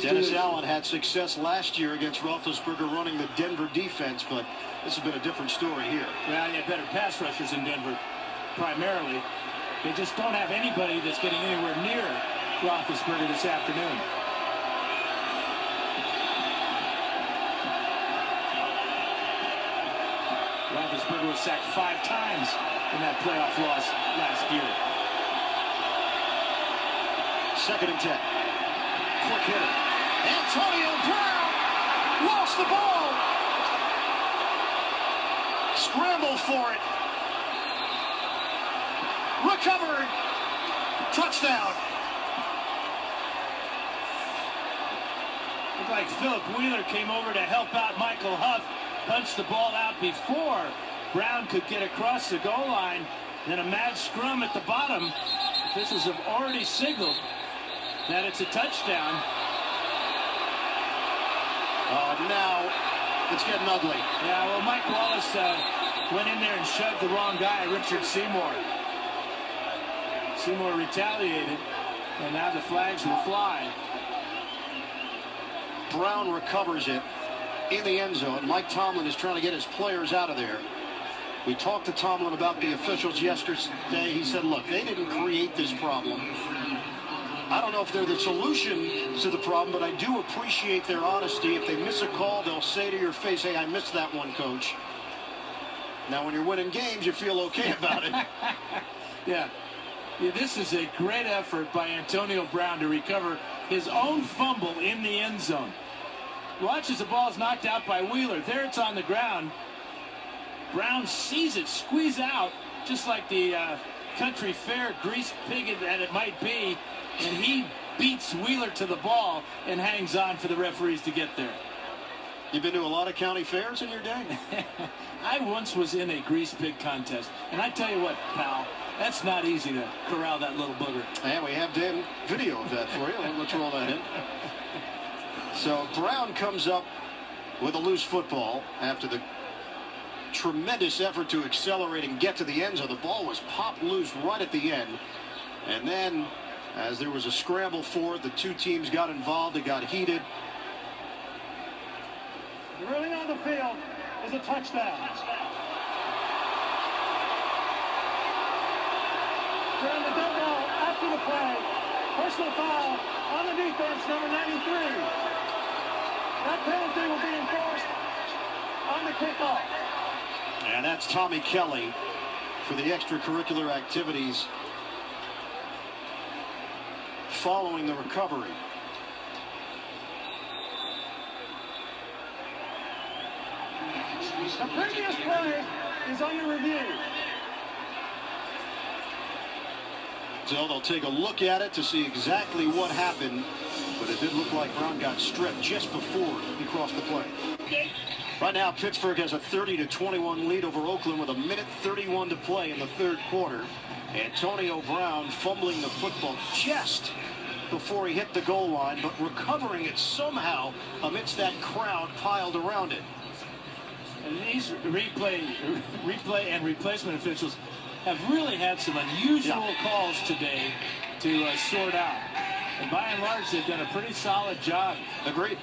Dennis Allen had success last year against Roethlisberger running the Denver defense, but this has been a different story here. Well, you had better pass rushers in Denver, primarily. They just don't have anybody that's getting anywhere near Roethlisberger this afternoon. Roethlisberger was sacked 5 times in that playoff loss last year. 2nd and 10. Quick hitter. Antonio Brown lost the ball. Scrambled for it. Recovered. Touchdown. Looked like Philip Wheeler came over to help out Michael Huff. Punched the ball out before Brown could get across the goal line. Then a mad scrum at the bottom. Officials have already signaled that it's a touchdown. Now It's getting ugly. Yeah, well, Mike Wallace went in there and shoved the wrong guy, Richard Seymour. Seymour retaliated, and now the flags will fly. Brown recovers it in the end zone. Mike Tomlin is trying to get his players out of there. We talked to Tomlin about the officials yesterday. He said, look, they didn't create this problem. I don't know if they're the solution to the problem, but I do appreciate their honesty. If they miss a call, they'll say to your face, hey, I missed that one, coach. Now, when you're winning games, you feel okay about it. Yeah, this is a great effort by Antonio Brown to recover his own fumble in the end zone. Watch as the ball is knocked out by Wheeler. There it's on the ground. Brown sees it squeeze out, just like the country fair grease pig that it might be, and he beats Wheeler to the ball and hangs on for the referees to get there. You've been to a lot of county fairs in your day? I once was in a grease pig contest, and I tell you what, pal, that's not easy to corral that little booger. And we have Dan video of that for you. Let's roll that in. So Brown comes up with a loose football after the tremendous effort to accelerate and get to the end zone. The ball was popped loose right at the end. And then, as there was a scramble for it, the two teams got involved. It got heated. The ruling on the field is a touchdown. During the dead ball after the play, personal foul on the defense, number 93. That penalty will be enforced on the kickoff. And that's Tommy Kelly for the extracurricular activities following the recovery. The previous play is under review. So they'll take a look at it to see exactly what happened, but it did look like Brown got stripped just before he crossed the play. Right now, Pittsburgh has a 30-21 lead over Oakland with 1:31 to play in the third quarter. Antonio Brown fumbling the football just before he hit the goal line, but recovering it somehow amidst that crowd piled around it. And these replay and replacement officials have really had some unusual calls today to sort out. And by and large, they've done a pretty solid job. Agreed.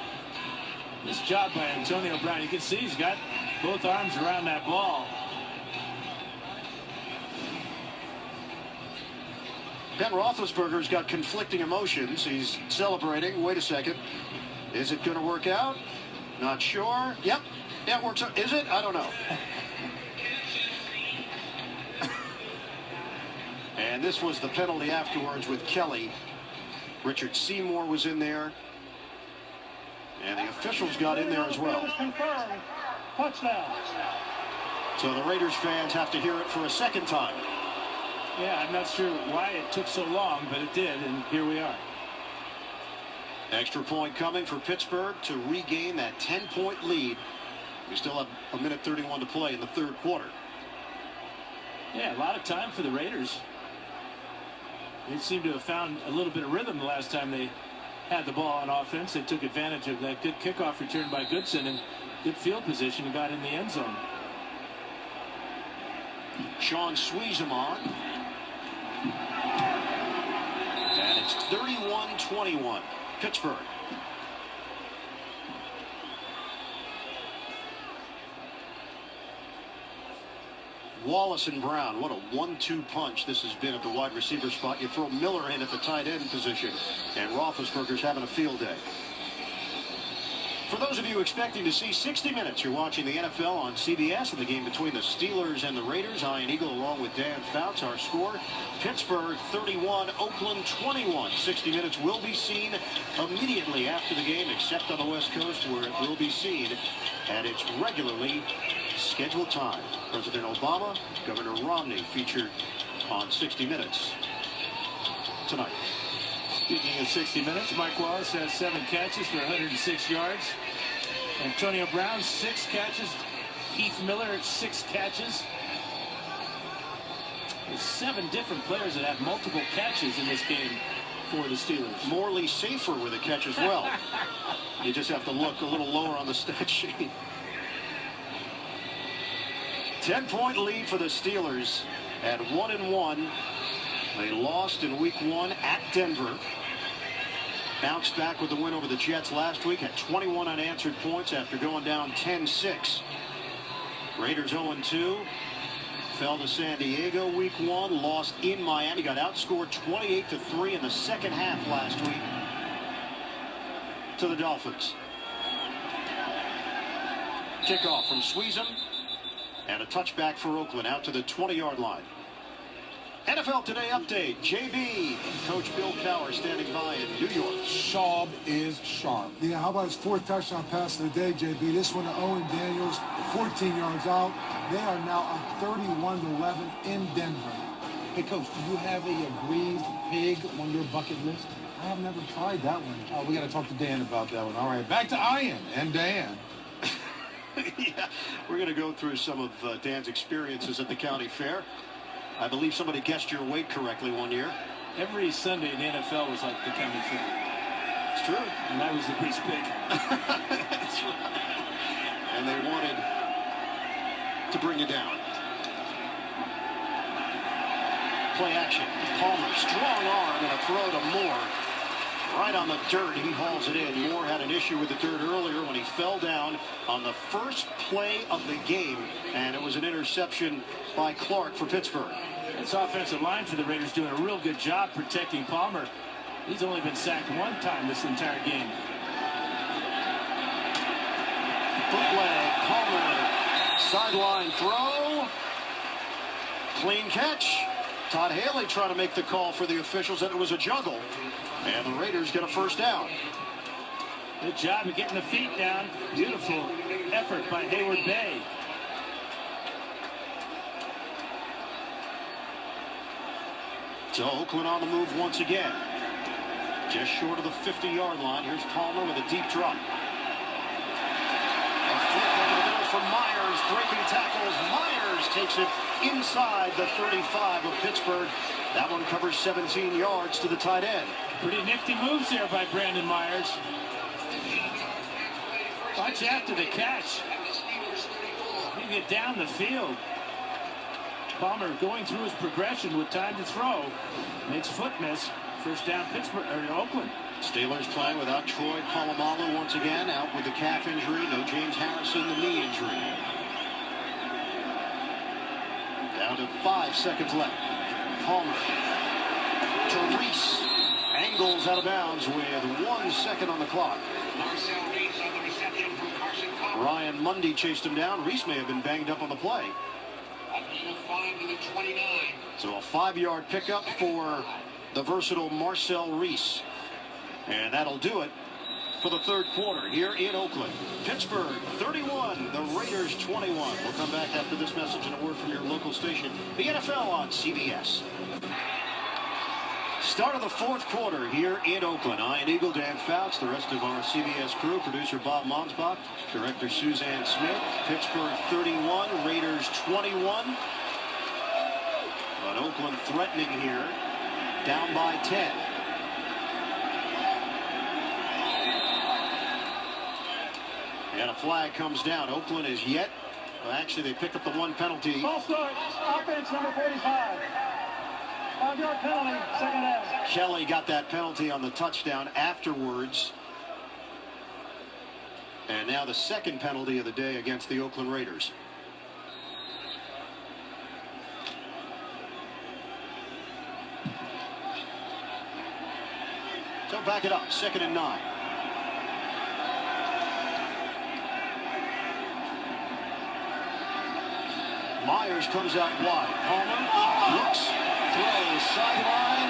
This job by Antonio Brown. You can see he's got both arms around that ball. Ben Roethlisberger's got conflicting emotions. He's celebrating. Wait a second. Is it going to work out? Not sure. Yep. Yeah, it works out. Is it? I don't know. And this was the penalty afterwards with Kelly. Richard Seymour was in there. And the officials got in there as well. Confirmed. Touchdown. So the Raiders fans have to hear it for a second time. Yeah, I'm not sure why it took so long, but it did, and here we are. Extra point coming for Pittsburgh to regain that 10-point lead. We still have 1:31 to play in the third quarter. Yeah, a lot of time for the Raiders. They seem to have found a little bit of rhythm the last time they had the ball on offense. They took advantage of that good kickoff return by Goodson and good field position and got in the end zone. Sean Sweezemon. And it's 31-21. Pittsburgh. Wallace and Brown, what a 1-2 punch this has been at the wide receiver spot. You throw Miller in at the tight end position, and Roethlisberger's having a field day. For those of you expecting to see 60 Minutes, you're watching the NFL on CBS and the game between the Steelers and the Raiders. Ian Eagle along with Dan Fouts. Our score, Pittsburgh 31, Oakland 21. 60 Minutes will be seen immediately after the game, except on the West Coast where it will be seen at its regularly scheduled time. President Obama, Governor Romney featured on 60 Minutes tonight. Speaking of 60 Minutes, Mike Wallace has 7 catches for 106 yards. Antonio Brown, 6 catches. Heath Miller, 6 catches. There's 7 different players that have multiple catches in this game for the Steelers. Morley Safer with a catch as well. You just have to look a little lower on the stat sheet. 10-point lead for the Steelers at 1-1. They lost in week 1 at Denver. Bounced back with the win over the Jets last week at 21 unanswered points after going down 10-6. Raiders 0-2. Fell to San Diego week 1. Lost in Miami. Got outscored 28-3 in the second half last week to the Dolphins. Kickoff from Sweezum. And a touchback for Oakland out to the 20-yard line. NFL Today update. JB, Coach Bill Cowher standing by in New York. Schaub is sharp. Yeah, how about his 4th touchdown pass of the day, JB? This one to Owen Daniels, 14 yards out. They are now up 31-11 in Denver. Hey, Coach, do you have a greased pig on your bucket list? I have never tried that one. Oh, we got to talk to Dan about that one. All right, back to Ian and Dan. Yeah, we're going to go through some of Dan's experiences at the county fair. I believe somebody guessed your weight correctly one year. Every Sunday in the NFL was like the county fair. It's true. And I was the grease pig. That's right. And they wanted to bring you down. Play action. Palmer, strong arm, and a throw to Moore. Right on the dirt, he hauls it in. Moore had an issue with the dirt earlier when he fell down on the first play of the game, and it was an interception by Clark for Pittsburgh. This offensive line for the Raiders doing a real good job protecting Palmer. He's only been sacked 1 time this entire game. Bootleg, Palmer, sideline throw. Clean catch. Todd Haley trying to make the call for the officials that it was a juggle. And the Raiders get a first down. Good job of getting the feet down. Beautiful effort by Hayward Bay. So Oakland on the move once again. Just short of the 50-yard line. Here's Palmer with a deep drop. A flip over the middle for Myers. Breaking tackles. Myers takes it inside the 35 of Pittsburgh. That one covers 17 yards to the tight end. Pretty nifty moves there by Brandon Myers. Watch after the catch. You get down the field. Palmer going through his progression with time to throw. Makes foot miss. First down Pittsburgh or Oakland. Steelers playing without Troy Polamalu once again, out with the calf injury. No James Harrison, the knee injury. Down to 5 seconds left. Palmer to Reese. Angles out of bounds with 1 second on the clock. Ryan Mundy chased him down. Reese may have been banged up on the play. So a 5-yard pickup for the versatile Marcel Reese. And that'll do it for the third quarter here in Oakland. Pittsburgh 31, the Raiders 21. We'll come back after this message and a word from your local station, the NFL on CBS. Start of the fourth quarter here in Oakland. Ian Eagle, Dan Fouts, the rest of our CBS crew, producer Bob Monsbach, director Suzanne Smith. Pittsburgh 31, Raiders 21. But Oakland threatening here, down by 10. And a flag comes down. Oakland is yet. Well, actually, they picked up the 1 penalty. False start. Offense number 45. 5-yard penalty, second half. Kelly got that penalty on the touchdown afterwards. And now the second penalty of the day against the Oakland Raiders. So back it up, 2nd and 9. Myers comes out wide. Palmer looks, throws sideline,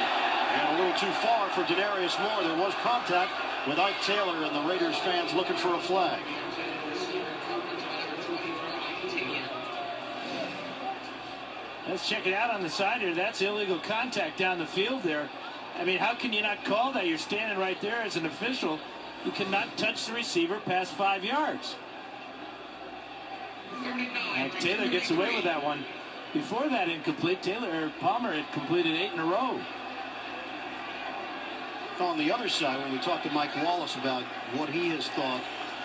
and a little too far for Denarius Moore. There was contact with Ike Taylor, and the Raiders fans looking for a flag. Let's check it out on the side here. That's illegal contact down the field there. I mean, how can you not call that? You're standing right there as an official. You cannot touch the receiver past 5 yards. And Taylor gets away with that one. Before that incomplete, Palmer had completed 8 in a row. On the other side, when we talked to Mike Wallace about what he has thought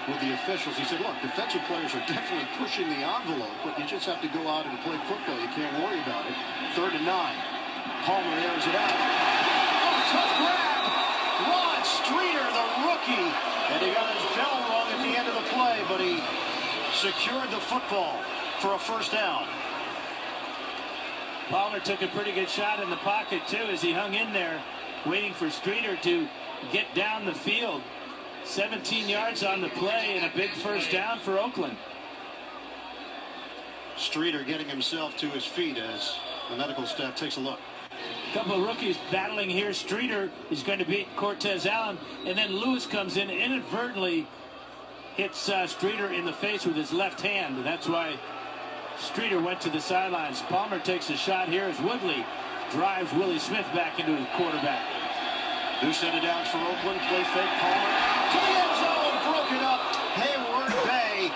with the officials. He said, look, defensive players are definitely pushing the envelope, but you just have to go out and play football. You can't worry about it. 3rd and 9. Palmer airs it out. Oh, tough grab. Rod Streeter, the rookie. And he got his bell rung at the end of the play, but he secured the football for a first down. Palmer took a pretty good shot in the pocket, too, as he hung in there, waiting for Streeter to get down the field. 17 yards on the play and a big first down for Oakland. Streeter getting himself to his feet as the medical staff takes a look. A couple of rookies battling here. Streeter is going to beat Cortez Allen, and then Lewis comes in, inadvertently hits Streeter in the face with his left hand. That's why Streeter went to the sidelines. Palmer takes a shot here as Woodley drives Willie Smith back into his quarterback. Who sent it down for Oakland? Play fake. Palmer to the end zone. Broken up. Hayward Bay.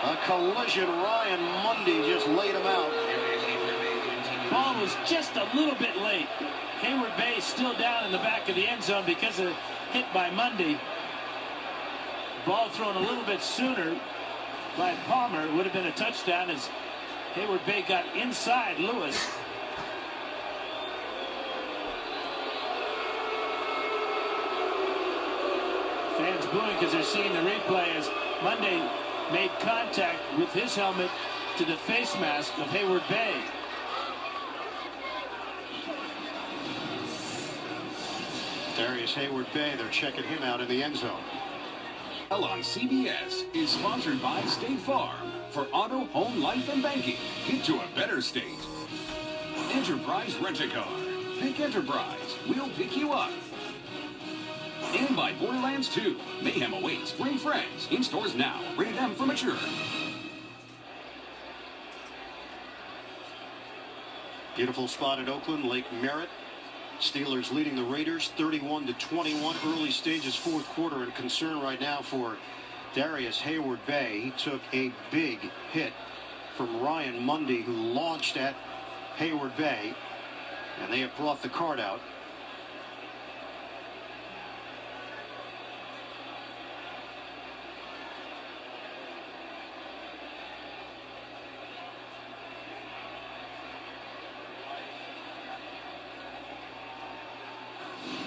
A collision. Ryan Mundy just laid him out. Ball was just a little bit late. Hayward Bay still down in the back of the end zone because of hit by Mundy. Ball thrown a little bit sooner by Palmer would have been a touchdown as Hayward Bay got inside Lewis. Fans booing because they're seeing the replay as Mundy made contact with his helmet to the face mask of Hayward Bay. Darius Hayward Bay, they're checking him out in the end zone. On CBS is sponsored by State Farm. For auto, home, life, and banking, get to a better state. Enterprise Rent-A-Car. Pick Enterprise. We'll pick you up. And by Borderlands 2. Mayhem awaits. Bring friends. In stores now. Rated M for mature. Beautiful spot at Oakland, Lake Merritt. Steelers leading the Raiders 31-21. Early stages, fourth quarter, and concern right now for Darius Hayward Bay. He took a big hit from Ryan Mundy, who launched at Hayward Bay, and they have brought the card out.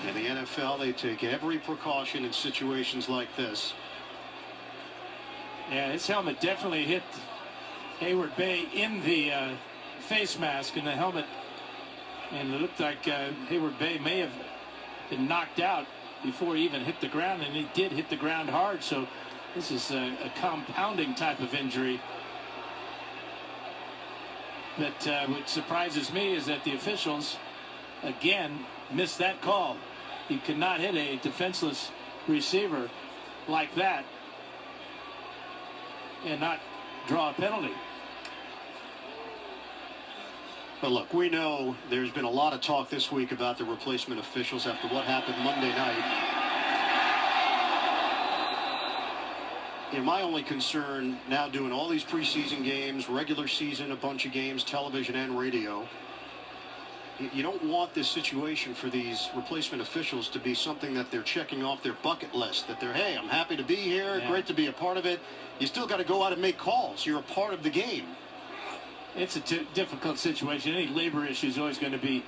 In the NFL, they take every precaution in situations like this. Yeah, his helmet definitely hit Hayward Bay in the face mask and the helmet. And it looked like Hayward Bay may have been knocked out before he even hit the ground. And he did hit the ground hard. So this is a compounding type of injury. But what surprises me is that the officials, again, missed that call. You could not hit a defenseless receiver like that and not draw a penalty. But look, we know there's been a lot of talk this week about the replacement officials after what happened Monday night. My only concern now, doing all these preseason games, regular season, a bunch of games, television and radio, you don't want this situation for these replacement officials to be something that they're checking off their bucket list, that they're, hey, I'm happy to be here, great to be a part of it. You still got to go out and make calls. You're a part of the game. It's a difficult situation. Any labor issue is always going to be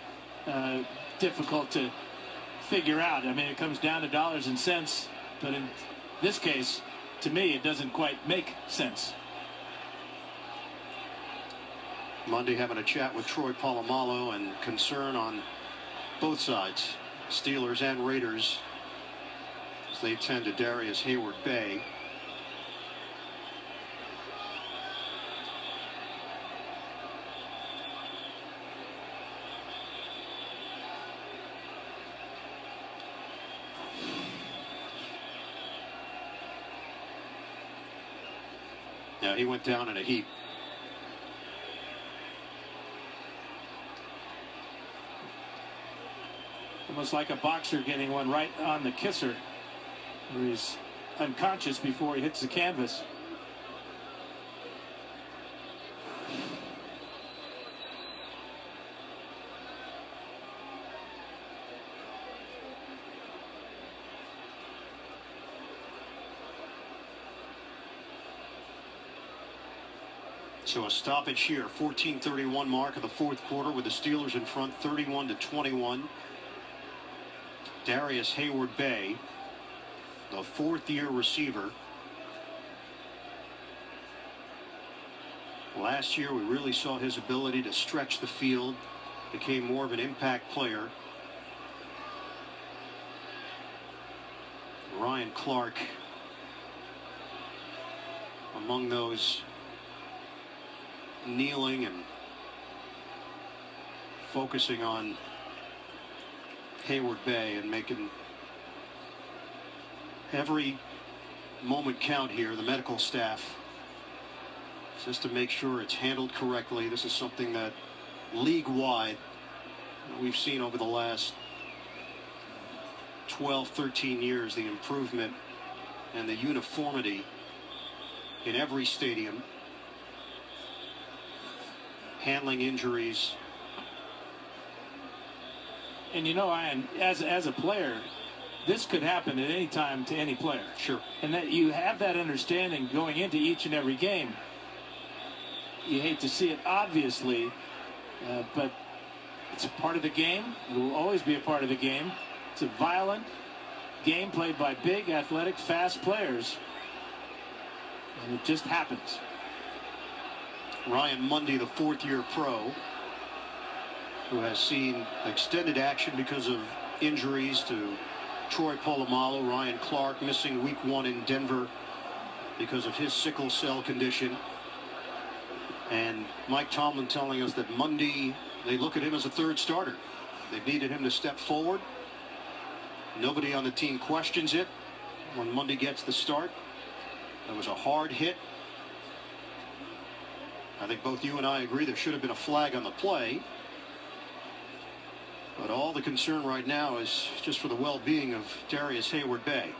difficult to figure out. I mean, it comes down to dollars and cents, but in this case, to me, it doesn't quite make sense. Monday having a chat with Troy Polamalu, and concern on both sides, Steelers and Raiders, as they tend to Darius Hayward Bay. Now he went down in a heap. Almost like a boxer getting one right on the kisser, where he's unconscious before he hits the canvas. So a stoppage here, 14:31 mark of the fourth quarter with the Steelers in front 31-21. Darius Hayward-Bay, the fourth-year receiver. Last year we really saw his ability to stretch the field, became more of an impact player. Ryan Clark among those kneeling and focusing on Hayward-Bay and making every moment count here. The medical staff, just to make sure it's handled correctly. This is something that league-wide we've seen over the last 12, 13 years, the improvement and the uniformity in every stadium. Handling injuries. And you know, Ian, as a player, this could happen at any time to any player. Sure. And that you have that understanding going into each and every game. You hate to see it, obviously, but it's a part of the game. It will always be a part of the game. It's a violent game played by big, athletic, fast players. And it just happens. Ryan Mundy, the fourth-year pro, who has seen extended action because of injuries to Troy Polamalu. Ryan Clark missing week 1 in Denver because of his sickle cell condition. And Mike Tomlin telling us that Mundy, they look at him as a third starter. They've needed him to step forward. Nobody on the team questions it when Mundy gets the start. It was a hard hit. I think both you and I agree there should have been a flag on the play. But all the concern right now is just for the well-being of Darius Hayward-Bay.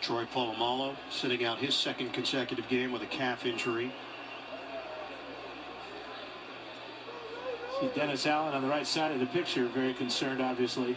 Troy Polamalu sitting out his second consecutive game with a calf injury. See Dennis Allen on the right side of the picture, very concerned, obviously.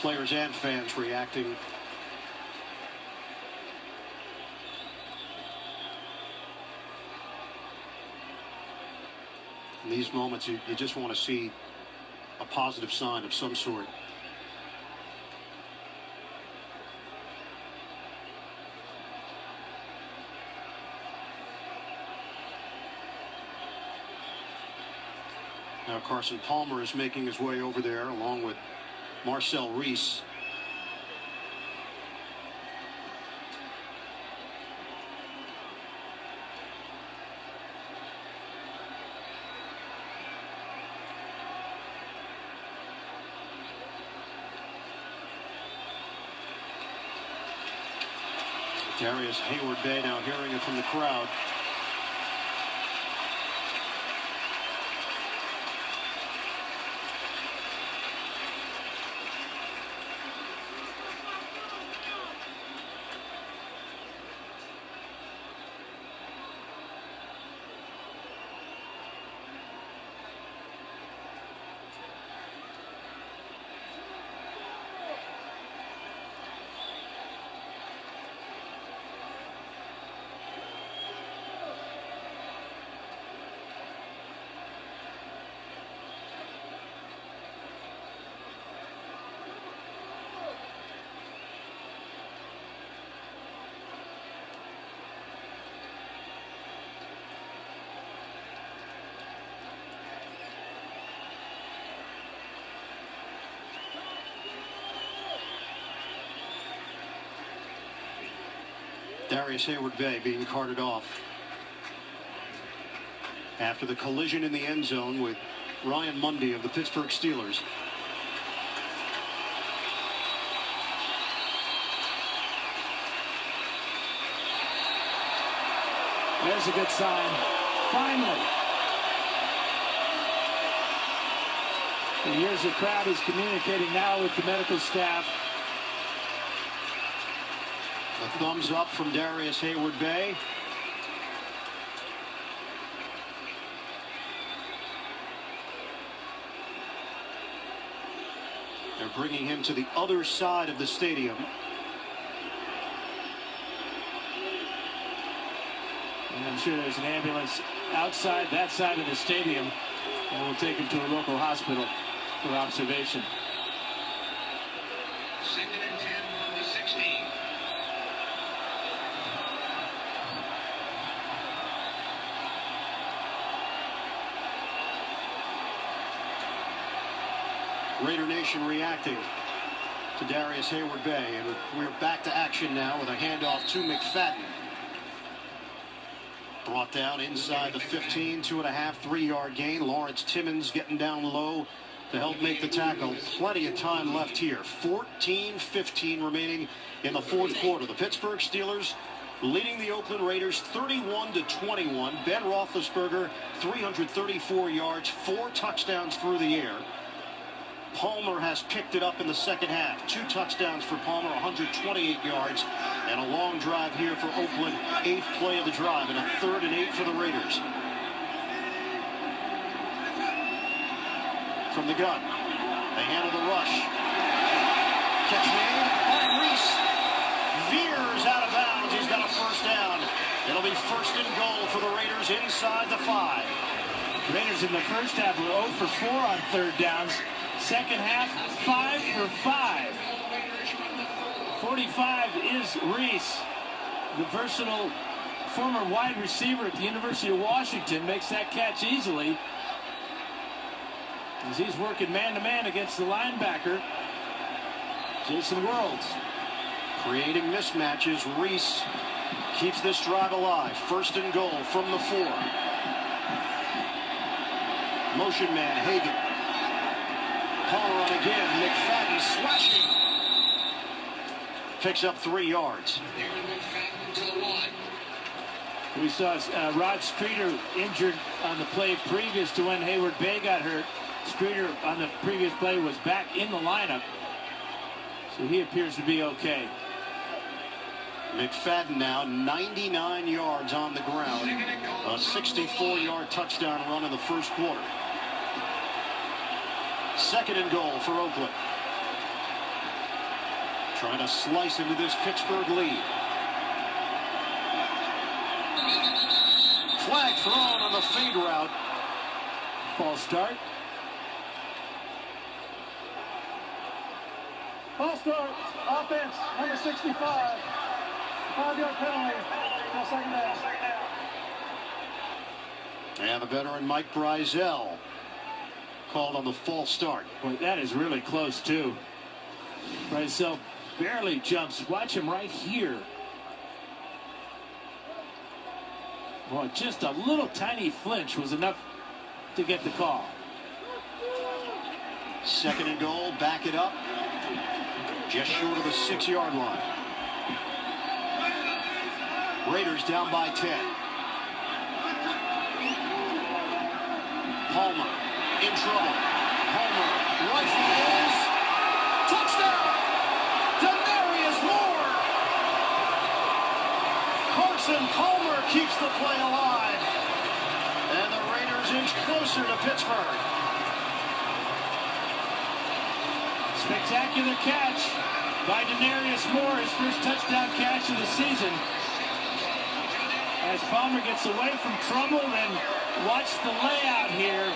Players and fans reacting. In these moments, you just want to see a positive sign of some sort. Now Carson Palmer is making his way over there along with Marcel Reese. Darius Hayward-Bay now hearing it from the crowd. Darius Hayward-Bay being carted off after the collision in the end zone with Ryan Mundy of the Pittsburgh Steelers. There's a good sign. Finally. And here's the crowd who's communicating now with the medical staff. A thumbs up from Darius Hayward-Bay. They're bringing him to the other side of the stadium. And I'm sure there's an ambulance outside that side of the stadium, and we'll take him to a local hospital for observation. 2nd and 10 from the 16. Raider Nation reacting to Darius Hayward-Bay, and we're back to action now with a handoff to McFadden. Brought down inside the 15, 2.5, 3-yard gain. Lawrence Timmons getting down low to help make the tackle. Plenty of time left here. 14-15 remaining in the fourth quarter. The Pittsburgh Steelers leading the Oakland Raiders 31-21. Ben Roethlisberger, 334 yards, 4 touchdowns through the air. Palmer has picked it up in the second half. 2 touchdowns for Palmer, 128 yards, and a long drive here for Oakland. 8th play of the drive, and a 3rd and 8 for the Raiders. From the gun, they handle the rush. Catch made by Reese. Veers out of bounds. He's got a first down. It'll be 1st and goal for the Raiders inside the 5. Raiders in the first half were 0 for 4 on 3rd downs. Second half, 5 for 5. 45 is Reese, the versatile former wide receiver at the University of Washington, makes that catch easily as he's working man-to-man against the linebacker, Jason Worlds. Creating mismatches, Reese keeps this drive alive. 1st and goal from the 4. Motion man, Hagan. Palmer on again. McFadden slashing. Picks up 3 yards. We saw Rod Streeter injured on the play previous to when Hayward-Bay got hurt. Streeter on the previous play was back in the lineup, so he appears to be okay. McFadden now 99 yards on the ground. A 64-yard touchdown run in the first quarter. 2nd and goal for Oakland. Trying to slice into this Pittsburgh lead. Flag thrown on the fade route. False start. False start. Offense, number 65. 5-yard penalty. No 2nd down. And the veteran Mike Brizell called on the false start. Boy, that is really close, too. Brizell barely jumps. Watch him right here. Boy, just a little tiny flinch was enough to get the call. 2nd and goal, back it up. Just short of the 6-yard line. Raiders down by 10. Palmer in trouble. Palmer rifles. Touchdown! Demarius Moore! Carson Palmer keeps the play alive. And the Raiders inch closer to Pittsburgh. Spectacular catch by Demarius Moore, his first touchdown catch of the season. As Palmer gets away from trouble, and watch the layout here.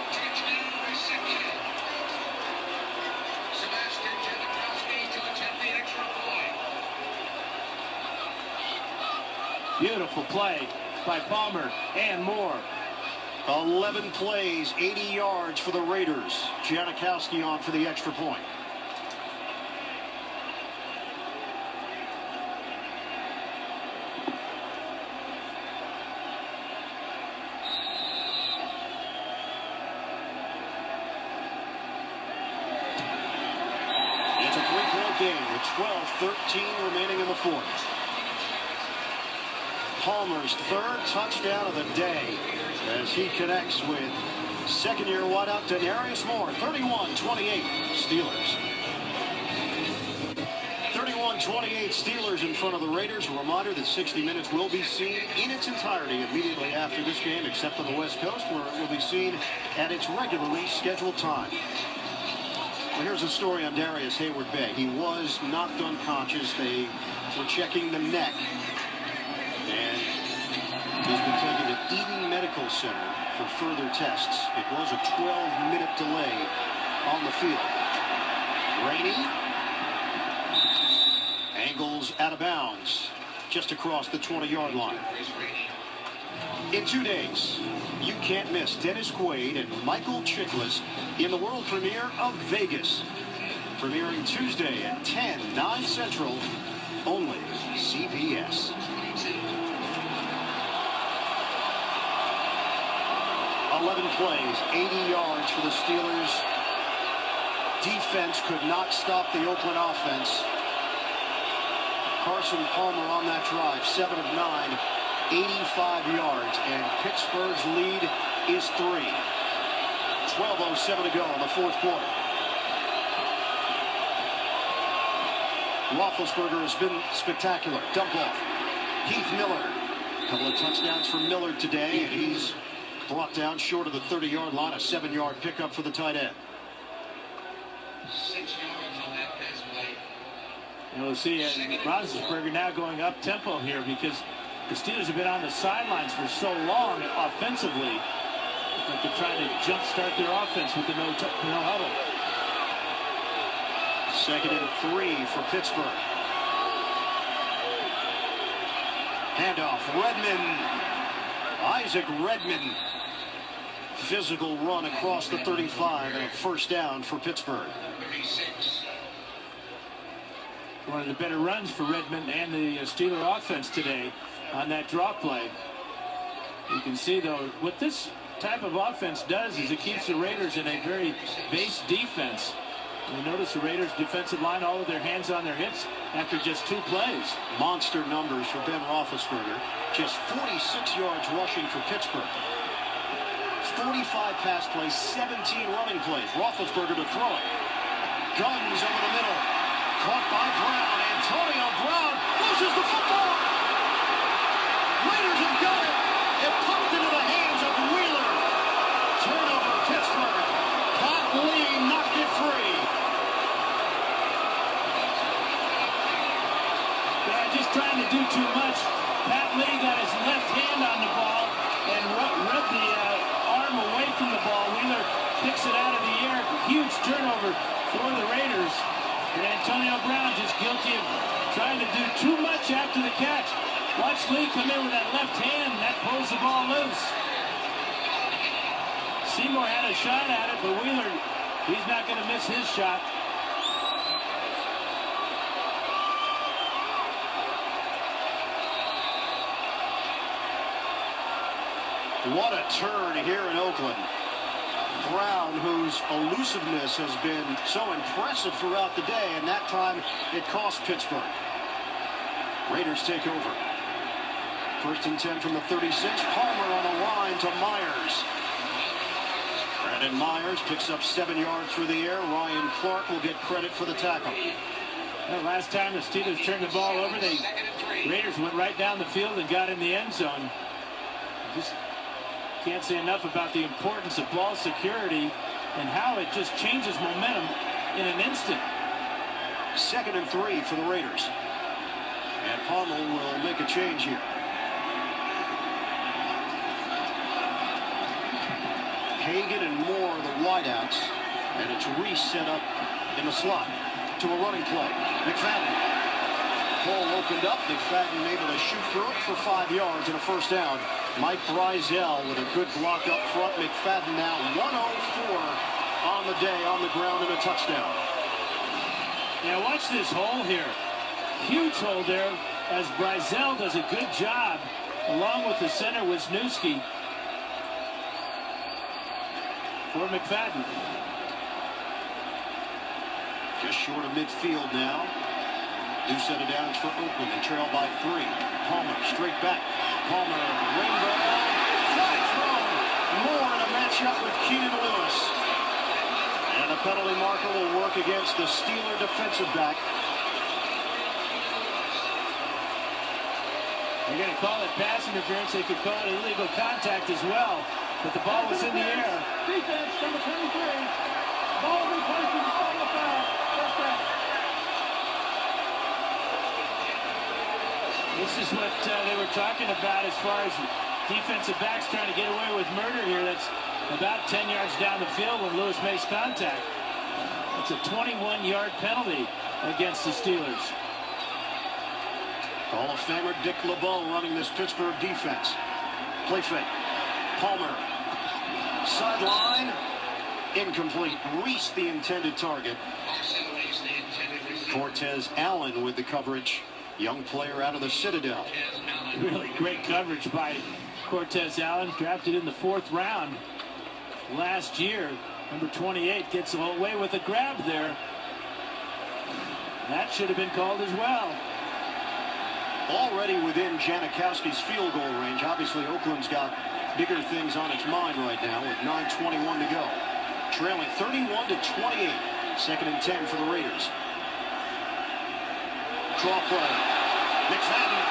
Beautiful play by Palmer and Moore. 11 plays, 80 yards for the Raiders. Janikowski on for the extra point. 2:13 remaining in the fourth. Palmer's third touchdown of the day as he connects with second-year wideout Denarius Moore. 31-28 Steelers. 31-28 Steelers in front of the Raiders. A reminder that 60 Minutes will be seen in its entirety immediately after this game, except on the West Coast, where it will be seen at its regularly scheduled time. Well, here's a story on Darius Hayward-Bay. He was knocked unconscious. They were checking the neck. And he's been taken to Eden Medical Center for further tests. It was a 12-minute delay on the field. Rainey. Angles out of bounds just across the 20-yard line. In 2 days, you can't miss Dennis Quaid and Michael Chiklis in the world premiere of Vegas. Premiering Tuesday at 10, 9 Central, only CBS. 11 plays, 80 yards for the Steelers. Defense could not stop the Oakland offense. Carson Palmer on that drive, 7 of 9, 85 yards, and Pittsburgh's lead is 3. 12:07 to go in the fourth quarter. Roethlisberger has been spectacular. Dump off. Heath Miller. A couple of touchdowns for Miller today, and he's brought down short of the 30-yard line. A 7-yard pickup for the tight end. 6 yards on that pass play. You'll see Roethlisberger now going up tempo here because the Steelers have been on the sidelines for so long offensively. Like they're trying to jumpstart their offense with the no huddle. 2nd and 3 for Pittsburgh. Handoff, Redmond. Isaac Redmond. Physical run across the 35 and a first down for Pittsburgh. 36. One of the better runs for Redmond and the Steeler offense today on that draw play. You can see, though, what this type of offense does is it keeps the Raiders in a very base defense. You notice the Raiders defensive line, all of their hands on their hips after just 2 plays. Monster numbers for Ben Roethlisberger. Just 46 yards rushing for Pittsburgh. 45 pass plays, 17 running plays. Roethlisberger to throw it. Guns over the middle. Caught by Brown. Antonio Brown loses the football. Raiders have got it. It pumped into the hands of Wheeler. Turnover, Pittsburgh. Pat Lee knocked it free. Yeah, just trying to do too much. Pat Lee got his left hand on the ball and rubbed the arm away from the ball. Wheeler picks it out of the air. Huge turnover for the Raiders. And Antonio Brown just guilty of trying to do too much after the catch. Watch Lee come in with that left hand. That pulls the ball loose. Seymour had a shot at it, but Wheeler, he's not going to miss his shot. What a turn here in Oakland. Brown, whose elusiveness has been so impressive throughout the day, and that time it cost Pittsburgh. Raiders take over. 1st and 10 from the 36. Palmer on the line to Myers. Brandon Myers picks up 7 yards through the air. Ryan Clark will get credit for the tackle. Well, last time the Steelers turned the ball over, the Raiders went right down the field and got in the end zone. Just can't say enough about the importance of ball security and how it just changes momentum in an instant. 2nd and 3 for the Raiders. And Palmer will make a change here. Hagan and Moore are the wideouts, and it's reset up in the slot to a running play. McFadden. Hole opened up. McFadden able to shoot through it for 5 yards and a first down. Mike Breisel with a good block up front. McFadden now 104 on the day on the ground and a touchdown. Now watch this hole here. Huge hole there as Breisel does a good job along with the center Wisniewski for McFadden. Just short of midfield now. New set of downs for Oakland. They trail by 3. Palmer straight back. Palmer, rainbow, flag thrown. Moore in a matchup with Keenan Lewis. And the penalty marker will work against the Steeler defensive back. They're going to call it pass interference. They could call it illegal contact as well. But the ball was in the air. Defense, number 23. Ball in place in front of the foul. First down. This is what they were talking about as far as defensive backs trying to get away with murder here. That's about 10 yards down the field when Lewis makes contact. It's a 21-yard penalty against the Steelers. Hall of Famer Dick LeBeau running this Pittsburgh defense. Play fake. Palmer. Sideline. Incomplete. Reese the intended target. Cortez Allen with the coverage. Young player out of the Citadel. Really great coverage by Cortez Allen, drafted in the 4th round last year. Number 28 gets away with a grab there. That should have been called as well. Already within Janikowski's field goal range. Obviously, Oakland's got bigger things on its mind right now with 9:21 to go. Trailing 31-28. 2nd and 10 for the Raiders. Draw play. McFadden.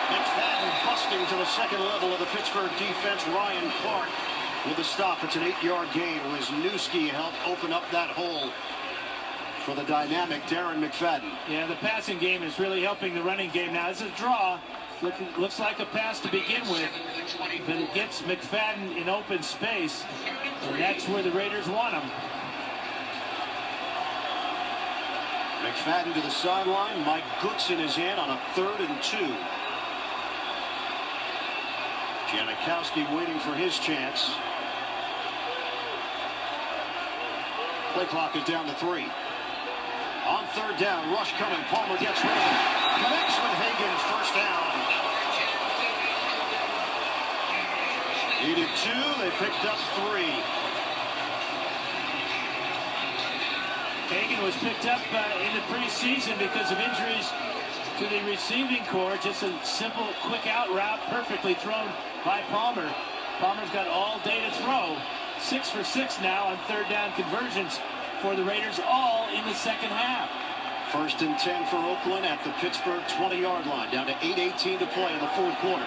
McFadden busting to the second level of the Pittsburgh defense. Ryan Clark with a stop. It's an 8-yard gain. Wisniewski helped open up that hole for the dynamic Darren McFadden. Yeah, the passing game is really helping the running game. Now, it's a draw. Looks like a pass to begin with, but it gets McFadden in open space, and that's where the Raiders want him. McFadden to the sideline. Mike Goodson is in on a 3rd and 2. Janikowski waiting for his chance. Play clock is down to 3. On 3rd down, rush coming. Palmer gets ready. Connects with Hagan's first down. Needed 2. They picked up 3. Hagan was picked up in the preseason because of injuries to the receiving core. Just a simple, quick out route, perfectly thrown by Palmer. Palmer's got all day to throw. 6 for 6 now on 3rd down conversions for the Raiders, all in the 2nd half. 1st and 10 for Oakland at the Pittsburgh 20-yard line. Down to 8:18 to play in the 4th quarter.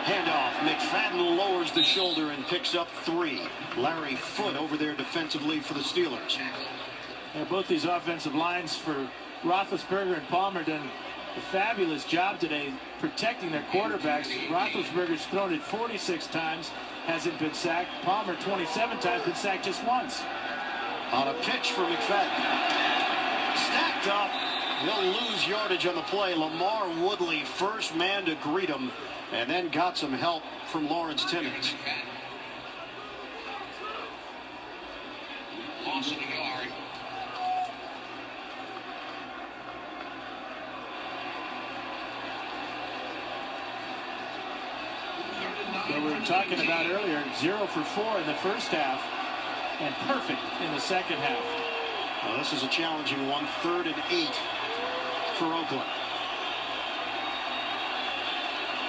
Handoff. McFadden lowers the shoulder and picks up 3. Larry Foote over there defensively for the Steelers. Yeah, both these offensive lines for Roethlisberger and Palmer done a fabulous job today protecting their quarterbacks. Roethlisberger's thrown it 46 times, hasn't been sacked. Palmer 27 times, been sacked just once. On a pitch for McFadden. Stacked up. He'll lose yardage on the play. Lamar Woodley, first man to greet him, and then got some help from Lawrence Timmons. Loss of a yard. What we were talking about earlier, 0 for 4 in the first half, and perfect in the second half. Well, this is a challenging one. 3rd and 8 for Oakland.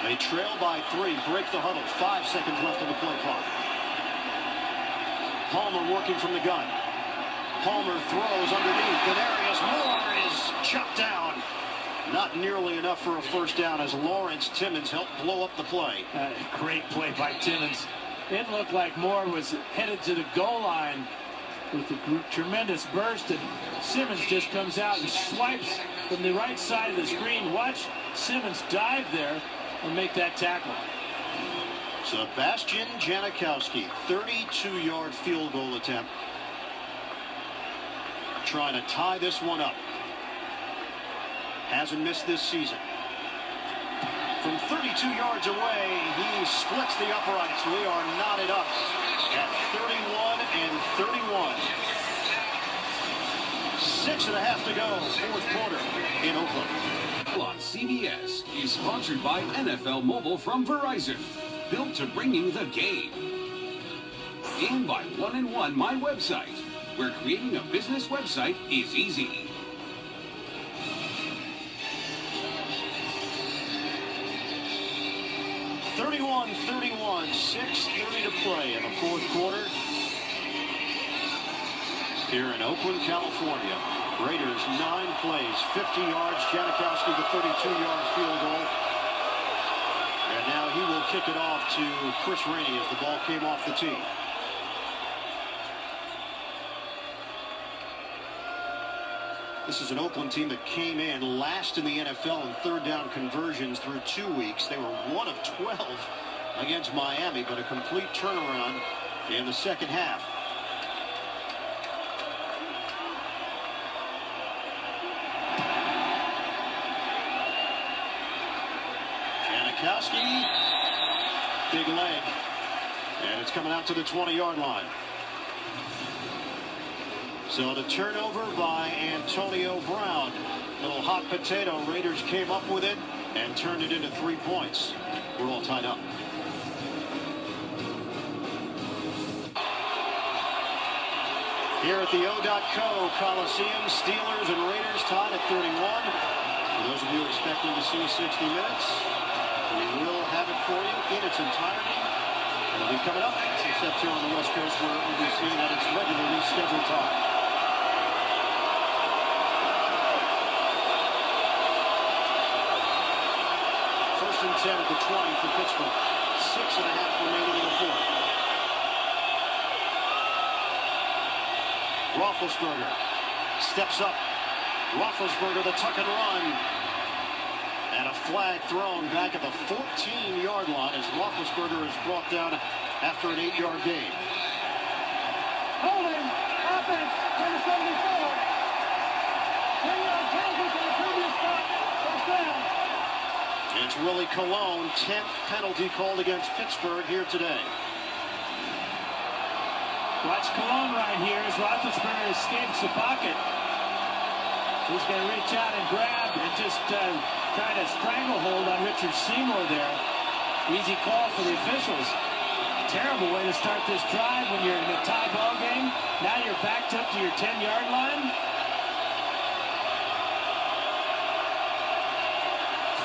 They trail by 3, break the huddle. 5 seconds left on the play clock. Palmer working from the gun. Palmer throws underneath. Denarius Moore is chopped down. Not nearly enough for a first down as Lawrence Timmons helped blow up the play. Great play by Timmons. It looked like Moore was headed to the goal line with a tremendous burst, and Simmons just comes out and swipes from the right side of the screen. Watch Simmons dive there and make that tackle. Sebastian Janikowski, 32-yard field goal attempt. Trying to tie this one up. Hasn't missed this season. From 32 yards away, he splits the uprights. We are knotted up at 31 and 31. 6.5 to go, 4th quarter in Oakland. On CBS is sponsored by NFL Mobile from Verizon. Built to bring you the game. And by 1&1 My Website, where creating a business website is easy. 41-31, 6:30 to play in the fourth quarter. Here in Oakland, California. Raiders 9 plays, 50 yards. Janikowski the 32-yard field goal. And now he will kick it off to Chris Rainey as the ball came off the tee. This is an Oakland team that came in last in the NFL in third down conversions through 2 weeks. They were 1 of 12 against Miami, but a complete turnaround in the second half. Janikowski, big leg, and it's coming out to the 20-yard line. So the turnover by Antonio Brown. Little hot potato. Raiders came up with it and turned it into 3 points. We're all tied up. Here at the O.co Coliseum, Steelers and Raiders tied at 31. For those of you expecting to see 60 minutes, we will have it for you in its entirety. It'll be coming up, except here on the West Coast where it will be seen at its regularly scheduled time. First and 10 at the 20 for Pittsburgh. 6.5 remaining in the fourth. Roethlisberger steps up. Roethlisberger, the tuck and run. And a flag thrown back at the 14-yard line as Roethlisberger is brought down after an 8-yard gain. Holding, offense, number 74. 10-yard penalty for the previous stop. First down. It's Willie Colon, 10th penalty called against Pittsburgh here today. Watch Colon right here as Roethlisberger escapes the pocket. He's going to reach out and grab and just try to stranglehold on Richard Seymour there. Easy call for the officials. Terrible way to start this drive when you're in a tie ball game. Now you're backed up to your 10-yard line.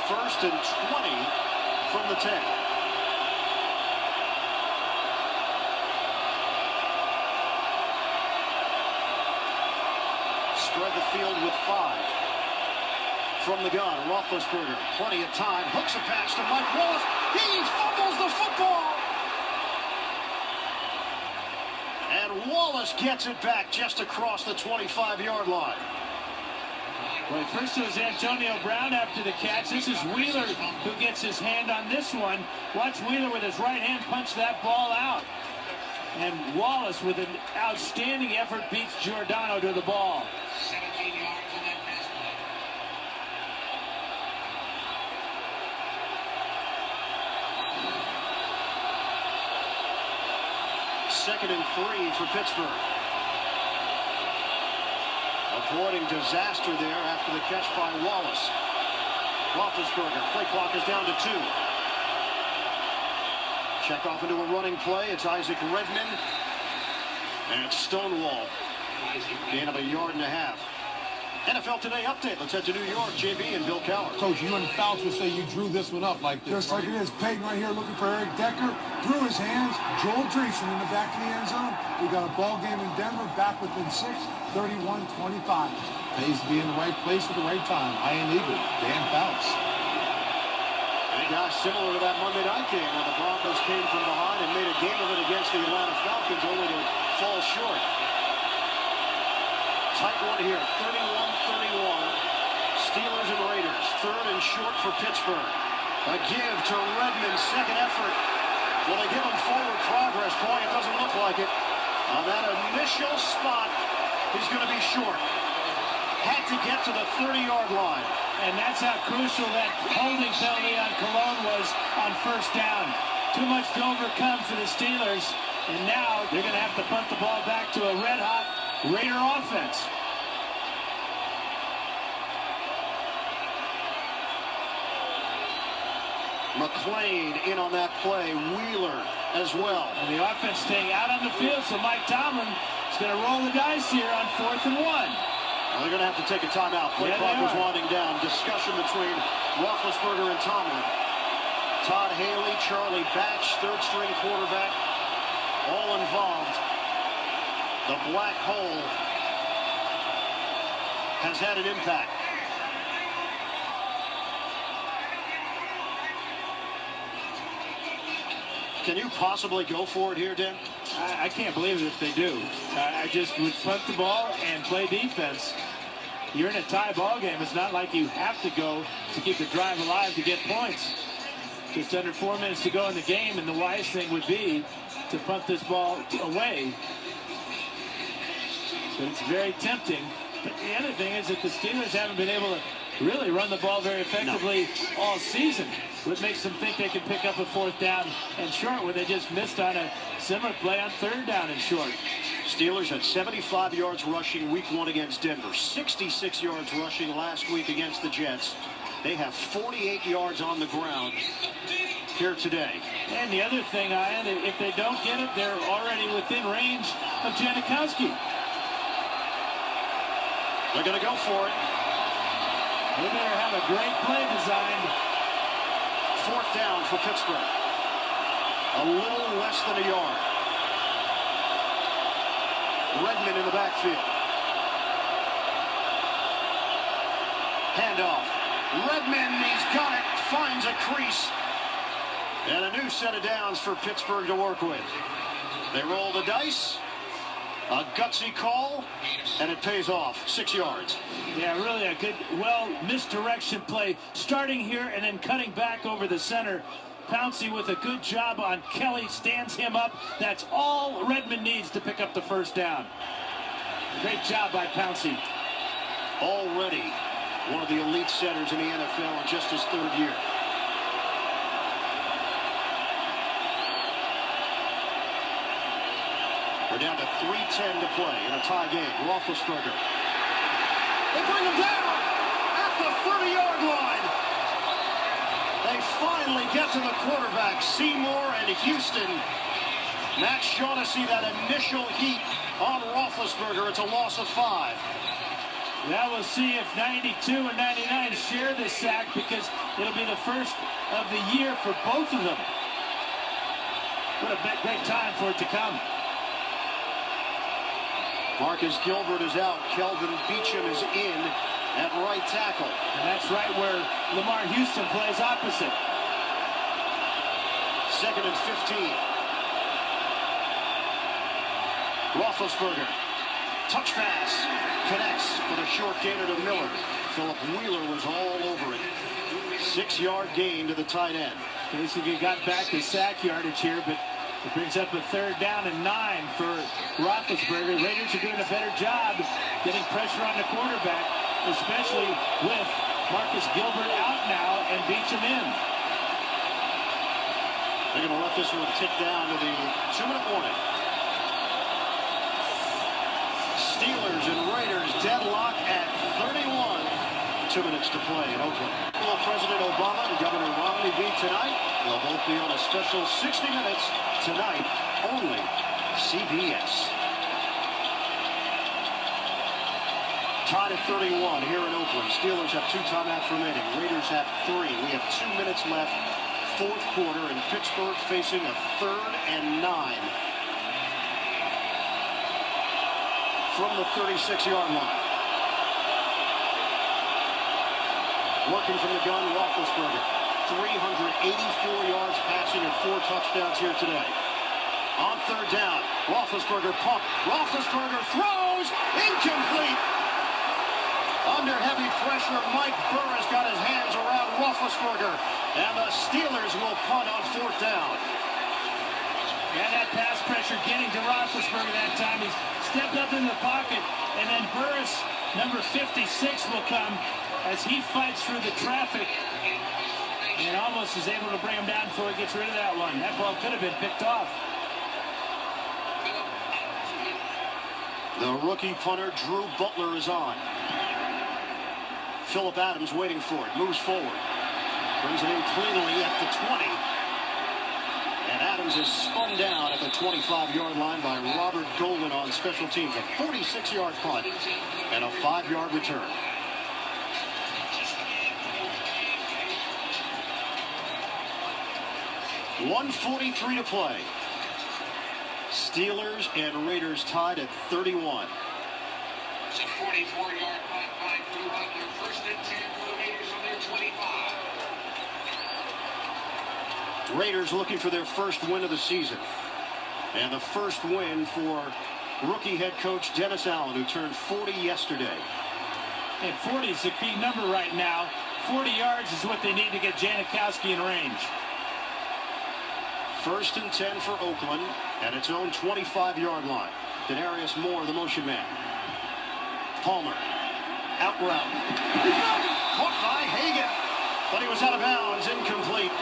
First and 20 from the 10. Spread the field with 5. From the gun, Roethlisberger, plenty of time, hooks a pass to Mike Wallace. He fumbles the football. And Wallace gets it back just across the 25-yard line. Well, first it was Antonio Brown after the catch. This is Wheeler who gets his hand on this one. Watch Wheeler with his right hand punch that ball out. And Wallace with an outstanding effort beats Giordano to the ball. 17 yards on that pass play. Second and 3 for Pittsburgh. Avoiding disaster there after the catch by Wallace. Roethlisberger, play clock is down to 2. Check off into a running play. It's Isaac Redman. And it's Stonewall. Gain of 1.5 yards. NFL Today update. Let's head to New York. JB and Bill Cowher. Coach, you and Fouts would say you drew this one up like this. Just like it is. Peyton right here looking for Eric Decker. Through his hands. Joel Dreesen in the back of the end zone. We got a ball game in Denver. Back within 6. 31-25. Pays to be in the right place at the right time. Iron Eagle, Dan Fouts. And guys, similar to that Monday night game when the Broncos came from behind and made a game of it against the Atlanta Falcons, only to fall short. Tight one here, 31-31. Steelers and Raiders, third and short for Pittsburgh. A give to Redmond, second effort. Will they give him forward progress? Boy, it doesn't look like it. On that initial spot, he's going to be short. Had to get to the 30-yard line. And that's how crucial that holding penalty on Colon was on first down. Too much to overcome for the Steelers. And now they're going to have to punt the ball back to a red-hot Raider offense. McLean in on that play. Wheeler as well. And the offense staying out on the field, so Mike Tomlin is going to roll the dice here on 4th and 1. Well, they're going to have to take a timeout. Play clock was winding down. Discussion between Roethlisberger and Tomlin. Todd Haley, Charlie Batch, third-string quarterback, all involved. The black hole has had an impact. Can you possibly go for it here, Dan? I can't believe it if they do. I just would punt the ball and play defense. You're in a tie ball game. It's not like you have to go to keep the drive alive to get points. Just under 4 minutes to go in the game, and the wise thing would be to punt this ball away. But it's very tempting. But the other thing is that the Steelers haven't been able to really run the ball very effectively all season, which makes them think they can pick up a 4th down and short when they just missed on a similar play on 3rd down and short. Steelers had 75 yards rushing week 1 against Denver, 66 yards rushing last week against the Jets. They have 48 yards on the ground here today. And the other thing, Ian, if they don't get it, they're already within range of Janikowski. They're going to go for it. They better have a great play designed. 4th down for Pittsburgh. A little less than a yard. Redmond in the backfield. Handoff. Redmond, he's got it. Finds a crease. And a new set of downs for Pittsburgh to work with. They roll the dice. A gutsy call, and it pays off. 6 yards. Yeah, really a good, misdirection play. Starting here and then cutting back over the center. Pouncey with a good job on Kelly, stands him up. That's all Redmond needs to pick up the 1st down. Great job by Pouncey. Already one of the elite centers in the NFL in just his 3rd year. We're down to 3:10 to play in a tie game. Roethlisberger. They bring him down at the 30-yard line. They finally get to the quarterback, Seymour and Houston. Matt Shaughnessy, that initial heat on Roethlisberger. It's a loss of 5. Now we'll see if 92 and 99 share this sack, because it'll be the first of the year for both of them. What a great time for it to come. Marcus Gilbert is out. Kelvin Beachum is in at right tackle. And that's right where Lamar Houston plays opposite. 2nd and 15. Roethlisberger. Touch pass. Connects with a short gainer to Miller. Philip Wheeler was all over it. 6-yard gain to the tight end. Basically got back to sack yardage here, but it brings up a 3rd down and 9 for Roethlisberger. Raiders are doing a better job getting pressure on the quarterback, especially with Marcus Gilbert out now and Beachum in. They're going to let this one tick down to the 2-minute warning. Steelers and Raiders deadlock at 31. 2 minutes to play in Oakland. President Obama and Governor Romney meet tonight. They'll both be on a special 60 minutes tonight, only CBS. Tied at 31 here in Oakland. Steelers have 2 timeouts remaining. Raiders have 3. We have 2 minutes left. 4th quarter, and Pittsburgh facing a 3rd and 9 from the 36-yard line. Working from the gun, Roethlisberger. 384 yards passing and 4 touchdowns here today. On 3rd down, Roethlisberger pump. Roethlisberger throws, incomplete. Under heavy pressure, Mike Burris got his hands around Roethlisberger, and the Steelers will punt on 4th down. And that pass pressure getting to Roethlisberger that time. He's stepped up in the pocket, and then Burris, number 56, will come as he fights through the traffic and almost is able to bring him down before he gets rid of that one. That ball could have been picked off. The rookie punter, Drew Butler, is on. Phillip Adams waiting for it. Moves forward. Brings it in cleanly at the 20. And Adams is spun down at the 25-yard line by Robert Golden on special teams. A 46-yard punt and a 5-yard return. 1:43 to play. Steelers and Raiders tied at 31. It's a 44-yard punt by Drew Butler. First and 10 for the Raiders from their 25. Raiders looking for their first win of the season. And the first win for rookie head coach Dennis Allen, who turned 40 yesterday. And 40 is the key number right now. 40 yards is what they need to get Janikowski in range. First and 10 for Oakland at its own 25-yard line. Denarius Moore, the motion man. Palmer, out route. Caught by Hagan, but he was out of bounds, incomplete.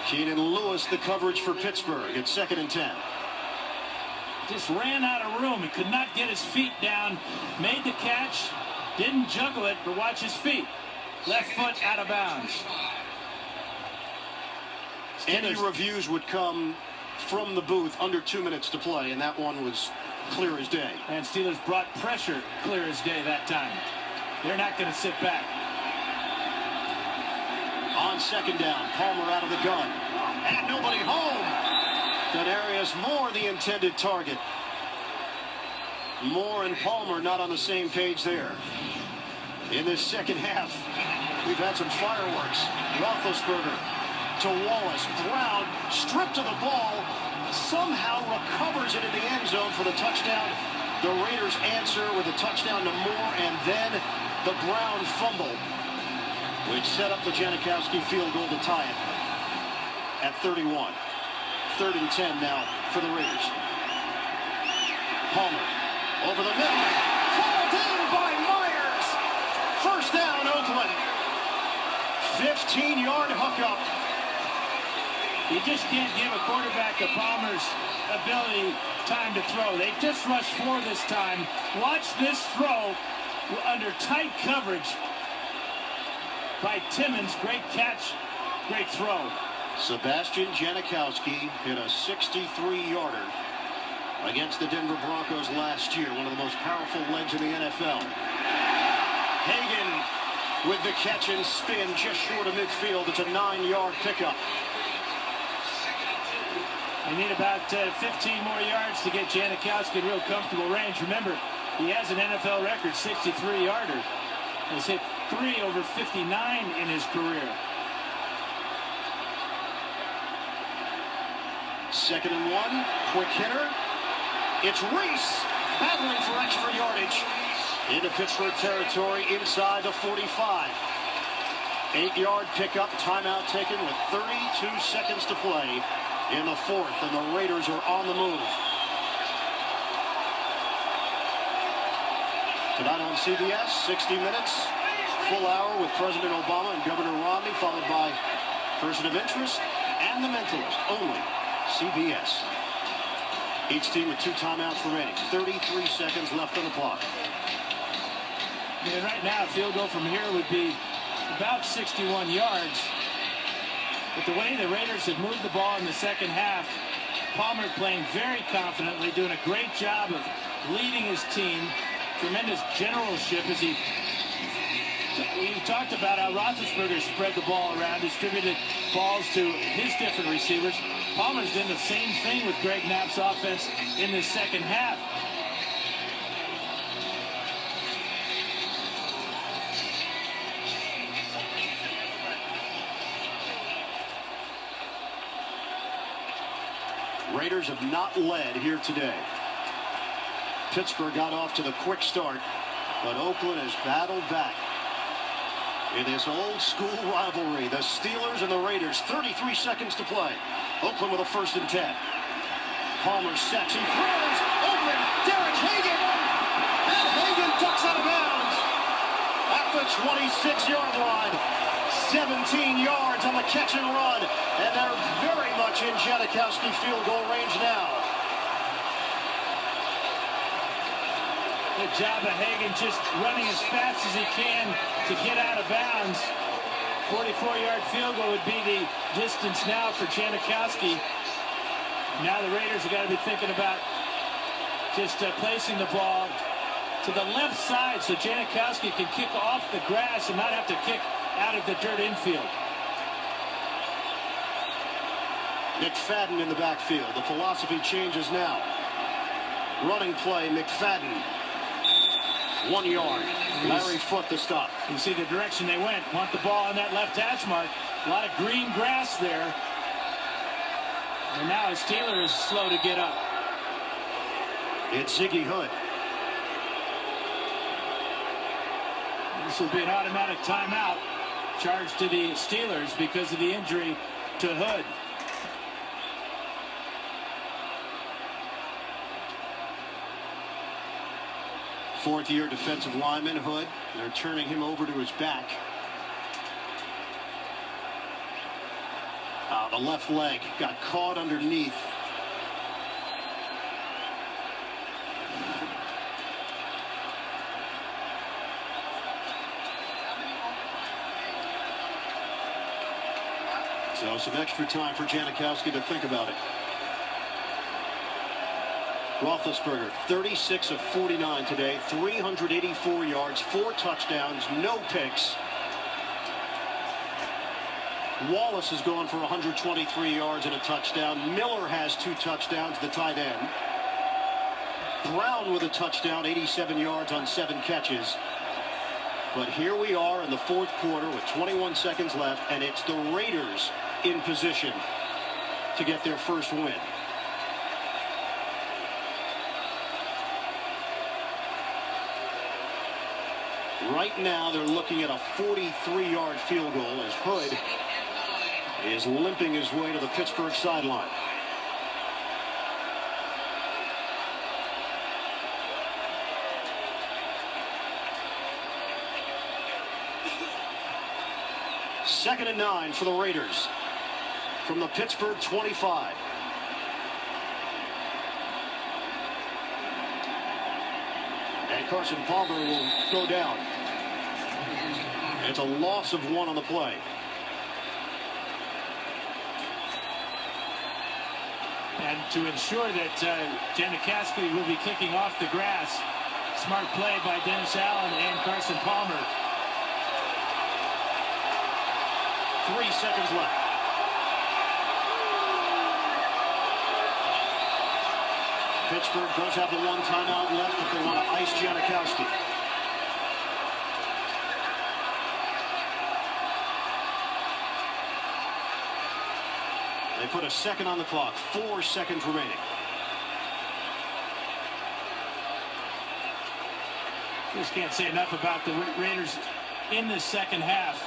Keenan Lewis, the coverage for Pittsburgh at 2nd and 10. Just ran out of room. He could not get his feet down. Made the catch. Didn't juggle it, but watch his feet. Left foot out of bounds. Any reviews would come from the booth under 2 minutes to play, and that one was clear as day. And Steelers brought pressure clear as day that time. They're not going to sit back. On second down, Palmer out of the gun. And nobody home. Denarius Moore, the intended target. Moore and Palmer not on the same page there. In this second half, we've had some fireworks. Roethlisberger to Wallace. Brown stripped to the ball. Somehow recovers it in the end zone for the touchdown. The Raiders answer with a touchdown to Moore, and then the Brown fumble, which set up the Janikowski field goal to tie it at 31. 3rd and 10 now for the Raiders. Palmer over the middle. Called in by Myers. First down, Oakland. 15-yard hookup. You just can't give a quarterback of Palmer's ability time to throw. They just rushed 4 this time. Watch this throw under tight coverage by Timmons. Great catch, great throw. Sebastian Janikowski hit a 63-yarder against the Denver Broncos last year. One of the most powerful legs in the NFL. Hagan with the catch and spin just short of midfield. It's a 9-yard pickup. They need about 15 more yards to get Janikowski in real comfortable range. Remember, he has an NFL record 63-yarder. He's hit 3 over 59 in his career. 2nd and 1, quick hitter. It's Reese battling for extra yardage into Pittsburgh territory inside the 45. 8-yard pickup, timeout taken with 32 seconds to play in the 4th, and the Raiders are on the move. Tonight on CBS, 60 minutes, full hour with President Obama and Governor Romney, followed by Person of Interest and The Mentalist, only CBS. Each team with 2 timeouts remaining. 33 seconds left on the clock. And right now, a field goal from here would be about 61 yards. But the way the Raiders have moved the ball in the second half, Palmer playing very confidently, doing a great job of leading his team. Tremendous generalship as we talked about how Roethlisberger spread the ball around, distributed balls to his different receivers. Palmer's done the same thing with Greg Knapp's offense in the second half. Raiders have not led here today. Pittsburgh got off to the quick start, but Oakland has battled back in this old school rivalry. The Steelers and the Raiders, 33 seconds to play. Oakland with a 1st and 10. Palmer sets, he throws, open, Derek Hagan, and Hagan ducks out of bounds at the 26-yard line. 17 yards on the catch and run, and they're very much in Janikowski field goal range now. Good job of Hagan just running as fast as he can to get out of bounds. 44-yard field goal would be the distance now for Janikowski. Now the Raiders have got to be thinking about just placing the ball to the left side so Janikowski can kick off the grass and not have to kick out of the dirt infield. McFadden in the backfield. The philosophy changes now. Running play, McFadden. 1 yard. Larry Foote the stop. You see the direction they went. Want the ball on that left hash mark. A lot of green grass there. And now Steeler is slow to get up. It's Ziggy Hood. This will be an automatic timeout charged to the Steelers because of the injury to Hood. Fourth-year defensive lineman Hood. They're turning him over to his back. The left leg got caught underneath. So some extra time for Janikowski to think about it. Roethlisberger, 36 of 49 today, 384 yards, 4 touchdowns, no picks. Wallace is going for 123 yards and a touchdown. Miller has 2 touchdowns, the tight end. Brown with a touchdown, 87 yards on 7 catches. But here we are in the fourth quarter with 21 seconds left, and it's the Raiders in position to get their first win. Right now, they're looking at a 43-yard field goal as Hood is limping his way to the Pittsburgh sideline. Second and 9 for the Raiders from the Pittsburgh 25. And Carson Palmer will go down. It's a loss of 1 on the play. And to ensure that Janikowski will be kicking off the grass, smart play by Dennis Allen and Carson Palmer. 3 seconds left. Pittsburgh does have the 1 timeout left, but they want to ice Janikowski. They put a second on the clock. 4 seconds remaining. Just can't say enough about the Raiders in the second half.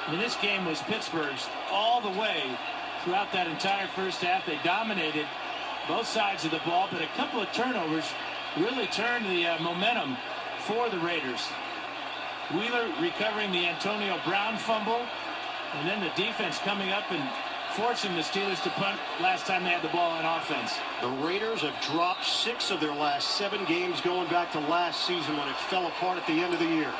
I mean, this game was Pittsburgh's all the way throughout that entire first half. They dominated both sides of the ball, but a couple of turnovers really turned the momentum for the Raiders. Wheeler recovering the Antonio Brown fumble, and then the defense coming up and forcing the Steelers to punt last time they had the ball on offense. The Raiders have dropped 6 of their last 7 games going back to last season when it fell apart at the end of the year.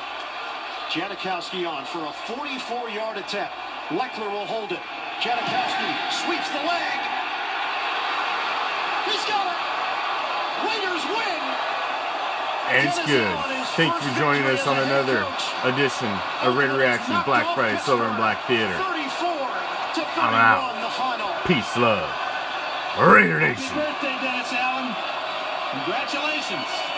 Janikowski on for a 44-yard attempt. Leckler will hold it. Janikowski sweeps the leg. He's got it. Raiders win. And it's good. Thank you for joining us on another edition of Raider Reaction Black Friday Silver and Black Theater. I'm out. Peace, love. Raider Nation. Happy birthday, Dennis Allen. Congratulations.